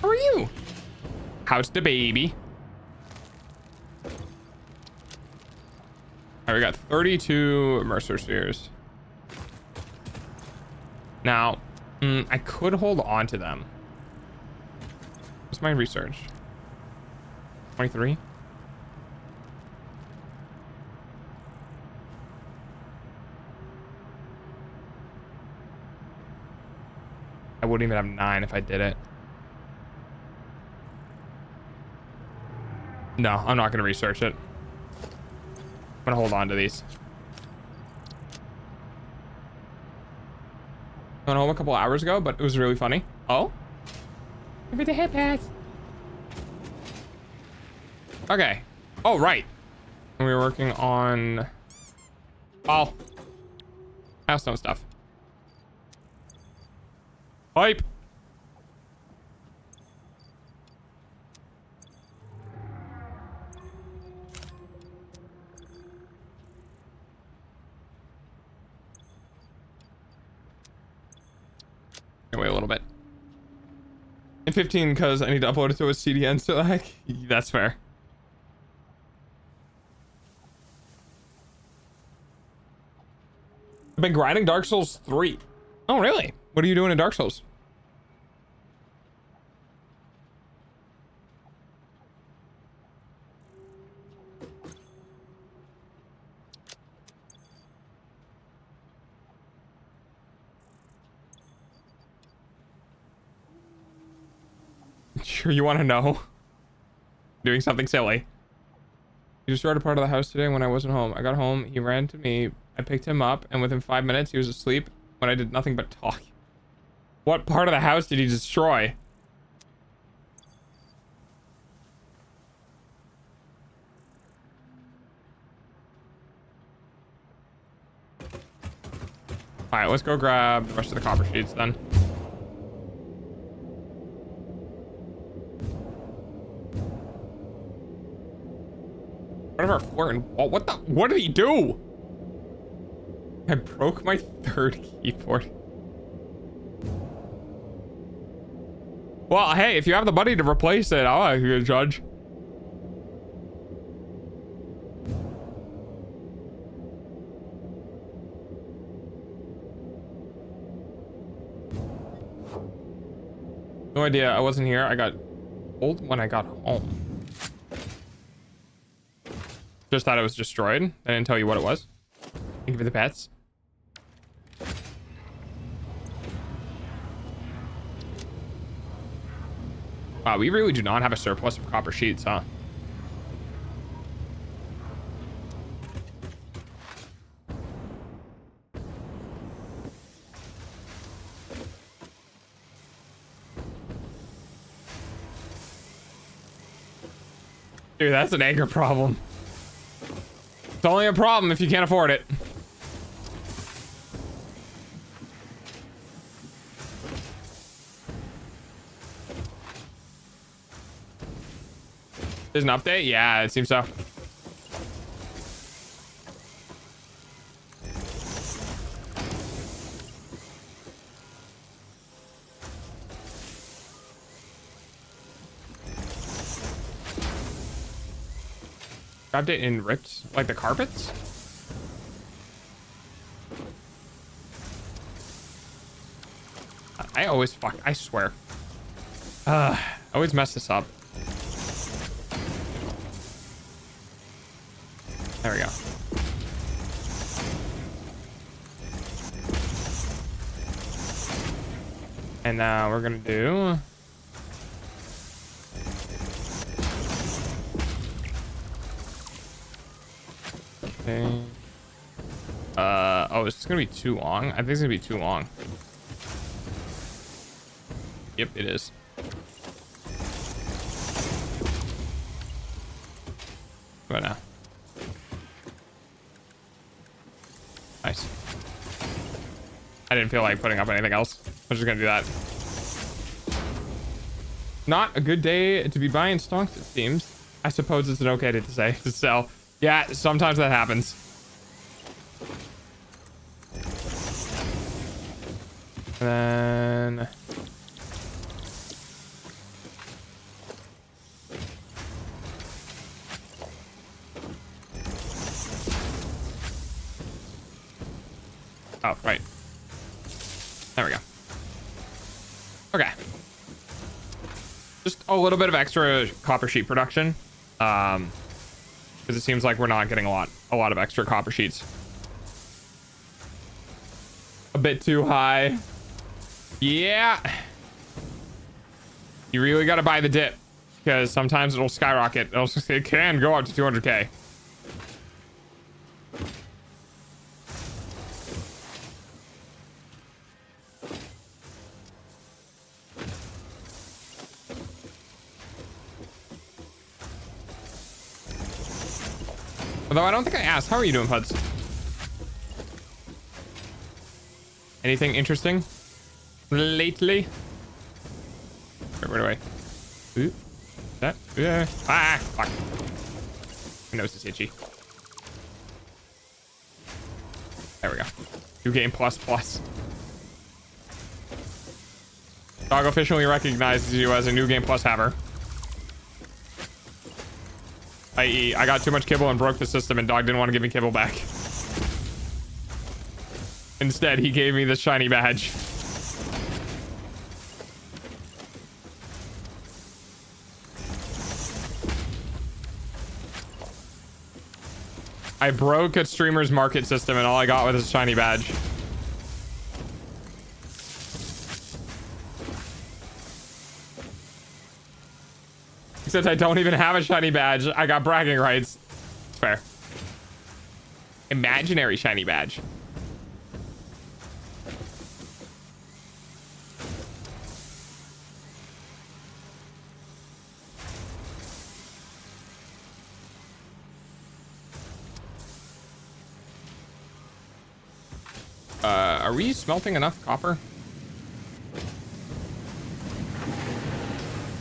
How are you? How's the baby? All right, we got 32 Mercer spheres. Now, I could hold on to them. What's my research? 23? I wouldn't even have 9 if I did it. No, I'm not going to research it. I'm going to hold on to these. I went home a couple hours ago, but it was really funny. Oh? Give me the hip pads. Okay. Oh, right. We were working on... Oh. Milestone stuff. Pipe. Wait a little bit. In 15 because I need to upload it to a CDN, so like that's fair. I've been grinding Dark Souls 3. Oh really? What are you doing in Dark Souls? Sure you want to know? Doing something silly. He destroyed a part of the house today when I wasn't home. I got home, he ran to me, I picked him up, and within 5 minutes he was asleep when I did nothing but talk. What part of the house did he destroy? Alright, let's go grab the rest of the copper sheets then. Whatever, flooring. Oh, what the? What did he do? I broke my 3rd keyboard. Well, hey, if you have the money to replace it, I'll be a judge. No idea. I wasn't here. I got old when I got home. Just thought it was destroyed. I didn't tell you what it was. Thank you for the pets. Wow, we really do not have a surplus of copper sheets, huh? Dude, that's an anger problem. It's only a problem if you can't afford it. There's an update? Yeah, it seems so. Update in ripped, like the carpets? I always fuck, I swear. I always mess this up. There we go. And now we're gonna do... Okay. Oh, it's gonna be too long. I think it's gonna be too long. Yep, it is. Right now. Nice. I didn't feel like putting up anything else. I'm just gonna do that. Not a good day to be buying stocks, it seems. I suppose it's an okay day to say to sell. Yeah, sometimes that happens. Oh, right. There we go. Okay. Just a little bit of extra copper sheet production. Because it seems like we're not getting a lot of extra copper sheets. A bit too high. Yeah. You really got to buy the dip, because sometimes it'll skyrocket. It can go up to 200k. Although I don't think I asked. How are you doing, Puds? Anything interesting lately? Where do I? Ooh. That? Yeah. Ah, fuck. My nose is itchy. There we go. New game plus plus. Dog officially recognizes you as a new game plus haver. I.e., I got too much kibble and broke the system, and dog didn't want to give me kibble back. Instead, he gave me the shiny badge. I broke a streamer's market system, and all I got was a shiny badge. Except I don't even have a shiny badge. I got bragging rights. It's fair. Imaginary shiny badge. Are we smelting enough copper?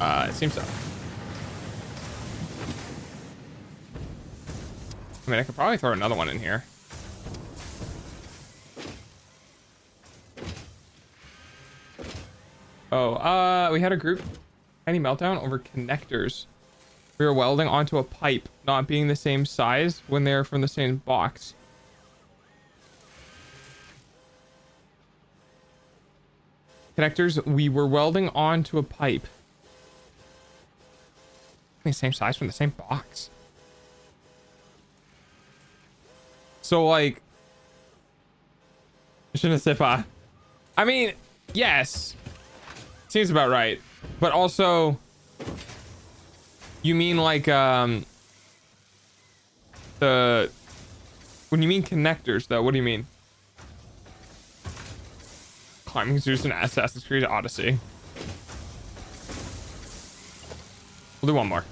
It seems so. I mean, I could probably throw another one in here. Oh, we had a group tiny meltdown over connectors. We were welding onto a pipe not being the same size when they're from the same box. Connectors, we were welding onto a pipe. The same size from the same box. So, like, Shinasipa. I mean, yes. Seems about right. But also, you mean like, when you mean connectors, though, what do you mean? Climbing Zeus and Assassin's Creed Odyssey. We'll do one more.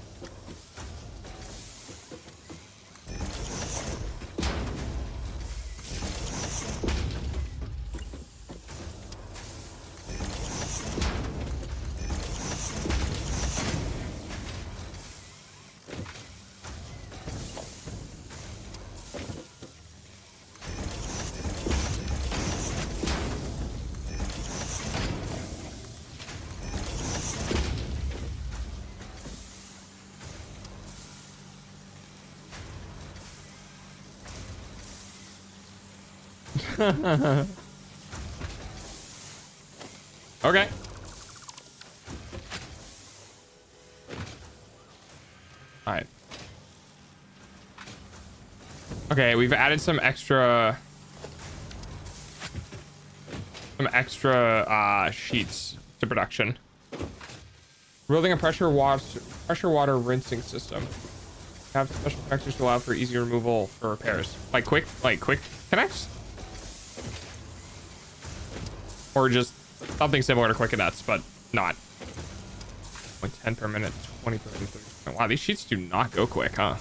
Okay. All right. Okay, we've added some extra sheets to production. Building a pressure water rinsing system. Have special connectors to allow for easy removal for repairs. Like quick connects? Or just something similar to Quick Connects, but not. Like 10 per minute, 20 per minute, 30. Wow, these sheets do not go quick, huh?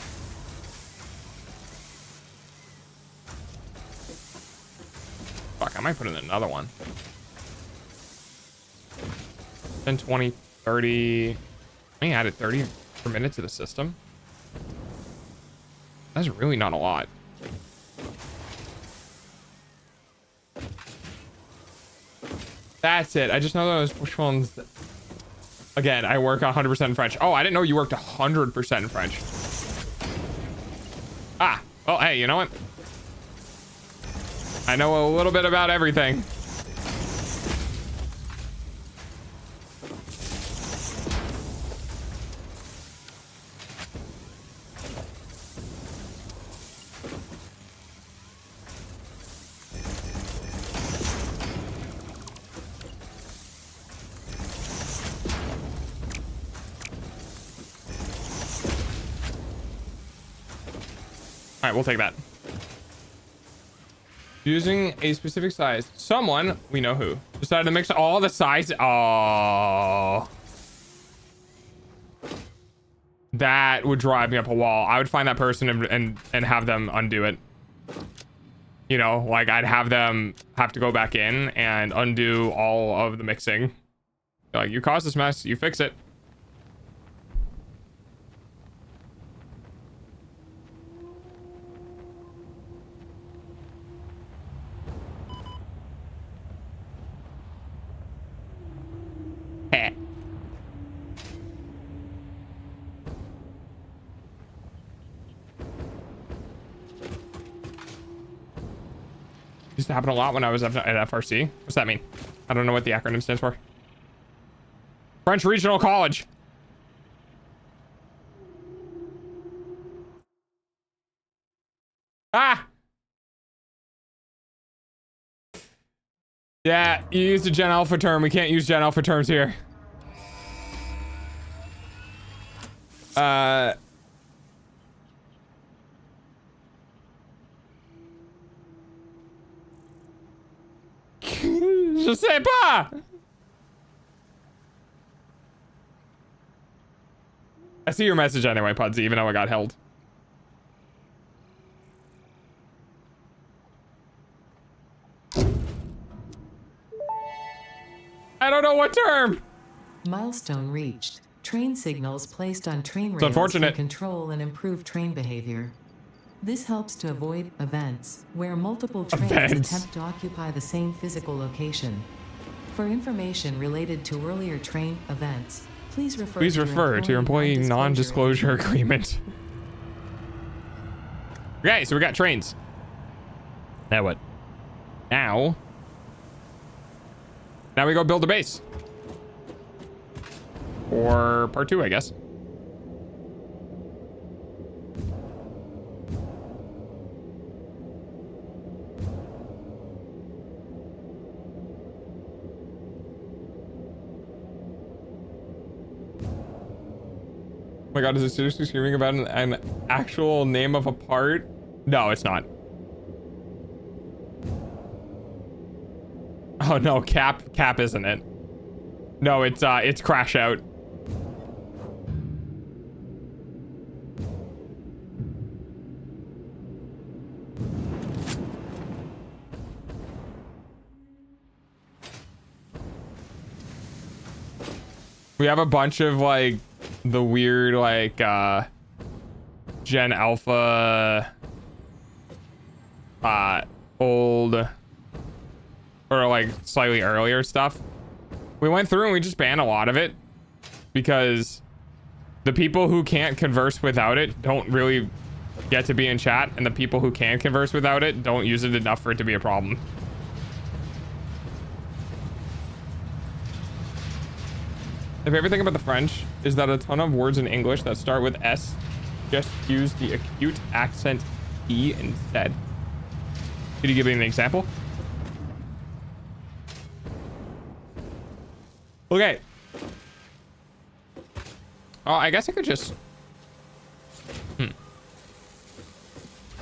Fuck, I might put in another one. 10, 20, 30. I added 30 per minute to the system. That's really not a lot. That's it. I just know those which ones. Again, I work 100% in French. Oh, I didn't know you worked 100% in French. Ah. Well, hey, you know what? I know a little bit about everything. All right, we'll take that. Using a specific size. Someone, we know who, decided to mix all the sizes. Oh. That would drive me up a wall. I would find that person and have them undo it. You know, like I'd have them have to go back in and undo all of the mixing. Like, you caused this mess, you fix it. Used to happen a lot when I was at FRC. What's that mean? I don't know what the acronym stands for. French Regional College. Ah! Yeah, you used a Gen Alpha term. We can't use Gen Alpha terms here. Je sais pas. I see your message anyway, Pudsey, even though I got held. I don't know what term. Milestone reached. Train signals placed on train rails unfortunate. to control and improve train behavior. This helps to avoid events where multiple trains attempt to occupy the same physical location. For information related to earlier train events, please refer to your employee non-disclosure agreement. Okay, so we got trains. Now what? Now we go build a base. Or part 2, I guess. Oh my god, is it seriously screaming about an actual name of a part? No, it's not. Oh no, Cap isn't it? No, it's Crash Out. We have a bunch of like the weird like Gen Alpha old or like slightly earlier stuff. We went through and we just banned a lot of it because the people who can't converse without it don't really get to be in chat, and the people who can converse without it don't use it enough for it to be a problem. My favorite thing about the French is that a ton of words in English that start with S just use the acute accent E instead. Could you give me an example? Okay. Oh, I guess I could just... I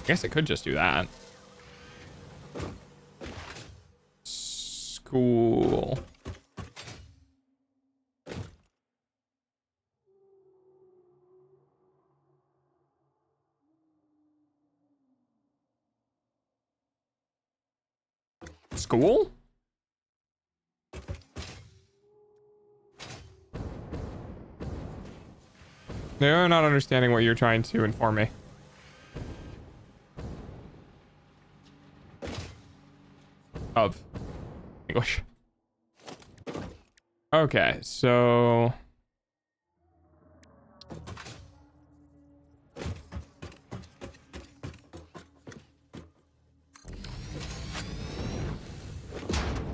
guess I could just do that. School. School? They're not understanding what you're trying to inform me. Of English. Okay, so...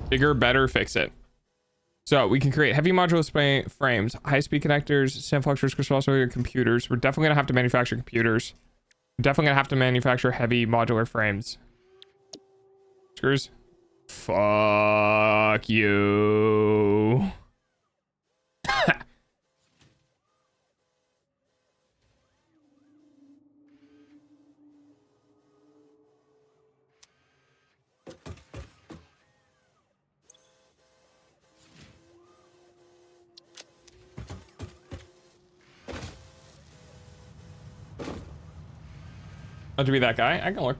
Bigger, better, fix it. So we can create heavy modular frames, high-speed connectors, sand fluctuators, crystal oscillator, computers. We're definitely gonna have to manufacture computers. We're definitely gonna have to manufacture heavy modular frames. Screws. Fuck you. Not to be that guy. I can look.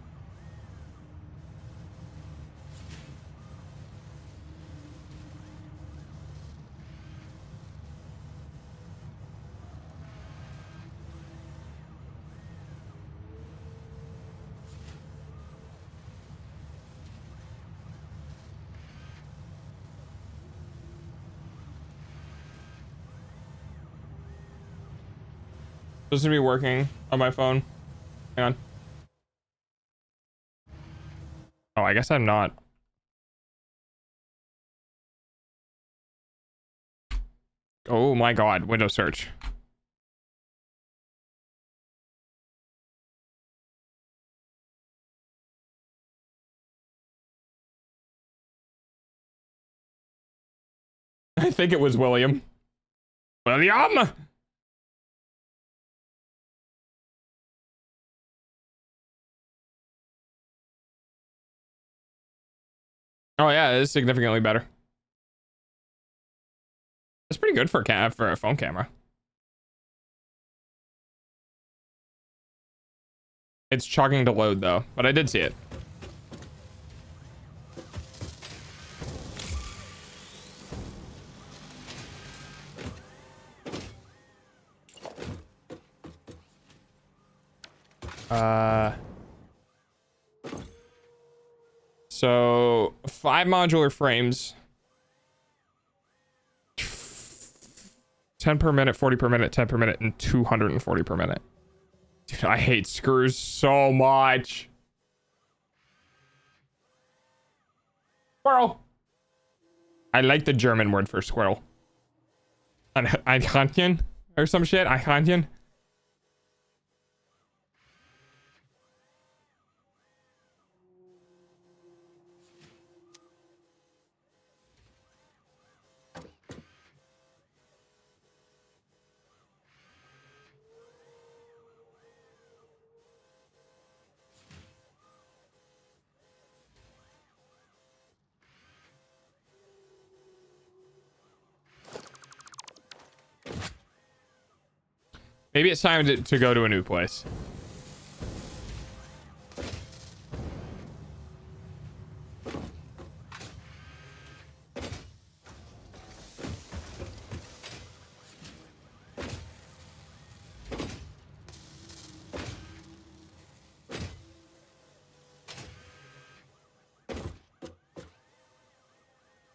Supposed to be working on my phone. Hang on. Oh, I guess I'm not. Oh my god, Windows search. I think it was William. William! Oh yeah, it is significantly better. That's pretty good for a phone camera. It's chugging to load though, but I did see it. So 5 modular frames. 10 per minute, 40 per minute, 10 per minute, and 240 per minute. Dude, I hate screws so much. Squirrel. I like the German word for squirrel. Eichhörnchen or some shit. Eichhörnchen. Maybe it's time to go to a new place.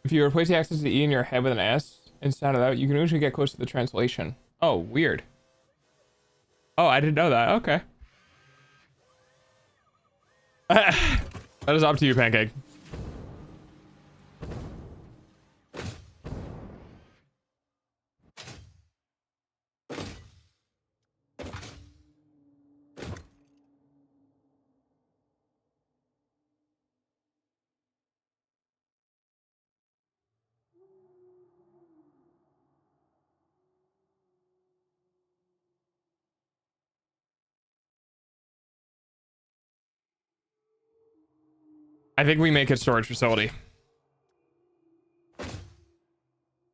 If you replace the access to E in your head with an S and sound it out, you can usually get close to the translation. Oh, weird. Oh, I didn't know that. Okay. That is up to you, Pancake. I think we make a storage facility.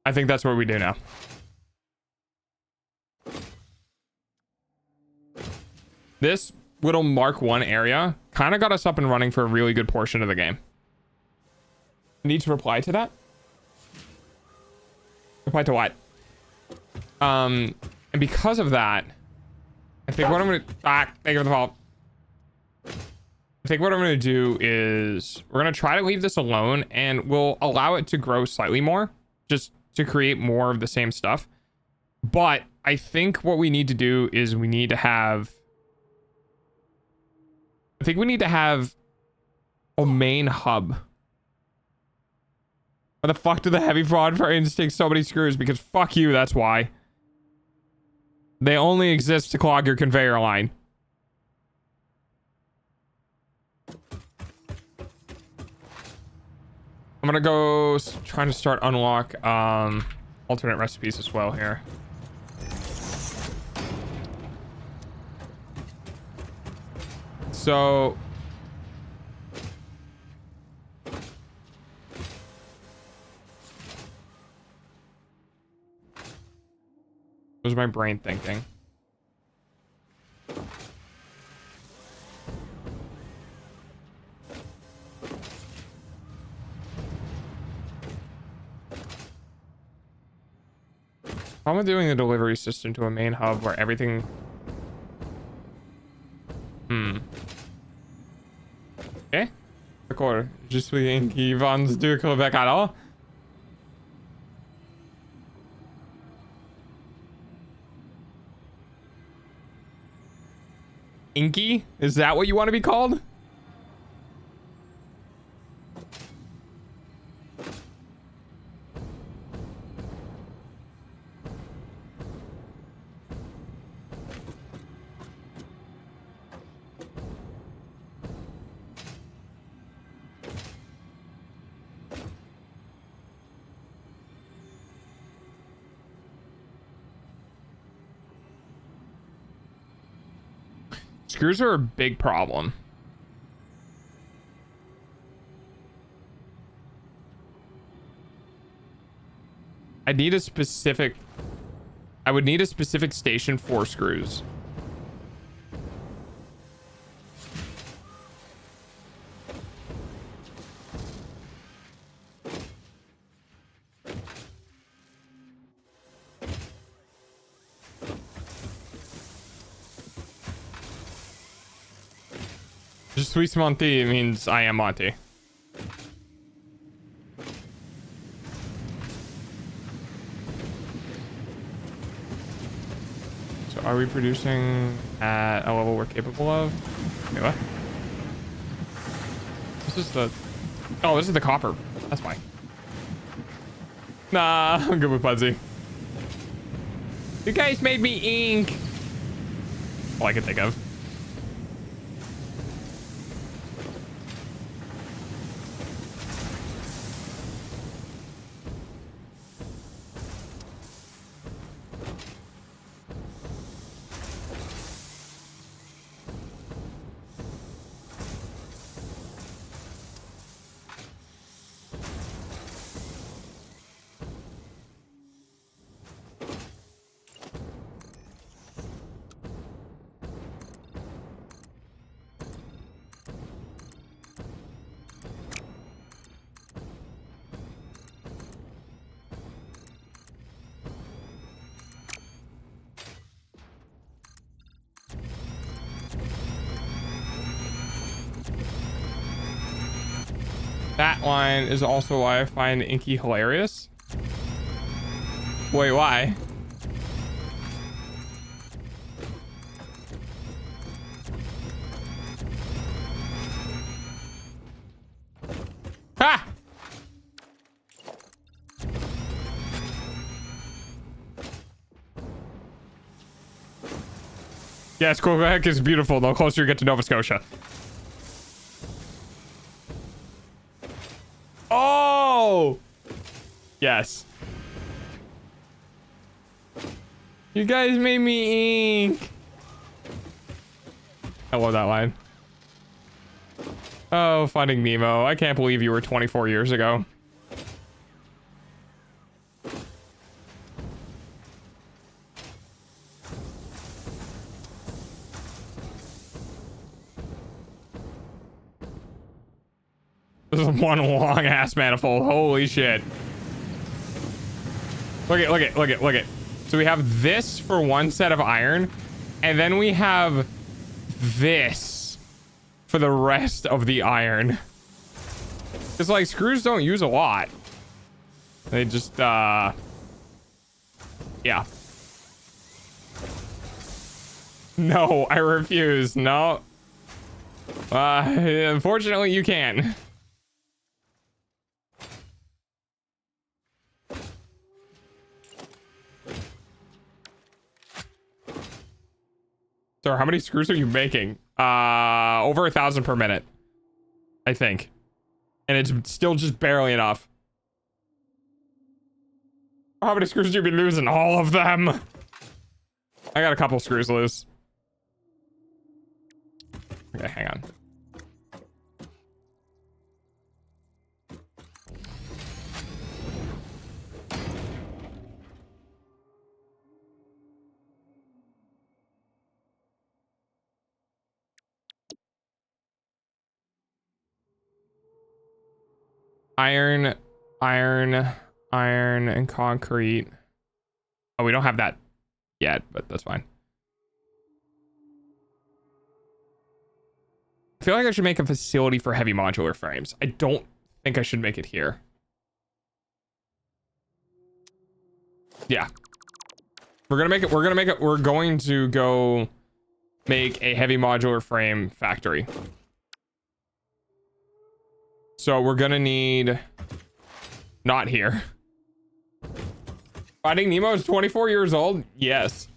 I think that's what we do now. This little Mark 1 area kind of got us up and running for a really good portion of the game. Need to reply to that? Reply to what? And because of that, I think what I'm gonna thank you for the follow. I think what I'm going to do is we're going to try to leave this alone and we'll allow it to grow slightly more just to create more of the same stuff. But I think what we need to do is we need to have a main hub Why the fuck do the heavy fraud frames take so many screws? Because fuck you, that's why. They only exist to clog your conveyor line. I'm gonna go trying to start unlock alternate recipes as well here. So what was my brain thinking? I'm doing the delivery system to a main hub where everything... Ok. D'accord. Je suis Inky Vans du Québec alors. Inky? Is that what you want to be called? Screws are a big problem. I would need a specific station for screws. Je suis Monty means I am Monty. So are we producing at a level we're capable of? Wait, what? This is the... Oh, this is the copper. That's fine. Nah, I'm good with Pudsey. You guys made me ink. All I can think of. That line is also why I find Inky hilarious. Wait, why? Ha! Yes, Quebec is beautiful. The closer you get to Nova Scotia. Oh! Yes. You guys made me ink. I love that line. Oh, Finding Nemo. I can't believe you were 24 years ago. This is one long ass manifold. Holy shit. Look at. So we have this for one set of iron, and then we have this for the rest of the iron. It's like screws don't use a lot. They just yeah. No, I refuse. No. Unfortunately you can. Sir, how many screws are you making? Over 1,000 per minute, I think. And it's still just barely enough. How many screws do you be losing? All of them. I got a couple screws loose. Okay, hang on. Iron, and concrete. Oh, we don't have that yet, but that's fine. I feel like I should make a facility for heavy modular frames. I don't think I should make it here. Yeah. We're going to go make a heavy modular frame factory. So we're gonna need, not here. Finding Nemo is 24 years old? Yes.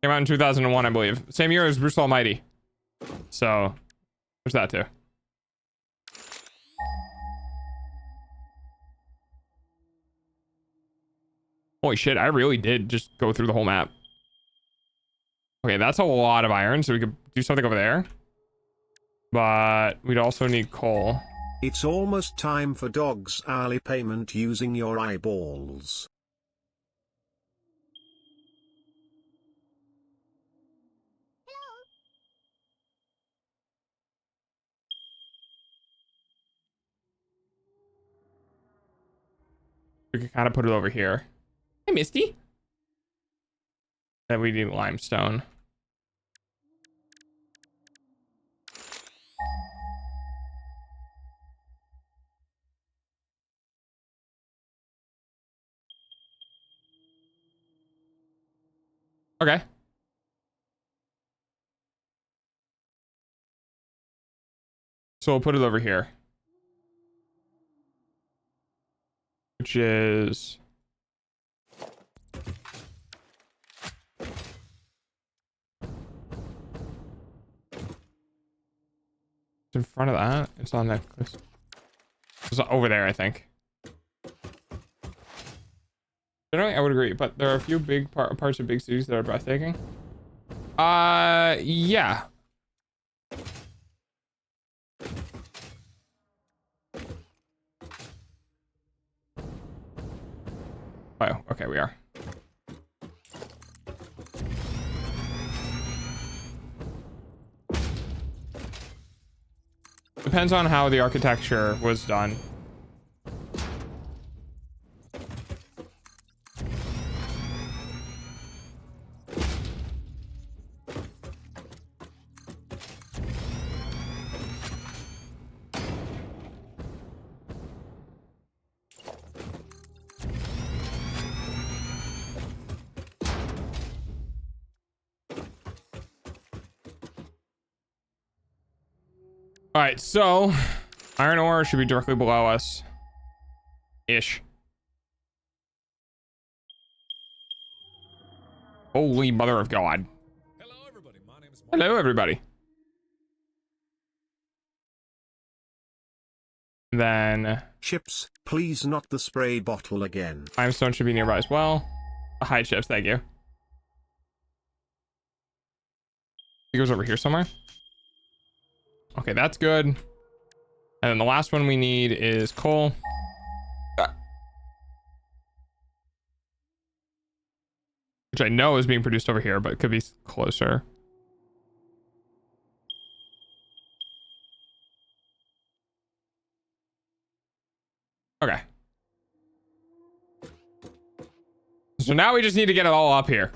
Came out in 2001, I believe. Same year as Bruce Almighty. So, there's that too. Holy shit, I really did just go through the whole map. Okay, that's a lot of iron, so we could do something over there. But we'd also need coal. It's almost time for dogs' hourly payment using your eyeballs. We could kind of put it over here. Hey, Misty. Then we need limestone. Okay. So we'll put it over here. Which is... in front of that. It's on that. It's over there, I think. Generally, I would agree, but there are a few big parts of big cities that are breathtaking. Yeah. Oh, okay, we are. Depends on how the architecture was done. All right, so iron ore should be directly below us. Ish. Holy mother of God. Hello, everybody. My name is Mark. Hello, everybody. Then Chips, please not the spray bottle again. limestone should be nearby as well. Hi, Chips, thank you. He goes over here somewhere. Okay, that's good. And then the last one we need is coal. Which I know is being produced over here, but it could be closer. Okay. So now we just need to get it all up here.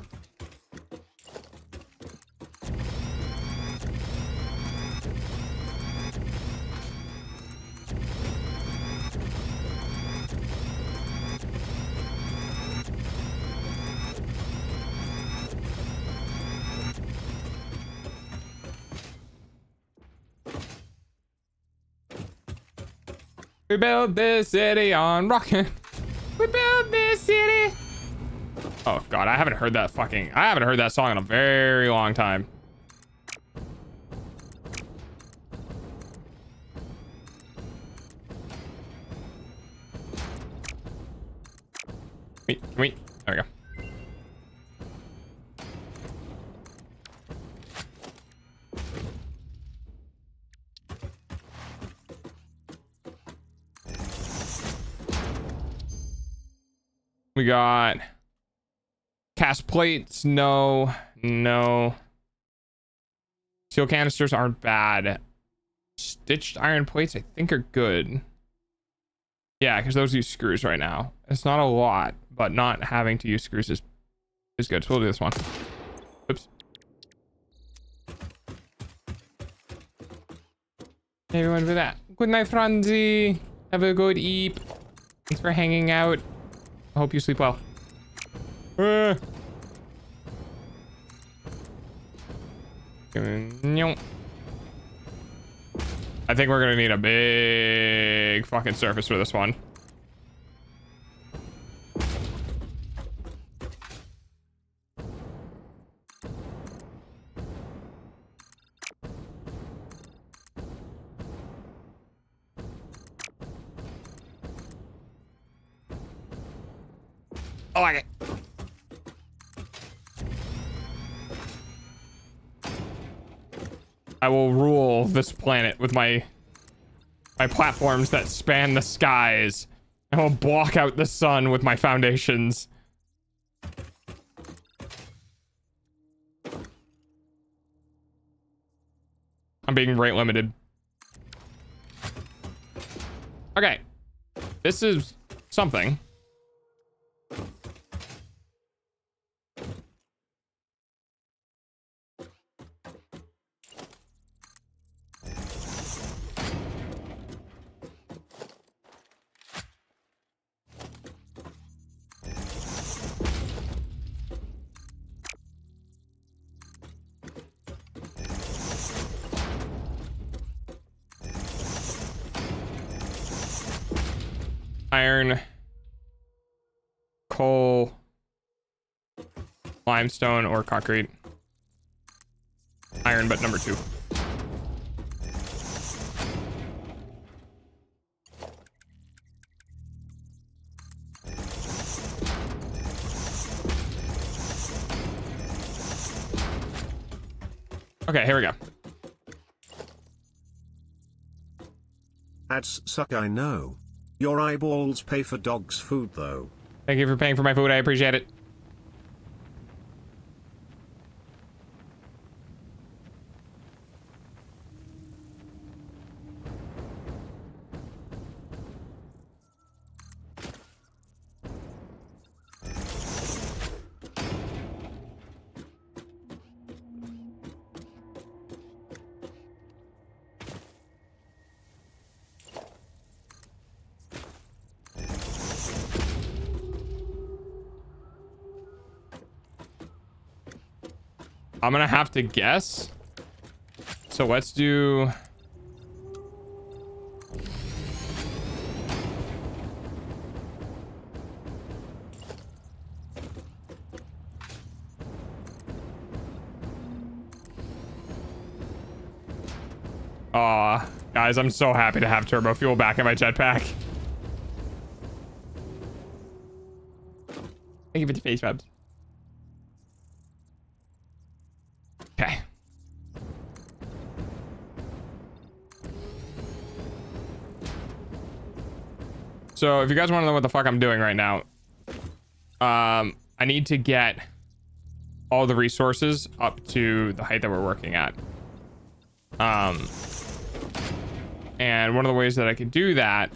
We built this city on rockin'. We built this city Oh god, I haven't heard that song in a very long time. Wait, there we go. We got cast plates. No. Steel canisters aren't bad. Stitched iron plates I think are good. Yeah, because those use screws right now. It's not a lot, but not having to use screws is good. So we'll do this one. Oops. Everyone for that. Good night, Franzi. Have a good eep. Thanks for hanging out. I hope you sleep well. I think we're gonna need a big fucking surface for this one. I like it. I will rule this planet with my platforms that span the skies. I will block out the sun with my foundations. I'm being rate limited. Okay. This is something. Iron, coal, limestone, or concrete. Iron, but number 2. Okay, here we go. Ads suck, I know. Your eyeballs pay for dog's food though. Thank you for paying for my food. I appreciate it. I'm gonna have to guess. So let's do... Aw, guys, I'm so happy to have turbo fuel back in my jetpack. Thank you for the face rubs. Okay. So if you guys want to know what the fuck I'm doing right now, I need to get all the resources up to the height that we're working at. And one of the ways that I can do that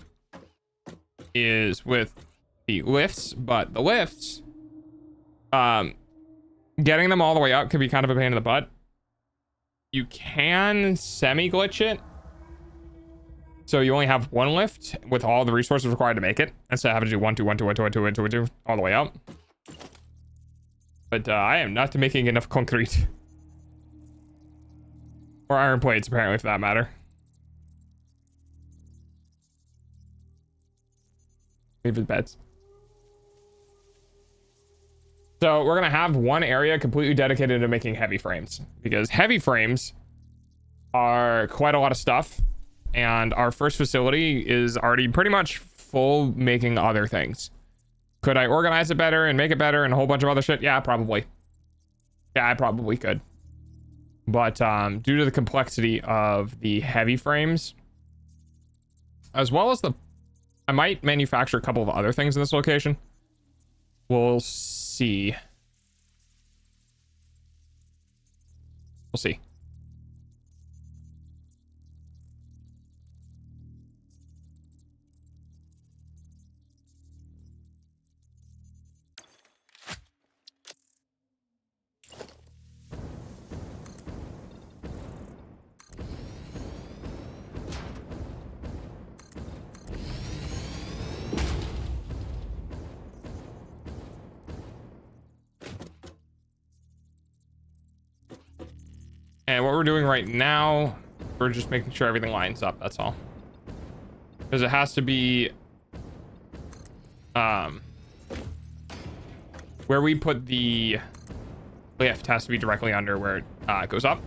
is with the lifts, but the lifts, getting them all the way up can be kind of a pain in the butt. You can semi-glitch it, so you only have one lift with all the resources required to make it, instead of having to do 1 2 1 2 1 2 1 2 1 2 1 2 all the way up. But I am not making enough concrete or iron plates, apparently, for that matter. Leave his beds. So we're gonna have one area completely dedicated to making heavy frames, because heavy frames are quite a lot of stuff, and our first facility is already pretty much full making other things. Could I organize it better and make it better and a whole bunch of other shit? Yeah, probably. Yeah, I probably could. But due to the complexity of the heavy frames, as well as I might manufacture a couple of other things in this location. We'll see. We'll see. And what we're doing right now, we're just making sure everything lines up, that's all. Because it has to be where we put the lift has to be directly under where it goes up.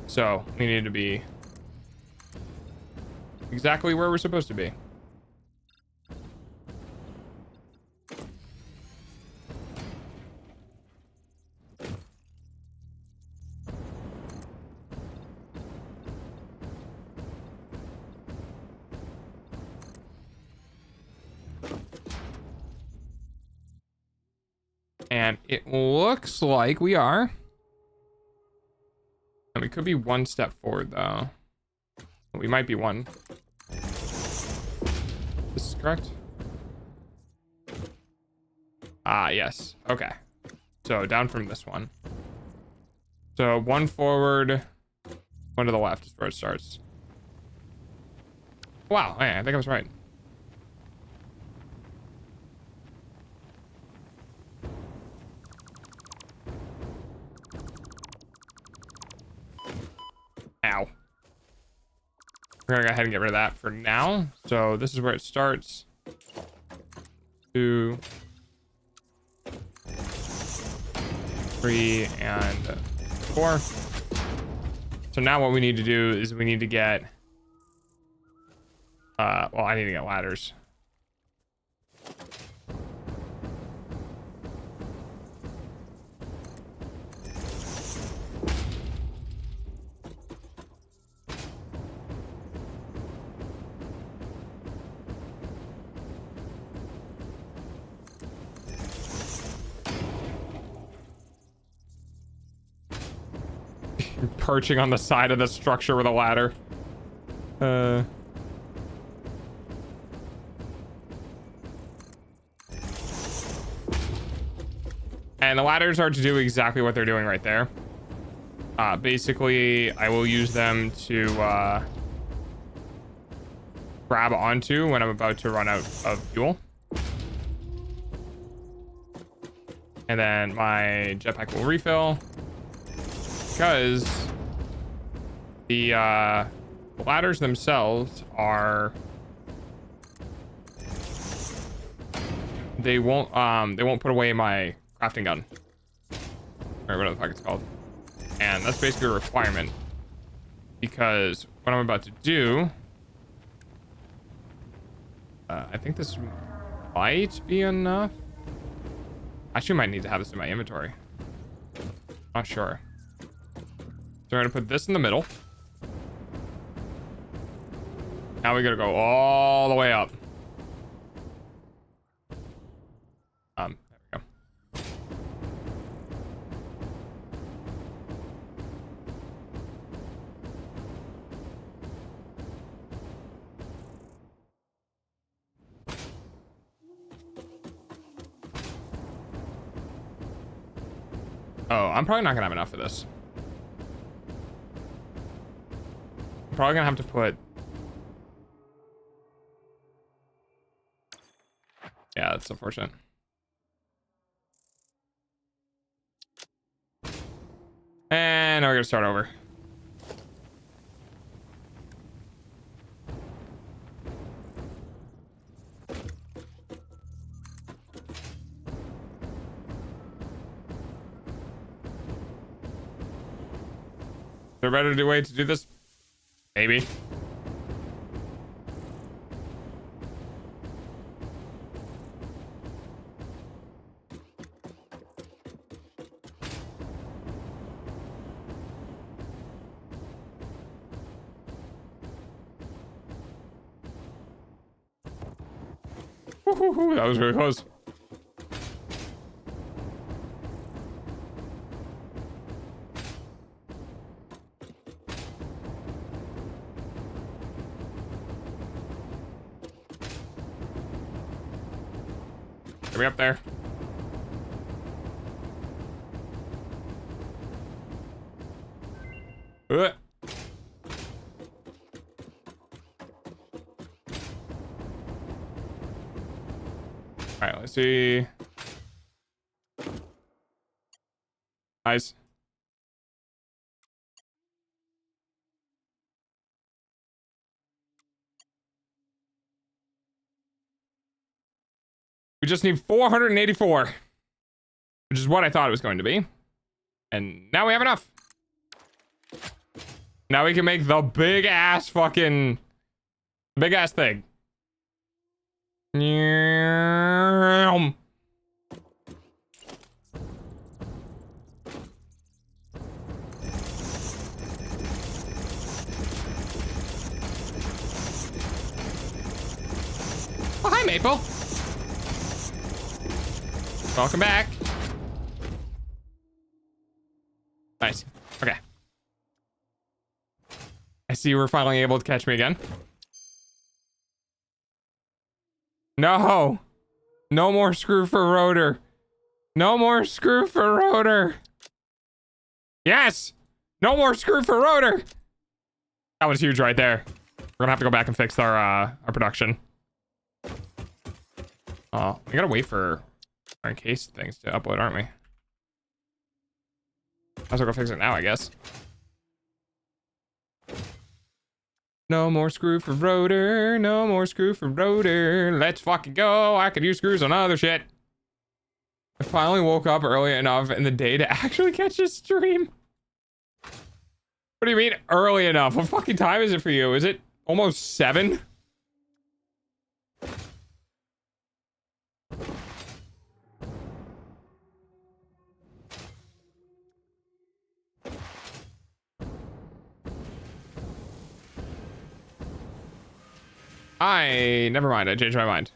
So we need to be exactly where we're supposed to be. And it looks like we are. And we could be one step forward, though. We might be one. This is correct? Ah, yes. Okay. So down from this one. So one forward, one to the left is where it starts. Wow, hey, I think I was right. Ow. We're gonna go ahead and get rid of that for now. So this is where it starts. 2, 3, and 4. So now what we need to do is we need to get well, I need to get ladders. Perching on the side of the structure with a ladder. And the ladders are to do exactly what they're doing right there. Basically, I will use them to grab onto when I'm about to run out of fuel. And then my jetpack will refill. Because the ladders themselves are, they won't put away my crafting gun, or whatever the fuck it's called. And that's basically a requirement, because what I'm about to do, I think this might be enough. Actually, might need to have this in my inventory. Not sure. So we're gonna put this in the middle. Now we gotta go all the way up. There we go. Oh, I'm probably not gonna have enough of this. Probably gonna have to put, yeah, that's unfortunate. And now we're gonna start over. there a better way to do this? Maybe. That was really close. Get me up there. Uh. All right, let's see. Nice. We just need 484, which is what I thought it was going to be. And now we have enough. Now we can make the big ass thing. Nyam. Oh, hi, Maple. Welcome back. Nice. Okay. I see you were finally able to catch me again. No. No more screw for rotor. No more screw for rotor. Yes. No more screw for rotor. That was huge right there. We're gonna have to go back and fix our production. Oh, we gotta wait for our encased things to upload, aren't we? Might as well go fix it now, I guess. No more screw for rotor. No more screw for rotor. Let's fucking go. I could use screws on other shit. I finally woke up early enough in the day to actually catch this stream. What do you mean early enough? What fucking time is it for you? Is it almost 7? Never mind. I changed my mind.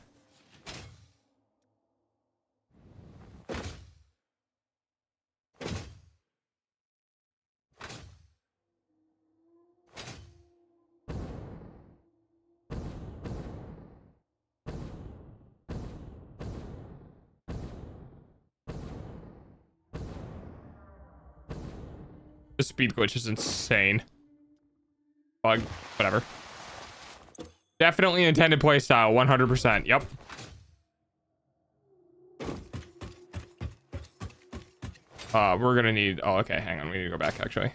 The speed glitch is insane. Bug, whatever. Definitely intended playstyle, 100%. Yep. We're gonna need. Oh, okay. Hang on. We need to go back actually.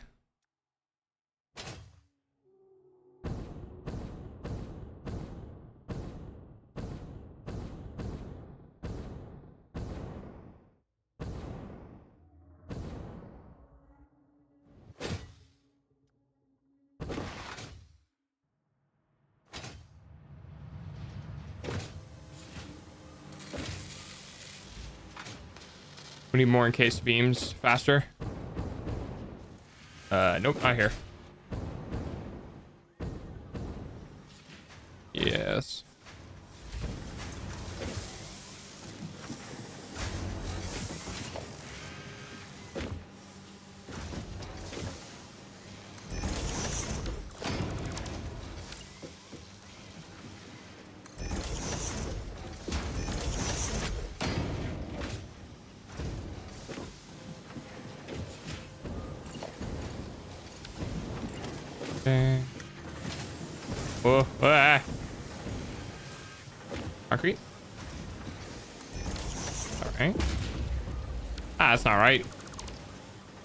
We need more encased beams faster. Nope, not here. Yes. Okay. Oh, ah. Concrete. Alright. Ah, that's not right.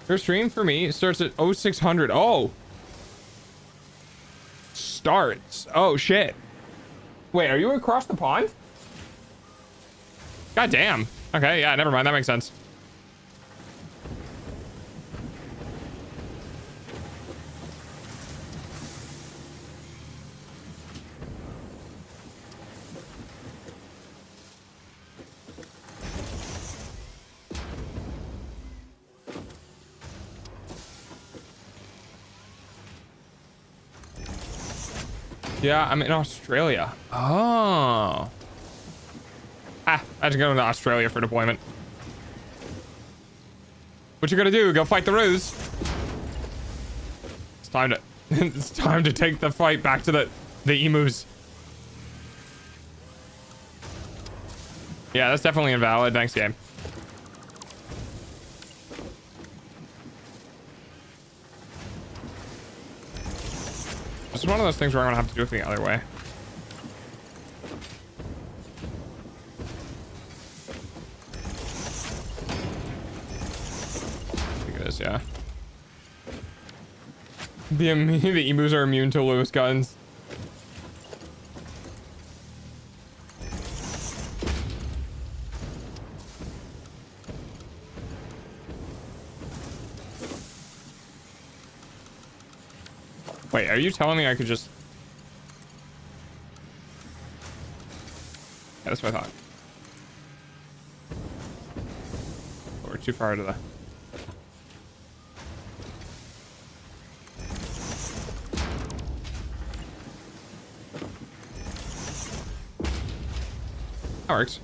Your stream for me starts at 0600. Oh. Starts. Oh, shit. Wait, are you across the pond? God damn. Okay, yeah, never mind. That makes sense. Yeah, I'm in Australia. Oh. Ah, I just go to Australia for deployment. What you gonna do? Go fight the Ruse? It's time to it's time to take the fight back to the emus. Yeah, that's definitely invalid. Thanks, game. This is one of those things where I'm gonna have to do it the other way. I think it is, yeah. The emus are immune to Lewis guns. Wait, are you telling me I could just... Yeah, that's what I thought. Oh, we're too far to the... That works.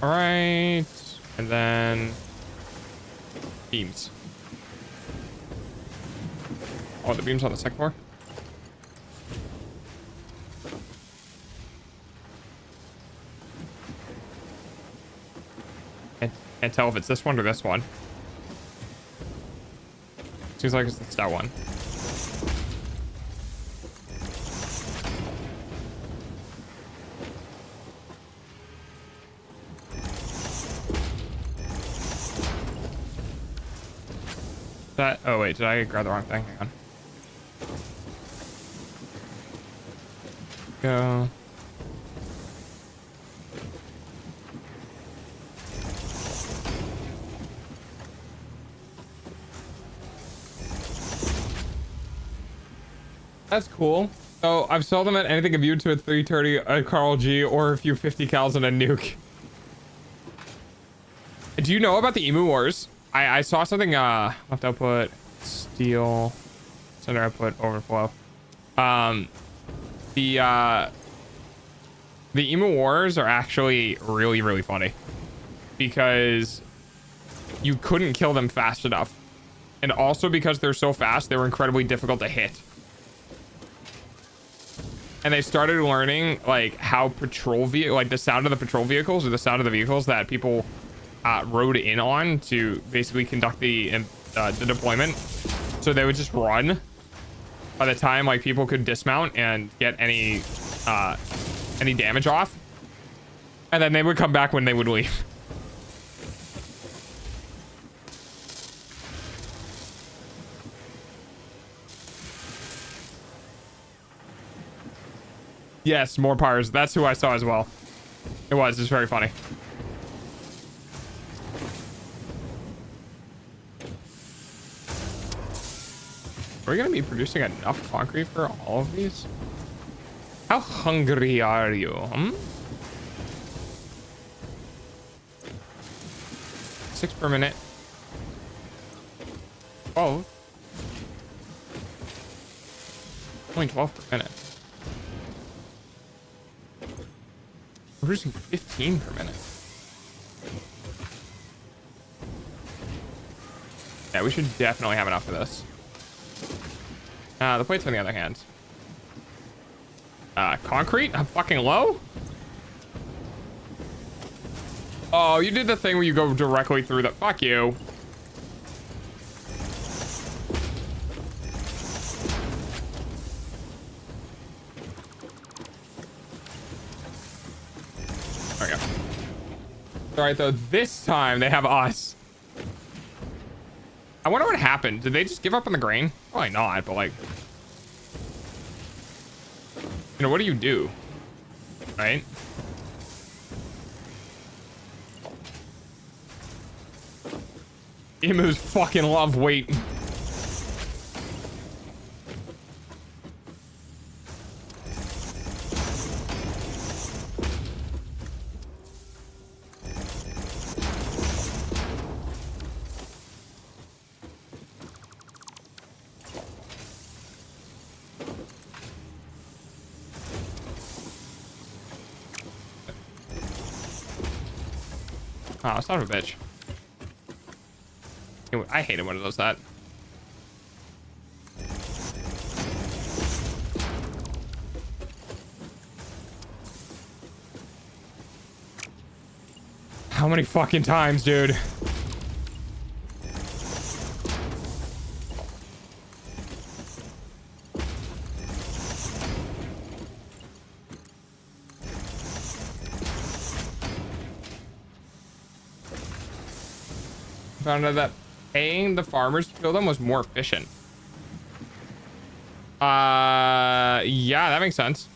All right, and then beams. Oh, the beams on the second floor. Can't tell if it's this one or this one. Seems like it's the stout one. Oh wait, did I grab the wrong thing? Hang on. Go. That's cool. So I've seldom had anything immune to a 330, a Carl G, or a few 50 cals and a nuke. Do you know about the Emu Wars? I saw something, left output, steel, center output, overflow. The Emu Wars are actually really, really funny because you couldn't kill them fast enough. And also because they're so fast, they were incredibly difficult to hit. And they started learning like how patrol vehicle, like the sound of the patrol vehicles or the sound of the vehicles that people rode in on to basically conduct the deployment. So they would just run by the time like people could dismount and get any damage off, and then they would come back when they would leave. Yes, more pyres. That's who I saw as well. It's very funny. Are we gonna be producing enough concrete for all of these? How hungry are you? 6 per minute. 12. Only 12 per minute. We're producing 15 per minute. Yeah, we should definitely have enough for this. The plates on the other hand. Concrete? I'm fucking low? Oh, you did the thing where you go directly through the... Fuck you. There we go. Alright, though, this time they have us. I wonder what happened. Did they just give up on the grain? Probably not, but like... You know, what do you do? Right? Emus fucking love weight. Oh, son of a bitch. I hate it when it does that. How many fucking times, dude? Found out that paying the farmers to kill them was more efficient. Yeah, that makes sense.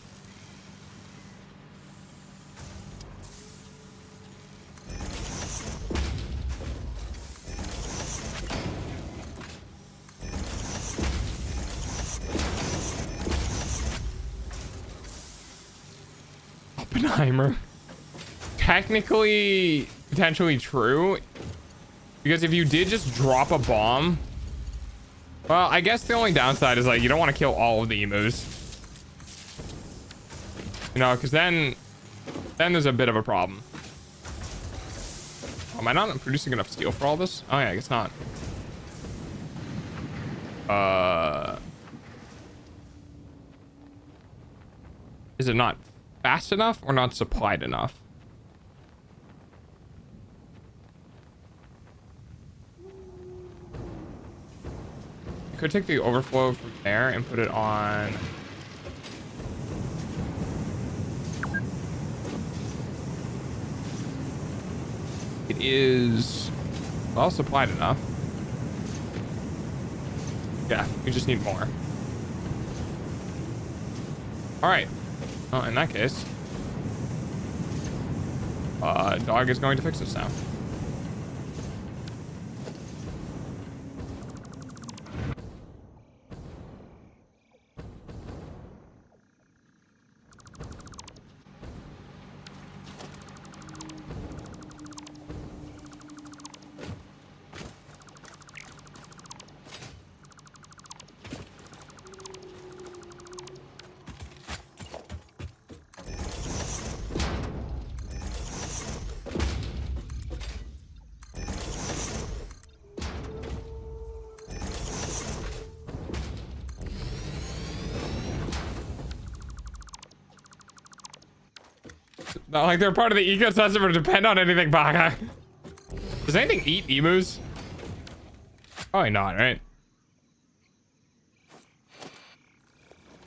Oppenheimer. Technically, potentially true. Because if you did just drop a bomb, well, I guess the only downside is like you don't want to kill all of the emus. You know, because then there's a bit of a problem. Am I not producing enough steel for all this? Oh yeah, I guess not. Is it not fast enough or not supplied enough? I could take the overflow from there and put it on. It is well supplied enough. Yeah, we just need more. All right. Well, in that case, dog is going to fix this now. Not like they're part of the ecosystem or depend on anything, Baka. Does anything eat emus? Probably not, right?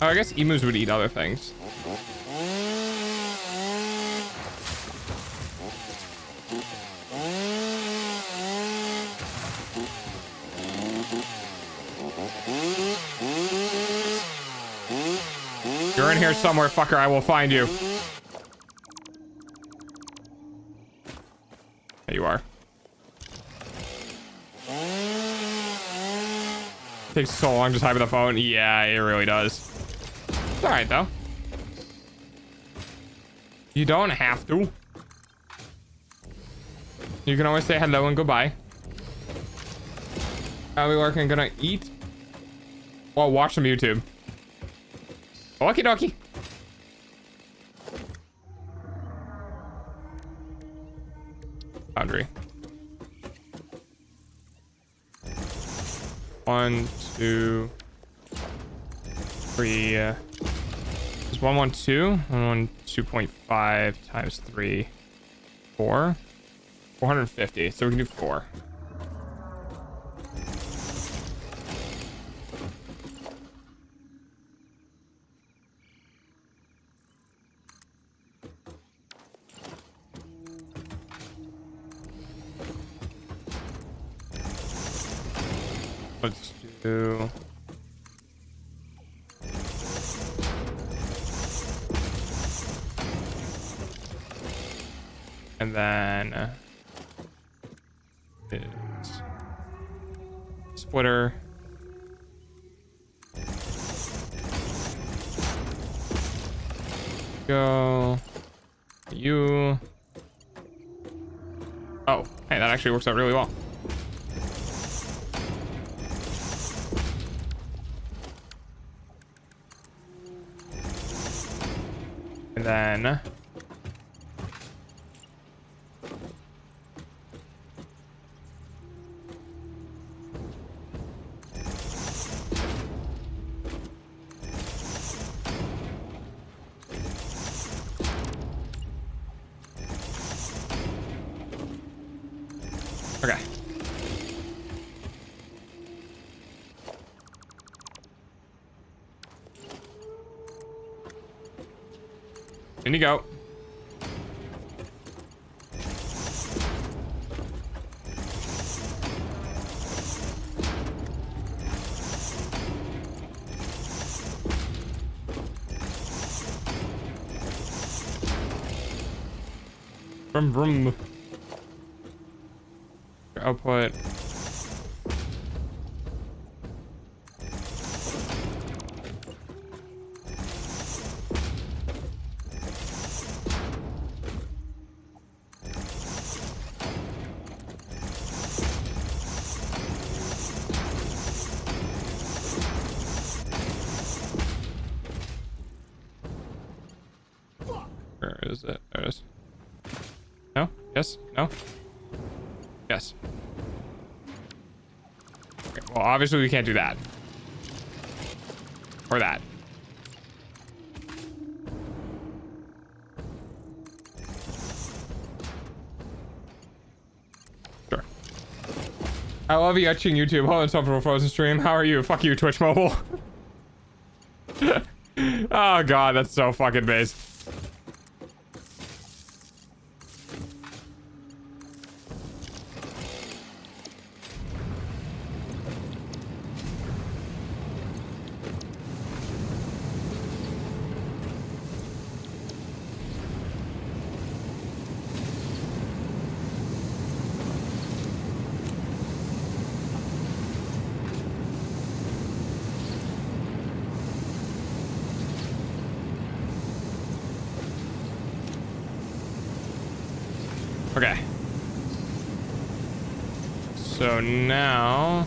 Oh, I guess emus would eat other things. You're in here somewhere, fucker. I will find you. There you are. Takes so long just hide the phone. Yeah, it really does. It's all right though. You don't have to. You can always say hello and goodbye. Are we working? Gonna eat? Well, watch some YouTube. Okie dokie. Boundary. 1, 2, 3. Is 112? 112.5 times 3. 4. 450. So we can do 4. Let's do. And then it's splitter. Go. You. Oh, hey, that actually works out really well. And then Okay. In you go. Vroom vroom. Your output. Where is it? There it is. No? Yes? No? Yes. Okay, well, obviously we can't do that. Or that. Sure. I love you watching YouTube. Hello, Insufferable Frozen Stream. How are you? Fuck you, Twitch Mobile. Oh god, that's so fucking base. Okay. So now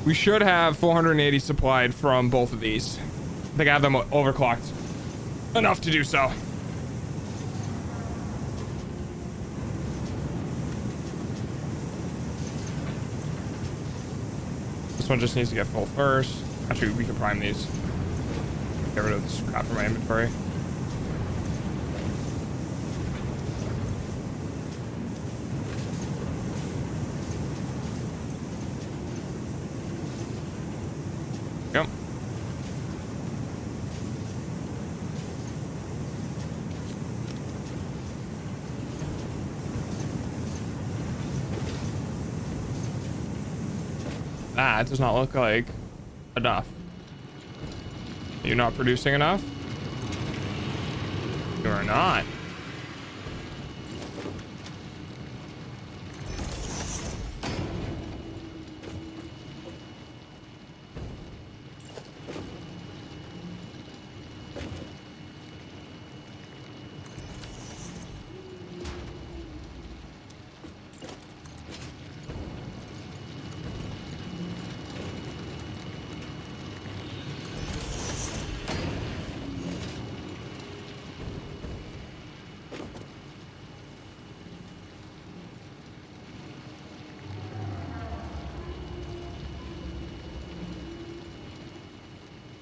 we should have 480 supplied from both of these. I think I have them overclocked enough to do so. This one just needs to get full first. Actually, we can prime these. Get rid of the scrap from my inventory. Go. That does not look like enough. You're not producing enough? You are not.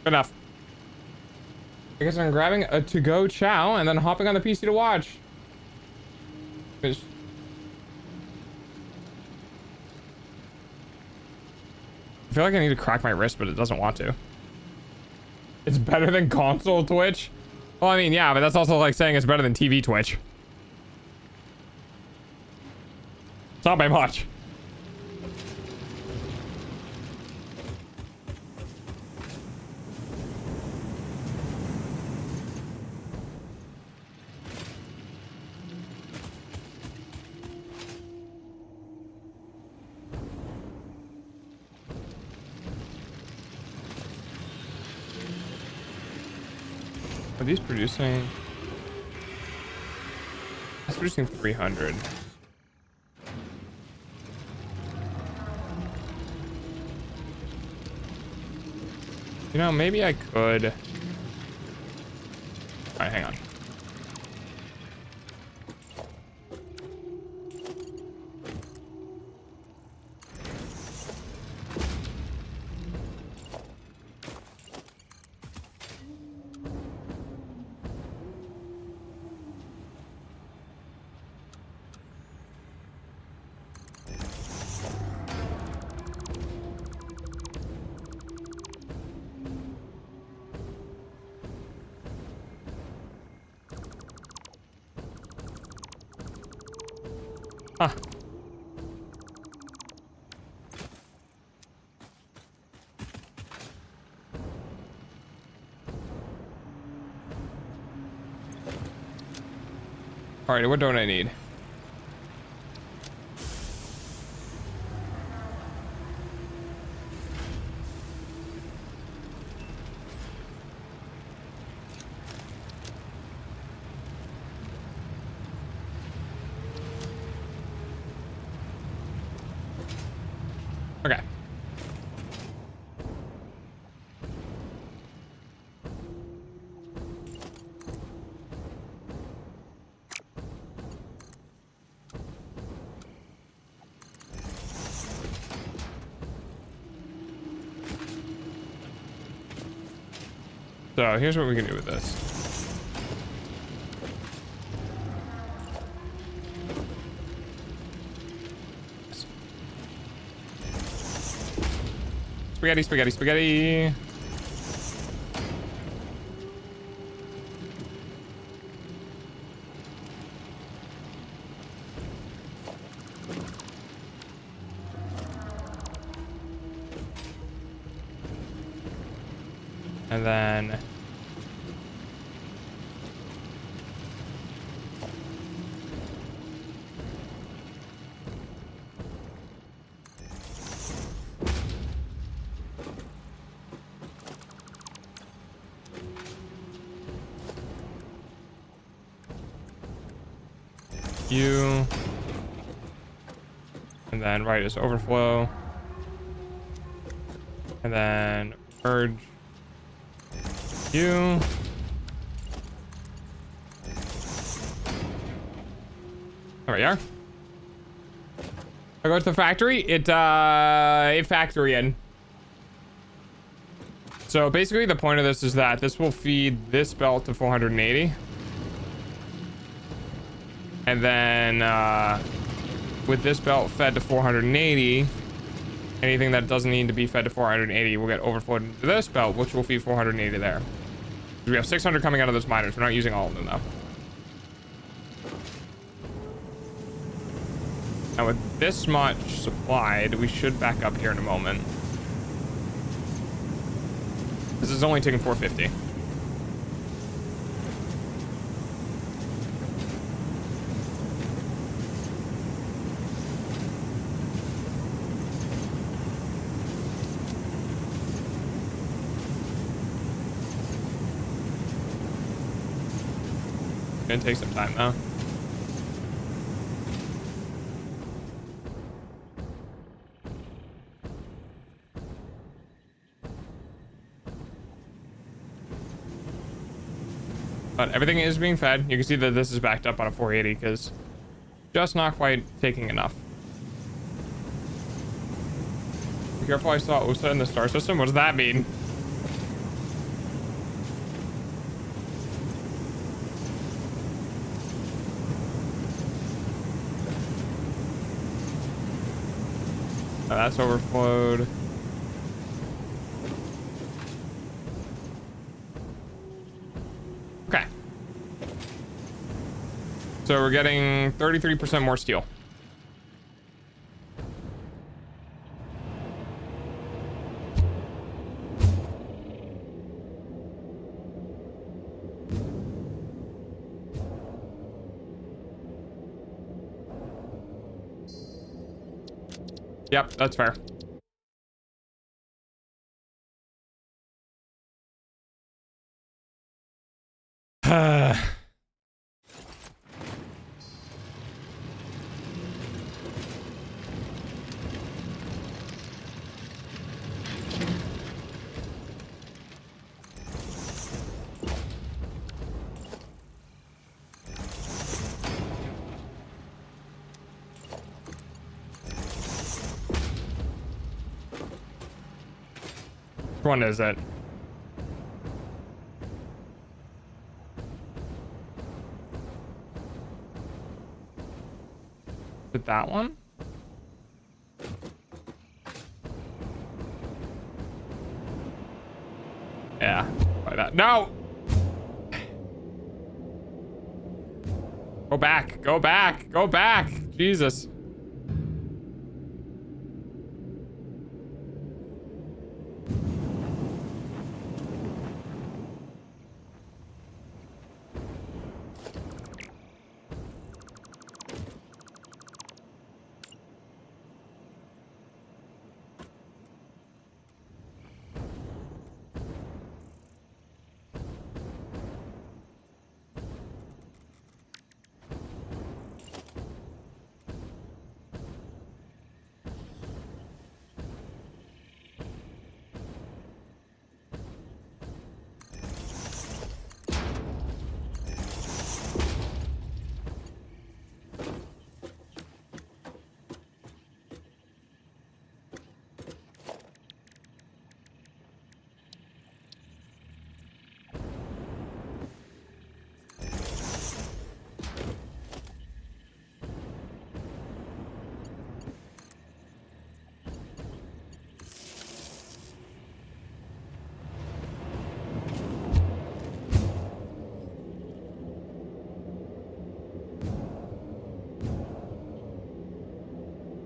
Enough. I guess I'm grabbing a to-go chow and then hopping on the PC to watch. I feel like I need to crack my wrist, but it doesn't want to. It's better than console Twitch? Well, I mean, yeah, but that's also like saying it's better than TV Twitch. It's not by much. Are these producing? It's producing 300. You know, maybe I could. All right, hang on. All right, what don't I need? Okay. So here's what we can do with this. Spaghetti, spaghetti, spaghetti. And then you, and then right is overflow, and then merge you. There we are. I go to the factory. It factory in. So basically the point of this is that this will feed this belt to 480. And then with this belt fed to 480, anything that doesn't need to be fed to 480 will get overflowed into this belt, which will feed 480 there. We have 600 coming out of those miners. We're not using all of them though. Now with this much supplied, we should back up here in a moment. This is only taking 450. Gonna take some time though. But everything is being fed. You can see that this is backed up on a 480 because just not quite taking enough. Be careful, I saw Osa in the star system. What does that mean? Oh, that's overflowed. Okay. So we're getting 33% more steel. Yep, that's fair. Which one is it? Is it that one? Yeah, by that. No! Go back, go back, go back! Jesus.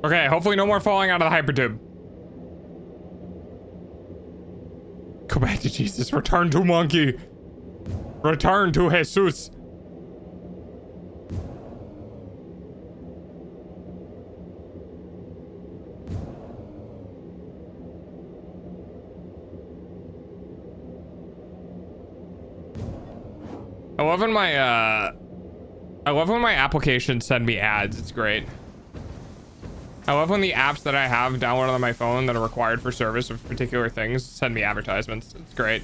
Okay, hopefully no more falling out of the hypertube. Go back to Jesus. Return to monkey. Return to Jesus. I love when my applications send me ads. It's great. I love when the apps that I have downloaded on my phone that are required for service of particular things send me advertisements. It's great.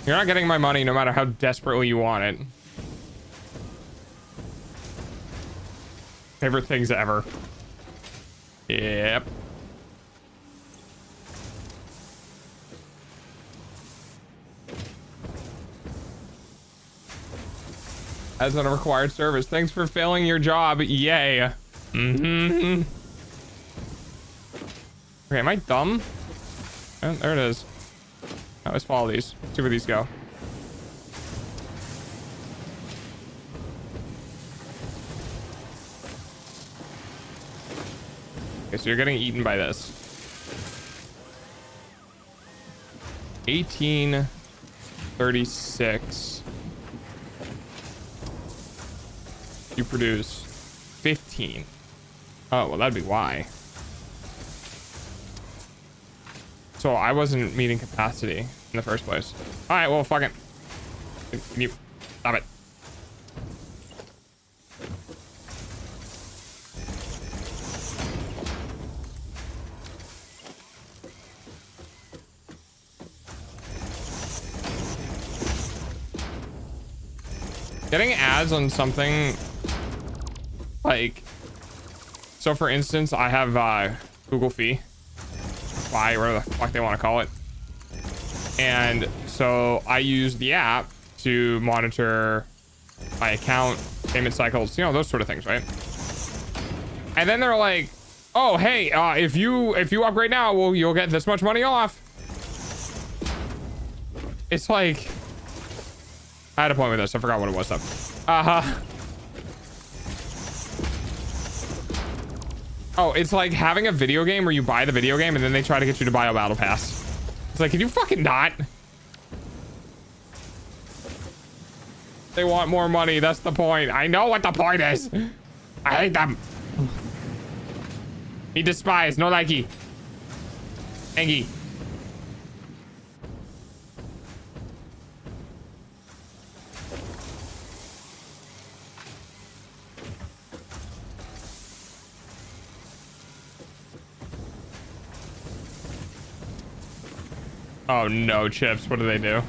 You're not getting my money no matter how desperately you want it. Favorite things ever. Yep. As a required service. Thanks for failing your job. Yay. Mm-hmm. Okay, am I dumb? Oh, there it is. Oh, let's follow these. See where these go. Okay, so you're getting eaten by this. 1836. You produce 15. Oh, well, that'd be why. So I wasn't meeting capacity in the first place. All right, well, fuck it. Can you stop it? Getting ads on something like, so for instance, I have Google Fi, whatever the fuck they want to call it. And so I use the app to monitor my account, payment cycles, you know, those sort of things, right? And then they're like, oh, hey, if you upgrade now, well, you'll get this much money off. It's like, I had a point with this. I forgot what it was though. Oh, it's like having a video game where you buy the video game and then they try to get you to buy a battle pass. It's like, can you fucking not? They want more money. That's the point. I know what the point is. I hate them. He despise. No likey. Angie. Oh no, Chips. What do they do?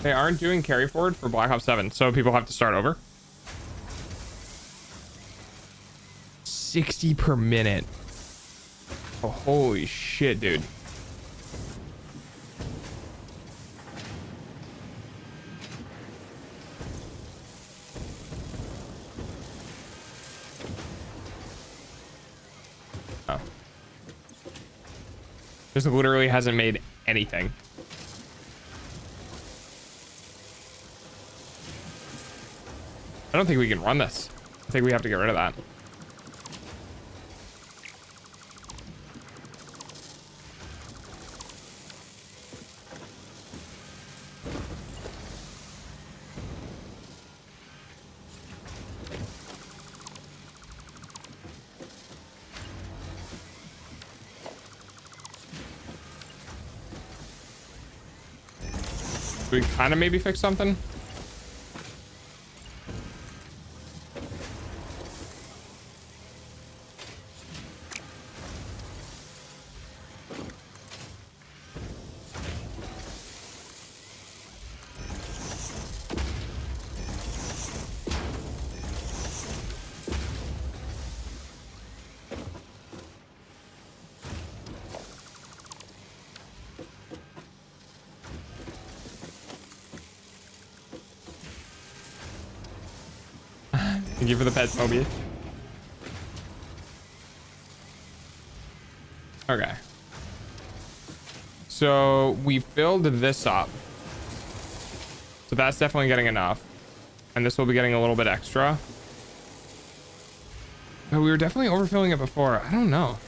They aren't doing carry forward for Black Ops 7, so people have to start over. 60 per minute. Oh, holy shit, dude. Oh. This literally hasn't made anything. I don't think we can run this. I think we have to get rid of that. We kind of maybe fix something. Thank you for the pets, Moby. Okay. So we filled this up. So that's definitely getting enough. And this will be getting a little bit extra. But we were definitely overfilling it before. I don't know.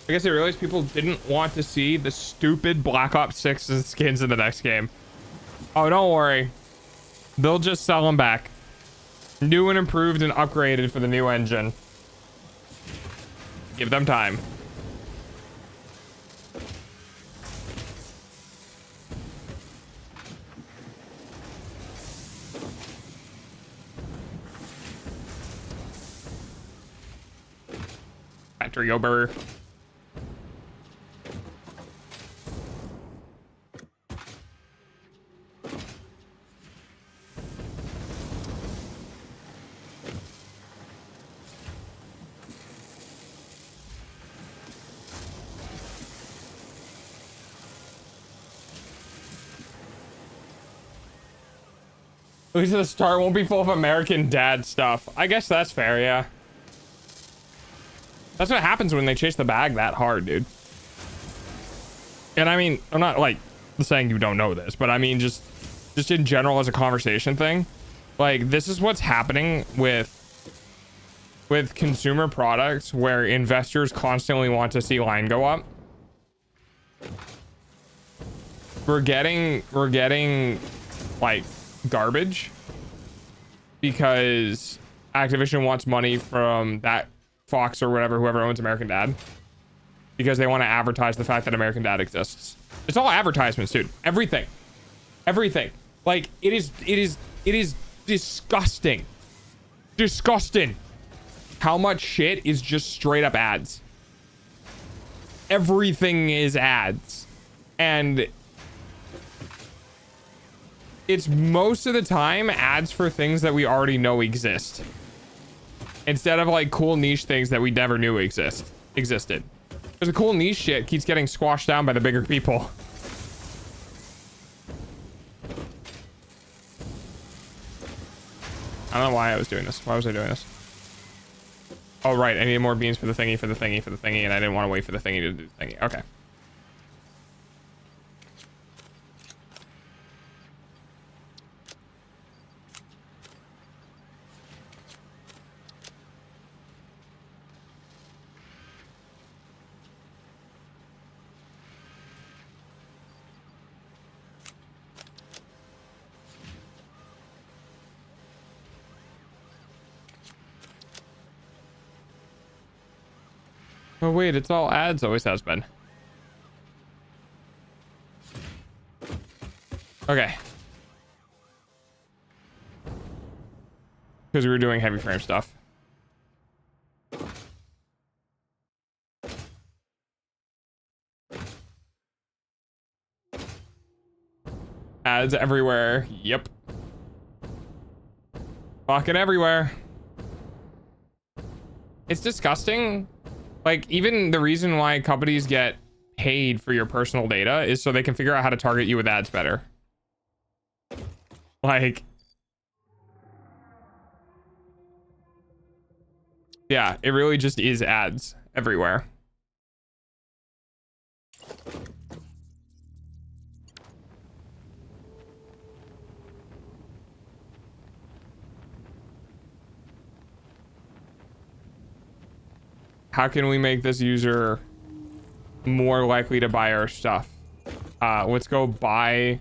I guess I realized people didn't want to see the stupid Black Ops 6 skins in the next game. Oh, don't worry. They'll just sell them back. New and improved and upgraded for the new engine. Give them time. Factory over. At least the start won't be full of American Dad stuff. I guess that's fair, yeah. That's what happens when they chase the bag that hard, dude. And I mean, I'm not like saying you don't know this, but I mean just in general as a conversation thing. Like, this is what's happening with consumer products where investors constantly want to see line go up. We're getting like garbage because Activision wants money from that Fox or whatever, whoever owns American Dad, because they want to advertise the fact that American Dad exists. It's all advertisements, dude. Everything. Like, it is disgusting how much shit is just straight up ads. Everything is ads, and it's most of the time ads for things that we already know exist, instead of like cool niche things that we never knew existed. Because the cool niche shit keeps getting squashed down by the bigger people. I don't know why I was doing this. Why was I doing this? Oh, right. I needed more beans for the thingy, and I didn't want to wait for the thingy to do the thingy. Okay. Oh wait, it's all ads, always has been. Okay. Because we were doing heavy frame stuff. Ads everywhere. Yep. Fucking everywhere. It's disgusting. Like, even the reason why companies get paid for your personal data is so they can figure out how to target you with ads better. Like, yeah, it really just is ads everywhere. How can we make this user more likely to buy our stuff? Let's go buy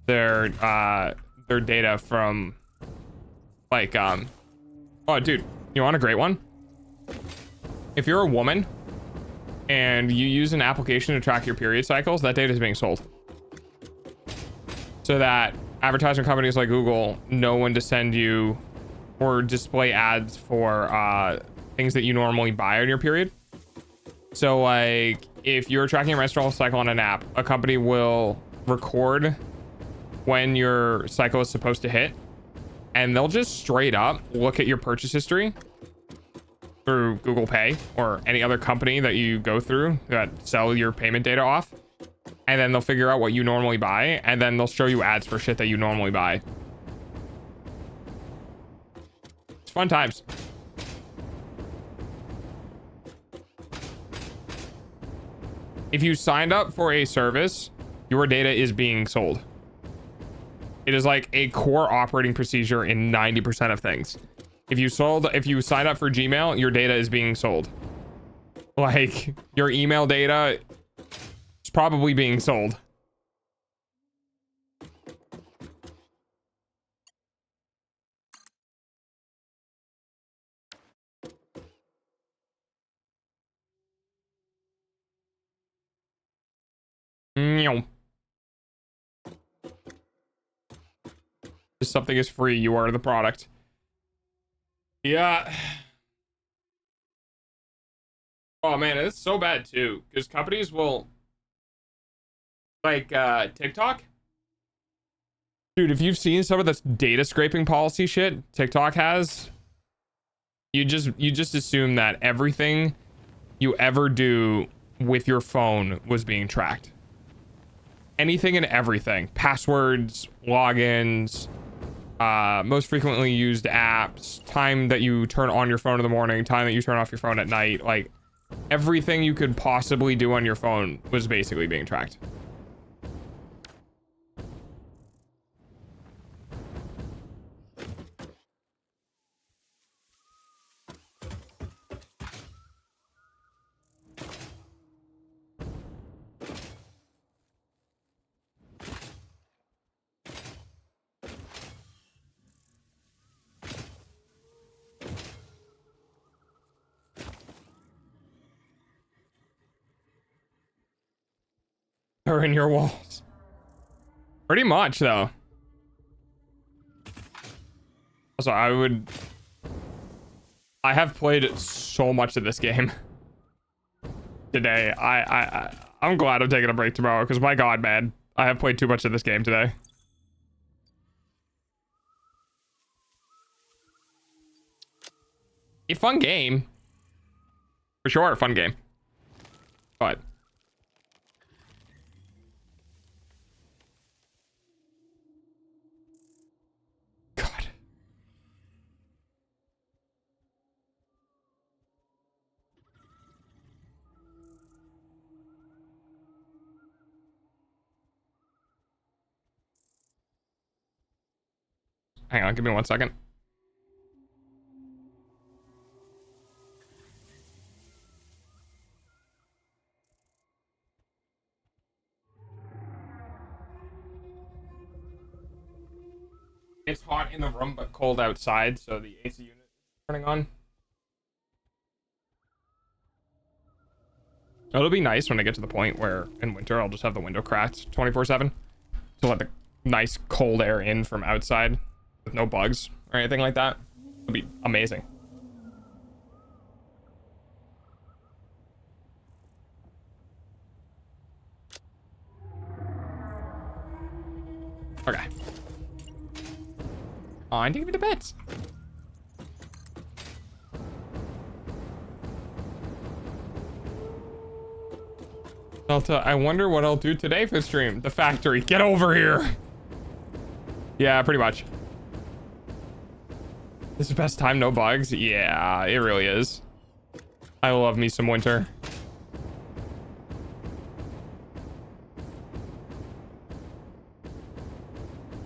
their data from, like, oh dude, you want a great one? If you're a woman and you use an application to track your period cycles, that data is being sold, so that advertising companies like Google know when to send you or display ads for things that you normally buy on your period. So like, if you're tracking your menstrual cycle on an app, a company will record when your cycle is supposed to hit, and they'll just straight up look at your purchase history through Google Pay or any other company that you go through that sell your payment data off, and then they'll figure out what you normally buy, and then they'll show you ads for shit that you normally buy. fun times. If you signed up for a service, your data is being sold. It is like a core operating procedure in 90% of things. If you sign up for Gmail, your data is being sold. Like, your email data is probably being sold. Meow. If something is free, you are the product. Yeah. Oh man, it's so bad too, because companies will, like, TikTok. Dude, if you've seen some of this data scraping policy shit TikTok has, you just assume that everything you ever do with your phone was being tracked. Anything and everything. Passwords, logins, most frequently used apps, time that you turn on your phone in the morning, time that you turn off your phone at night, like everything you could possibly do on your phone was basically being tracked. Or in your walls. Pretty much, though. Also, I have played so much of this game today. I'm glad I'm taking a break tomorrow, because my god, man, I have played too much of this game today. A fun game. For sure, a fun game. But God. Hang on, give me 1 second. It's hot in the room, but cold outside, so the AC unit is turning on. It'll be nice when I get to the point where in winter I'll just have the window cracked 24/7 to let the nice cold air in from outside with no bugs or anything like that. It'll be amazing. Okay. Oh, I didn't give me the bets. Delta, I wonder what I'll do today for stream. The factory, get over here. Yeah, pretty much. This is the best time, no bugs. Yeah, it really is. I love me some winter.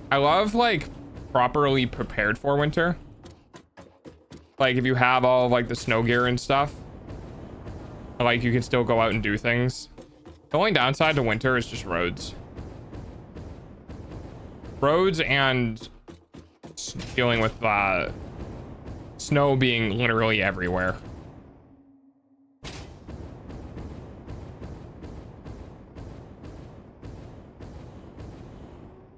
I love, like, properly prepared for winter. Like, if you have all of, like, the snow gear and stuff, like, you can still go out and do things. The only downside to winter is just roads. Roads and dealing with snow being literally everywhere.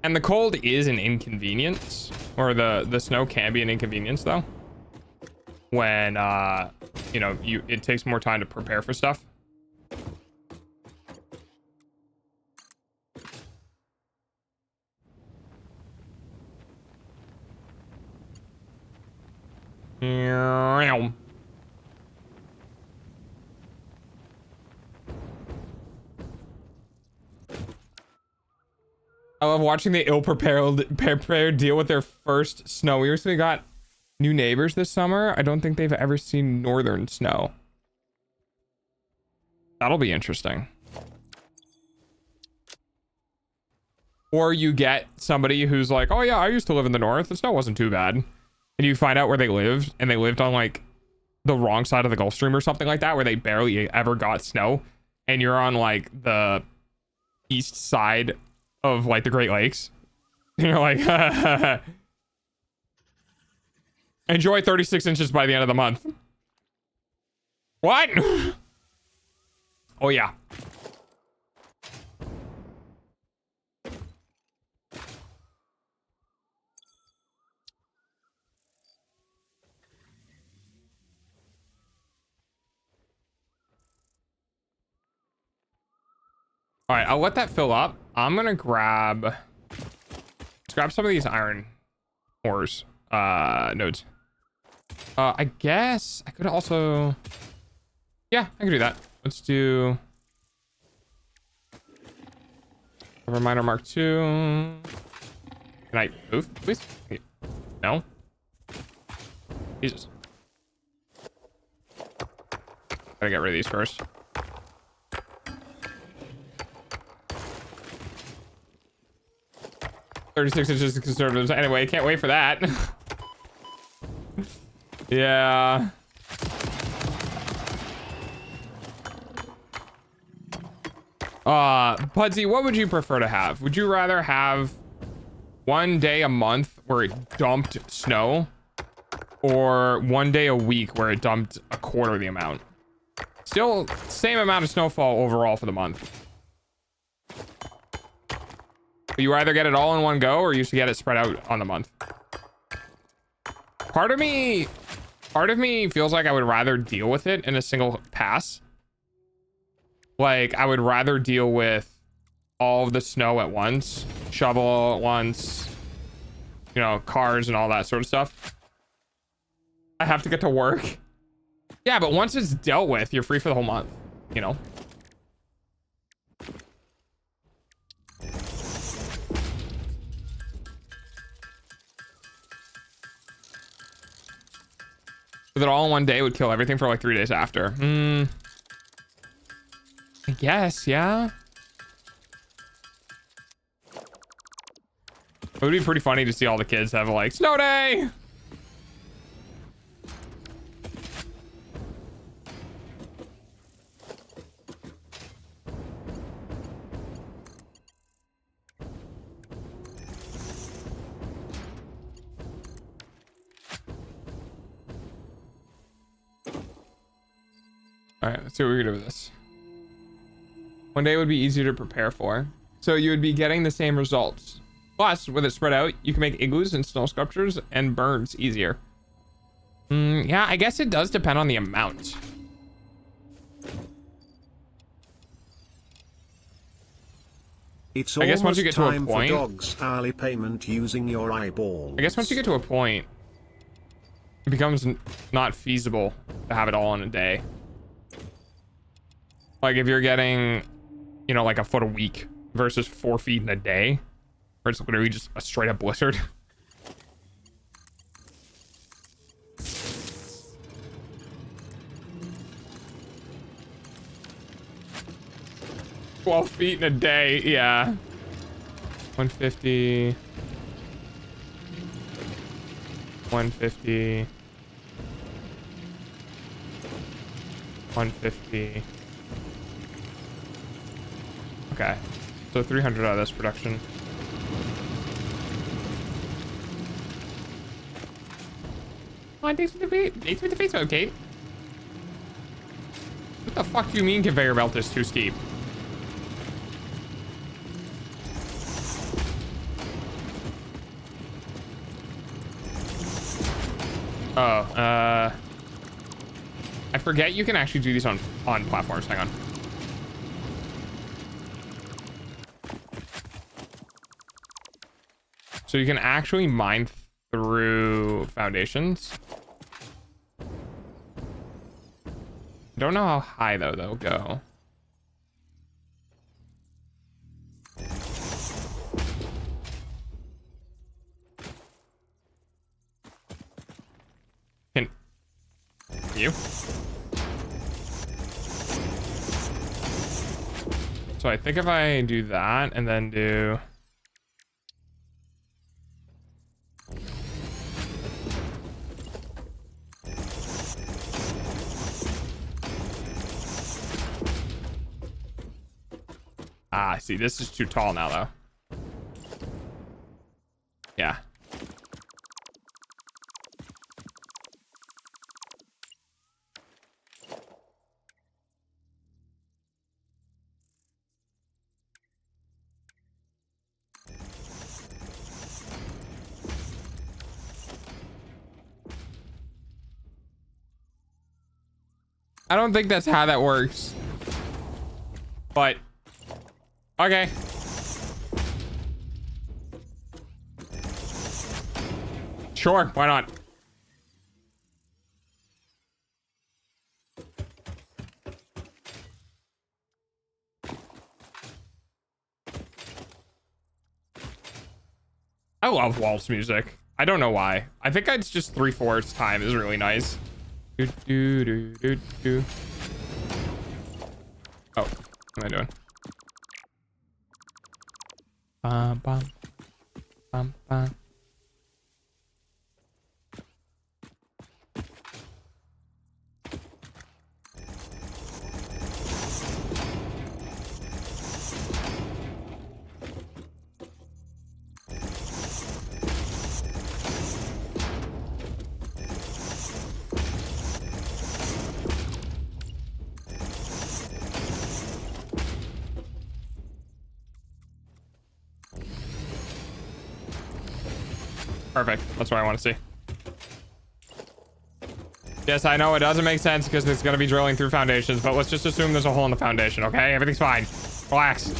And the cold is an inconvenience, or the snow can be an inconvenience though. When you know, it takes more time to prepare for stuff. I love watching the ill-prepared deal with their first snow. We recently got New neighbors this summer. I don't think they've ever seen northern snow. That'll be interesting. Or you get somebody who's like, oh yeah, I used to live in the north. The snow wasn't too bad. And you find out where they lived, and they lived on like the wrong side of the Gulf Stream or something like that, where they barely ever got snow. And you're on like the east side of like the Great Lakes. And you're like, enjoy 36 inches by the end of the month. What? Oh yeah. All right, I'll let that fill up. I'm gonna grab, let's grab some of these iron ores, nodes. I guess I could also, yeah, I can do that. Let's do a reminder Mark II. Can I move, please? No. Jesus. Gotta get rid of these first. $36 inches of conservatives. Anyway, can't wait for that. Yeah. Pudsey, what would you prefer to have? Would you rather have 1 day a month where it dumped snow, or 1 day a week where it dumped a quarter the amount? Still same amount of snowfall overall for the month. You either get it all in one go, or you should get it spread out on the month. Part of me feels like I would rather deal with it in a single pass. Like, I would rather deal with all of the snow at once, shovel at once, you know, cars and all that sort of stuff. I have to get to work. Yeah, but once it's dealt with, you're free for the whole month, you know? That all in 1 day would kill everything for like 3 days after. I guess, yeah. It would be pretty funny to see all the kids have like snow day. All right, let's see what we can do with this. 1 day would be easier to prepare for, so you would be getting the same results. Plus, with it spread out, you can make igloos and snow sculptures and burns easier. Yeah, I guess it does depend on the amount. It's I guess once you almost get to a time for point- dogs hourly payment using your eyeballs. I guess once you get to a point, it becomes not feasible to have it all in a day. Like if you're getting, you know, like a foot a week versus 4 feet in a day, where it's literally just a straight up blizzard. $12 feet in a day, yeah. 150. 150. 150. Okay, so 300 out of this production. Come on, thanks for the Facebook, Kate. What the fuck do you mean conveyor belt is too steep? Oh, I forget you can actually do these on platforms. Hang on. So you can actually mine through foundations. Don't know how high though they'll go. you. So I think if I do that and then do... Ah, see, this is too tall now, though. Yeah. I don't think that's how that works. But, okay. Sure, why not? I love waltz music. I don't know why. I think it's just 3/4 time is really nice. Do, do, do, do, do. Oh, what am I doing? Bum, bum, bum, bum. Perfect. That's what I want to see. Yes, I know it doesn't make sense because it's going to be drilling through foundations, but let's just assume there's a hole in the foundation, okay? Everything's fine. Relax.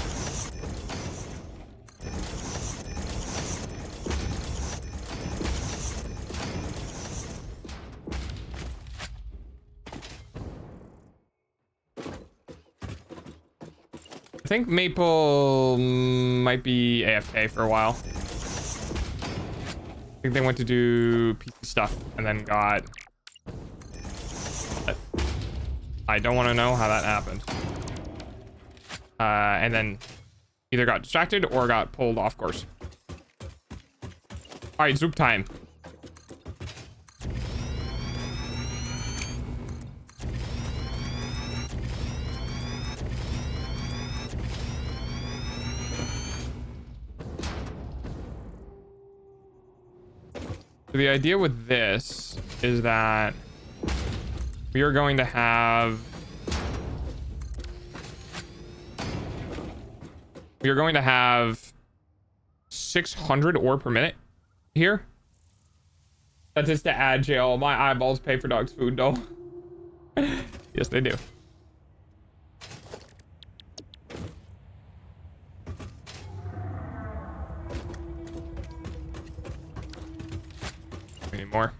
I think Maple might be AFK for a while. I think they went to do PC stuff and then got... I don't want to know how that happened. And then either got distracted or got pulled off course. All right, Zoop time. So the idea with this is that we are going to have 600 ore per minute here. That's just to add jail. My eyeballs pay for dogs' food, though. Yes, they do. We need more.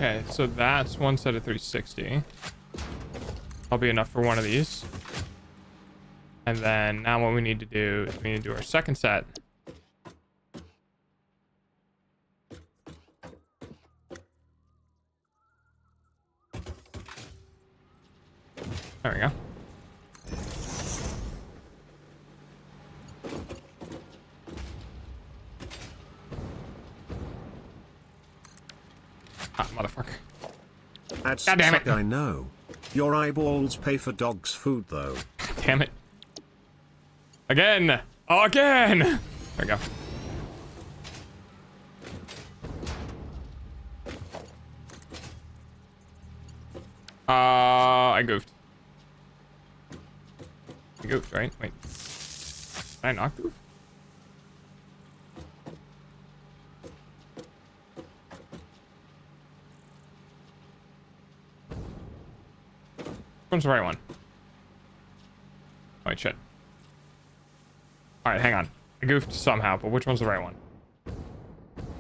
Okay, so that's one set of 360. That'll be enough for one of these. And then now what we need to do is we need to do our second set. There we go. Ads God damn it. suck, I know. Your eyeballs pay for dog's food though. Damn it. Again. Again. There we go. I goofed. I goofed, right? Wait. Did I not goof? Which one's the right one? Oh, wait, shit. Alright, hang on. I goofed somehow, but which one's the right one?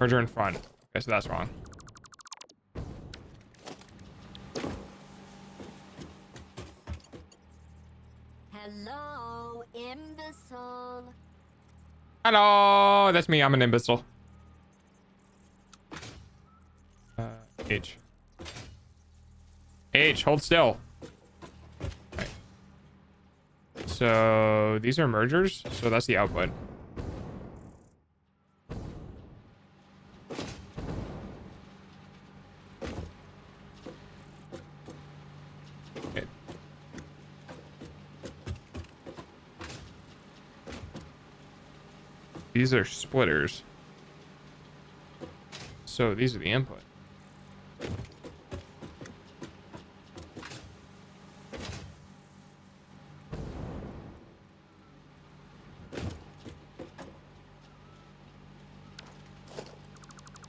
Merger in front. Okay, so that's wrong. Hello, imbecile. Hello! That's me, I'm an imbecile. H. H, hold still. Right. So, these are mergers, so that's the output. Okay. These are splitters. So these are the input.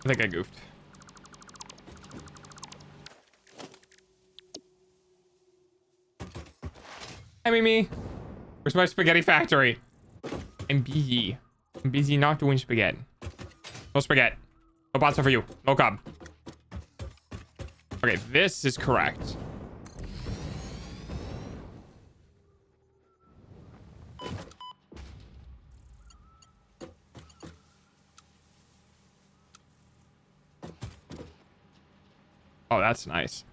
I think I goofed. Hi, Mimi. Where's my spaghetti factory? I'm busy. I'm busy not doing spaghetti. No spaghetti. No pasta for you. No cob. Okay, this is correct. Oh, that's nice.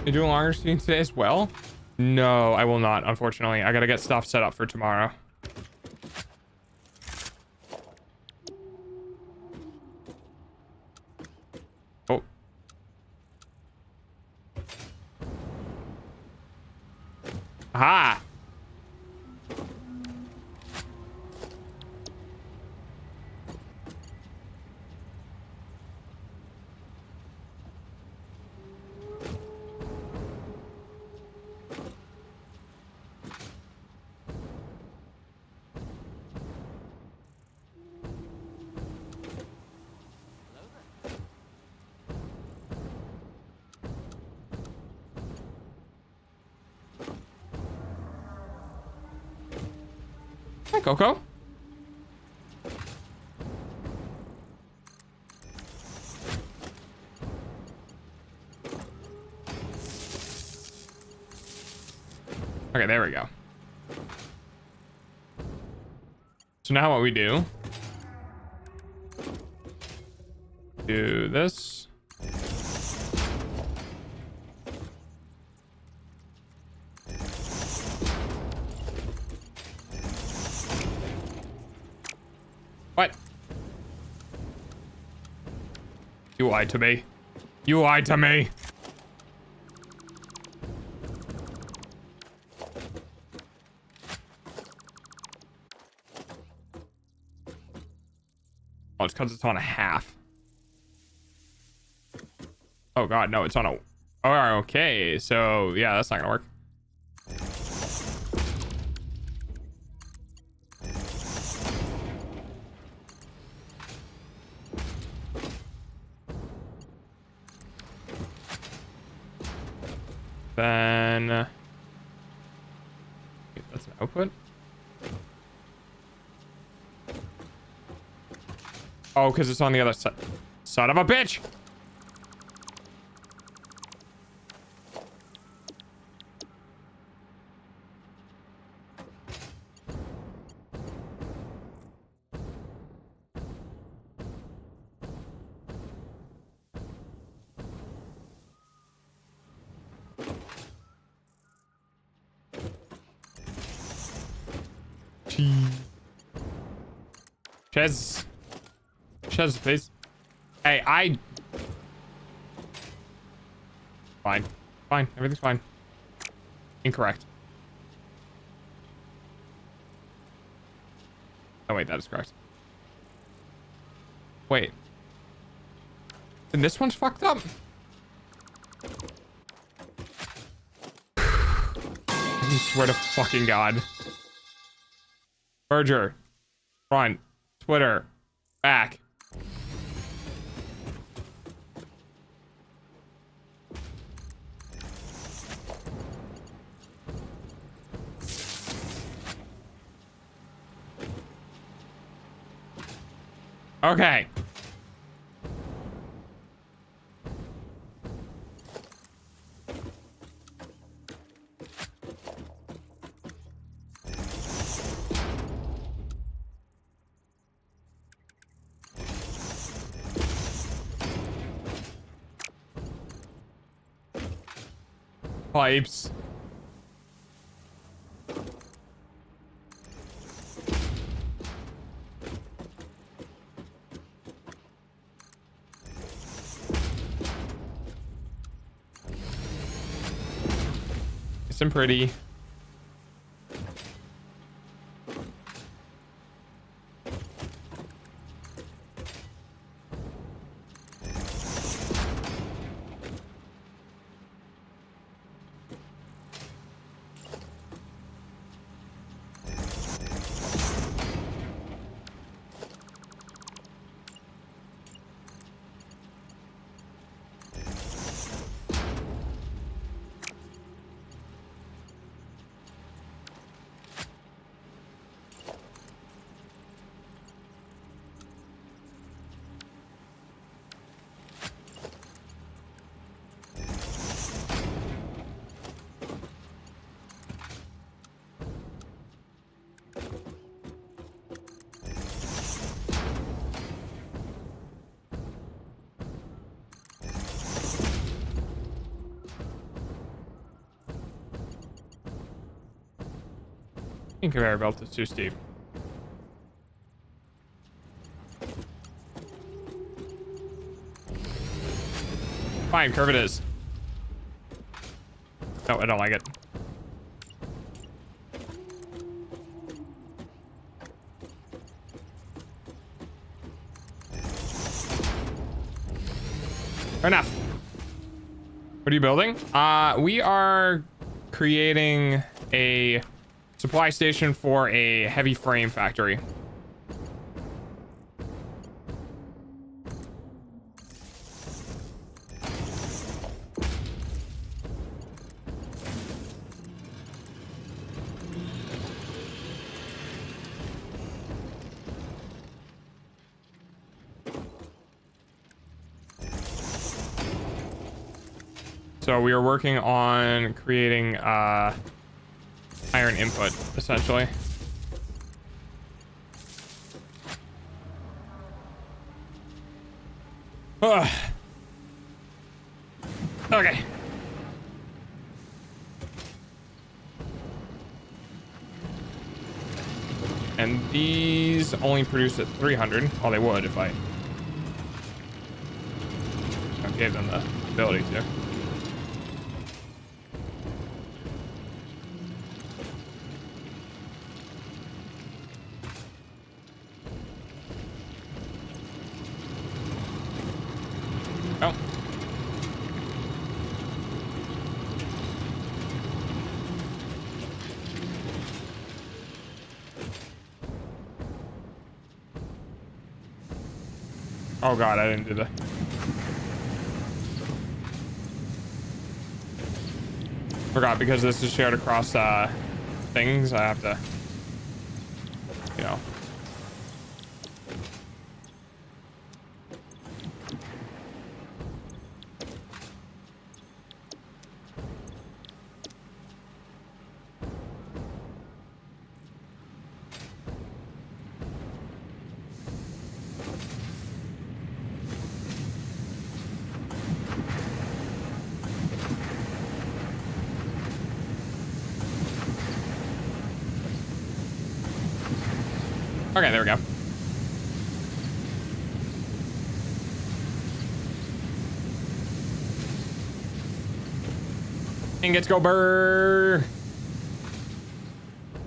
You doing longer stream today as well? No, I will not, unfortunately. I gotta get stuff set up for tomorrow. Oh. Aha! Hi, Coco. Okay, there we go. So now what we do this. What? You lied to me. You lied to me. Oh, it's because it's on a half. Oh god, no, it's on a... Oh, okay, so yeah, that's not gonna work. Then... That's an output? Oh, because it's on the other side. Son of a bitch! Chez, please. Hey, Fine. Fine. Everything's fine. Incorrect. Oh, wait, that is correct. Wait. And this one's fucked up? I swear to fucking God. Berger. Front. Twitter. Back. Okay. Pipes. Isn't pretty. Conveyor belt is too steep. Fine, curve it is. No, I don't like it. Fair enough. What are you building? We are creating a supply station for a heavy frame factory. So we are working on creating iron input, essentially. Ugh. Okay. And these only produce at 300. Well, they would if I gave them the ability to. Oh. Oh God, I didn't do that. Forgot because this is shared across things, I have to, you know. Okay, there we go. Ingots go burr.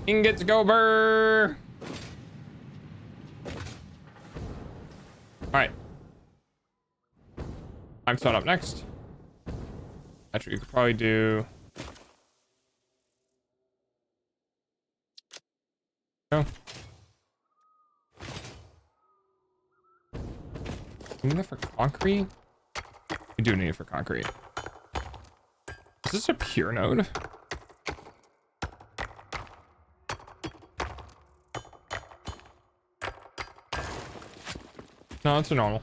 Ingots go burr. All right. I'm starting up next. Actually, you could probably do. No. Need it for concrete? We do need it for concrete. Is this a pure node? No, it's a normal.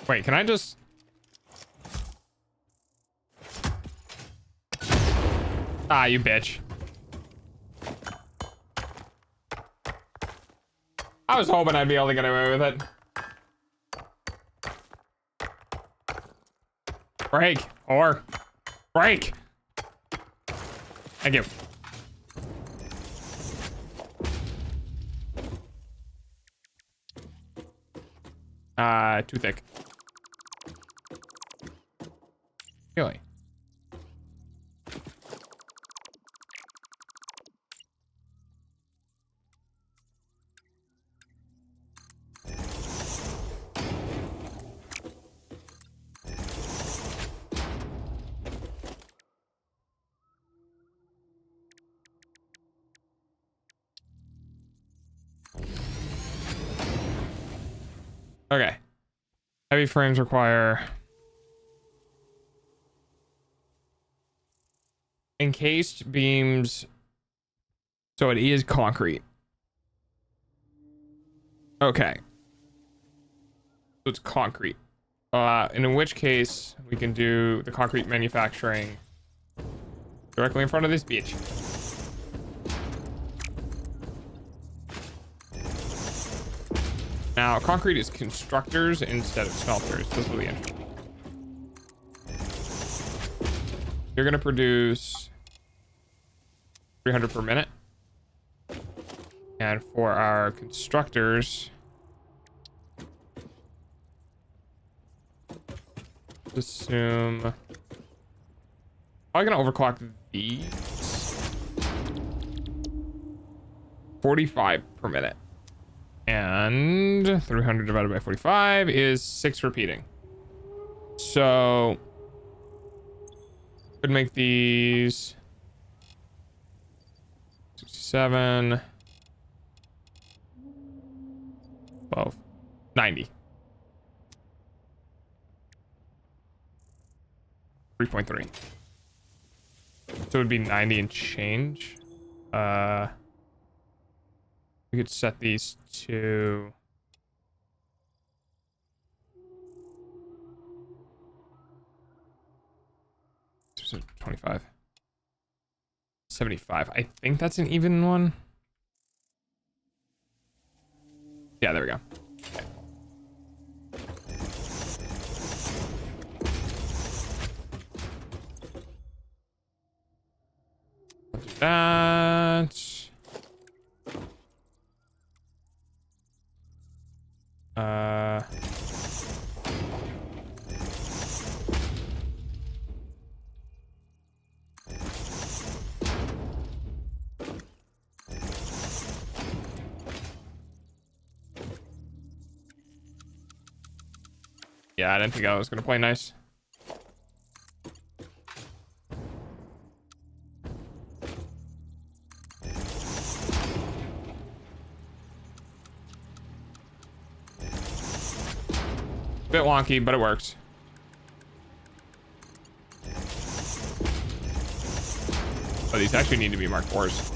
Wait, can I just... Ah, you bitch. I was hoping I'd be able to get away with it. Break. Or. Break. Thank you. Too thick. Really? Okay. Heavy frames require encased beams, so it is concrete. Okay. So it's concrete. And in which case we can do the concrete manufacturing directly in front of this beach. Now, concrete is constructors instead of smelters. This will be interesting. You're going to produce 300 per minute. And for our constructors, assume... I'm going to overclock these. 45 per minute. And 300 divided by 45 is 6 repeating. So could make these 67, 12, 90. 3.3. So it would be 90 and change. We could set these to 25, 75. I think that's an even one. Yeah, there we go. I'll do that. Yeah, I didn't think I was gonna play nice. Bit wonky, but it works. Oh, these actually need to be Mark 4s.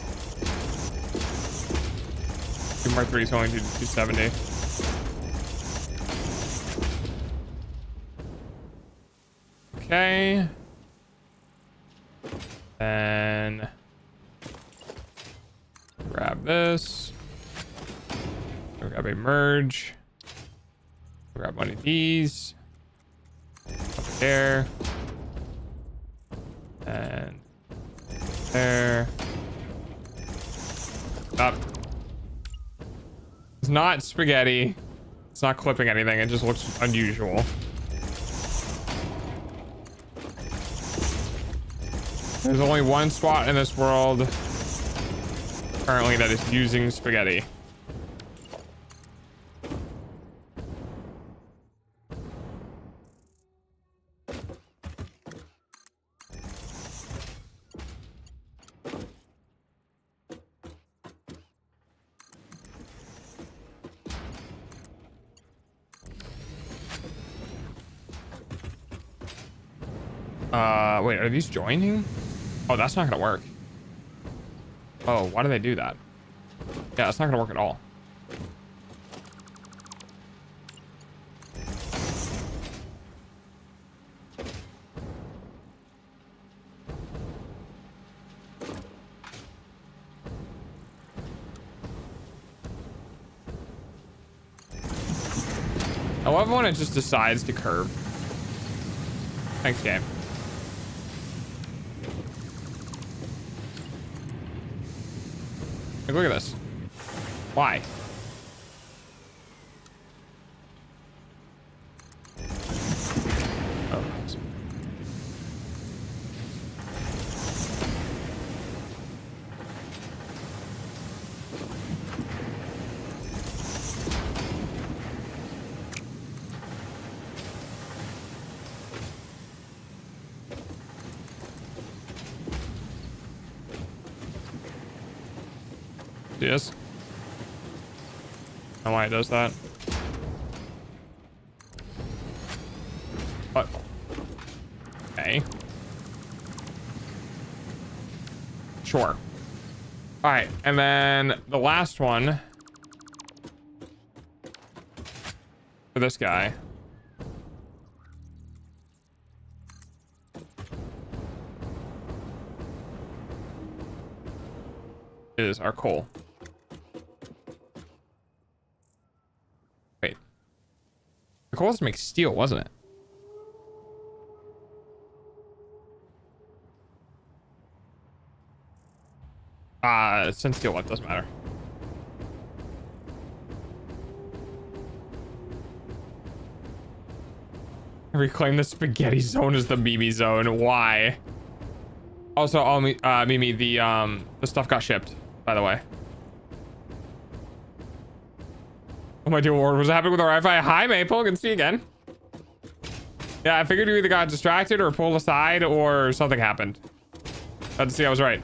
Two Mark 3s only do 270. Okay. Then grab this. Grab a merge. Grab one of these. Up there. And there. Up. It's not spaghetti. It's not clipping anything. It just looks unusual. There's only one spot in this world currently that is using spaghetti. Wait, are these joining? Oh, that's not gonna work. Oh, why do they do that? Yeah, it's not gonna work at all. I love when it just decides to curve. Thanks, game. Like, look at this. Why? Oh, nice. Yes. I don't know why it does that. What? Okay. Sure. All right, and then the last one for this guy is our coal. Wait. The coal was to make steel, wasn't it? Since steel, what doesn't matter. Reclaim the spaghetti zone as the Mimi zone. Why? Also, Mimi, the stuff got shipped, by the way. Oh my dear lord, what's happening with our Wi-Fi? Hi, Maple, good to see you again. Yeah, I figured you either got distracted or pulled aside or something happened. Glad to see I was right.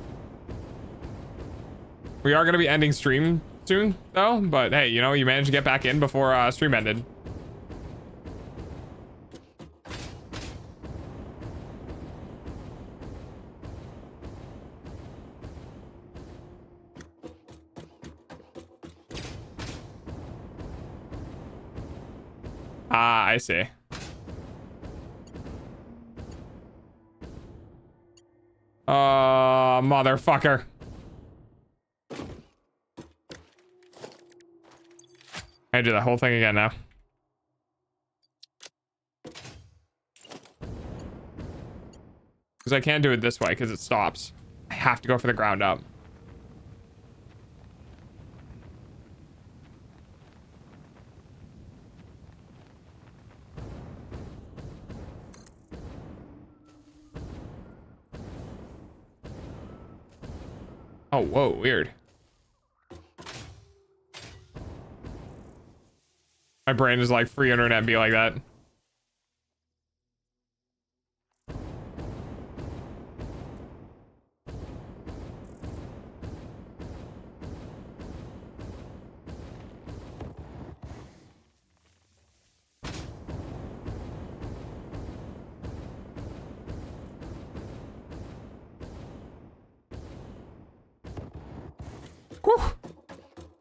We are going to be ending stream soon, though, but hey, you know, you managed to get back in before stream ended. Ah, I see. Motherfucker. I do the whole thing again now. Because I can't do it this way because it stops. I have to go for the ground up. Oh, whoa, weird. My brain is like, free internet be like that.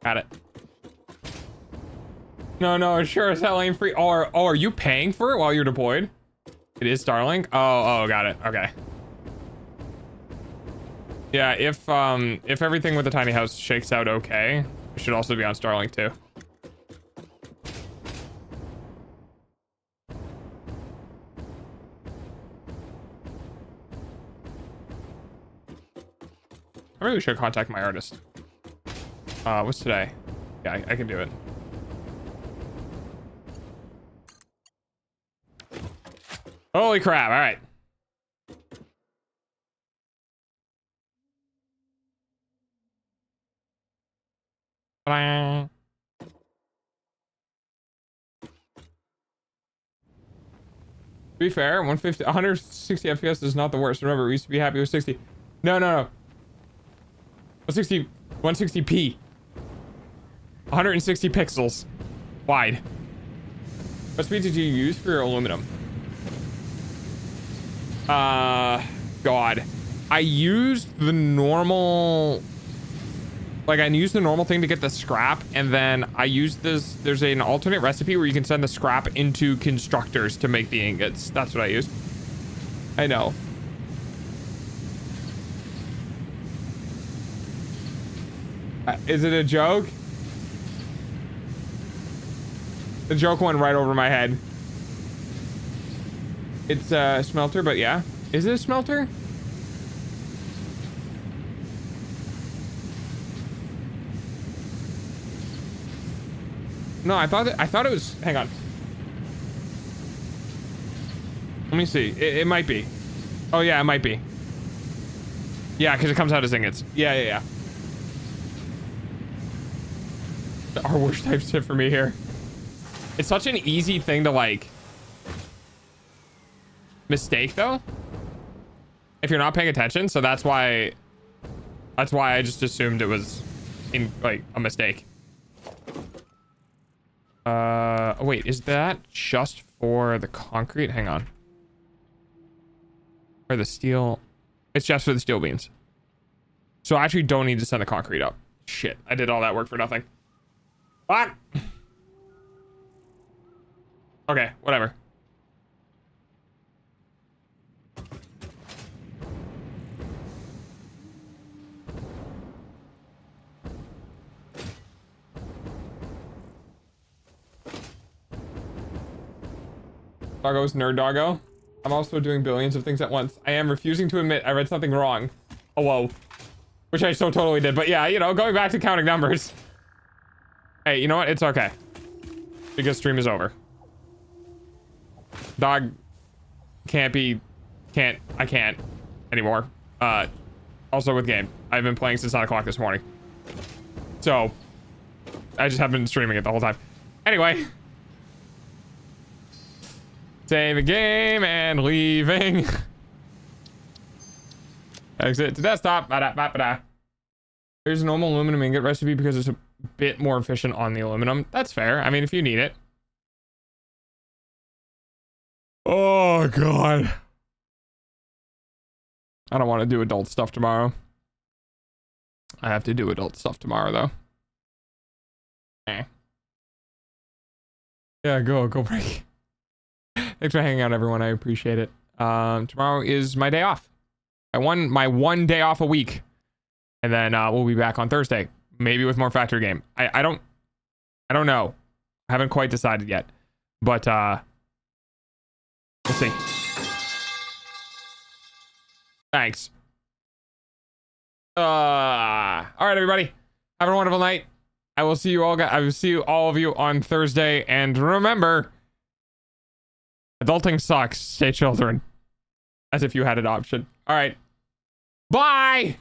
Got it. No, sure as hell ain't free. Oh, are you paying for it while you're deployed? It is Starlink? Oh, got it. Okay. Yeah, if everything with the tiny house shakes out okay, it should also be on Starlink too. I really should contact my artist. What's today? Yeah, I can do it. Holy crap, all right. To be fair, 160 FPS is not the worst. Remember, we used to be happy with 60. No. 160p. 160 pixels wide. What speed did you use for your aluminum? God. I used the normal... Like, I used the normal thing to get the scrap, and then I used this... There's an alternate recipe where you can send the scrap into constructors to make the ingots. That's what I used. I know. Is it a joke? The joke went right over my head. It's a smelter, but yeah. Is it a smelter? No, I thought it was. Hang on. Let me see. It might be. Oh yeah, it might be. Yeah, because it comes out as ingots. Yeah. Our worst type tip for me here. It's such an easy thing to like mistake though, if you're not paying attention. So that's why I just assumed it was in like a mistake. Wait, is that just for the concrete? Hang on. Or the steel? It's just for the steel beams. So I actually don't need to send the concrete up. Shit, I did all that work for nothing. Fuck! Okay, whatever. Doggo's nerd doggo. I'm also doing billions of things at once. I am refusing to admit I read something wrong. Oh, whoa. Which I so totally did. But yeah, you know, going back to counting numbers. Hey, you know what? It's okay. Because stream is over. Dog I can't anymore. Also with game. I've been playing since 9 o'clock this morning. So, I just have been streaming it the whole time. Anyway. Save a game and leaving. Exit to desktop. Ba-da-ba-ba-da. There's a normal aluminum ingot recipe because it's a bit more efficient on the aluminum. That's fair. I mean, if you need it. Oh, God. I don't want to do adult stuff tomorrow. I have to do adult stuff tomorrow, though. Yeah, go break. Thanks for hanging out, everyone. I appreciate it. Tomorrow is my day off. My one day off a week. And then we'll be back on Thursday. Maybe with more Factory Game. I don't know. I haven't quite decided yet. But we'll see. Thanks. All right, everybody. Have a wonderful night. I will see you all. I will see all of you on Thursday. And remember, adulting sucks. Stay children. As if you had an option. All right. Bye.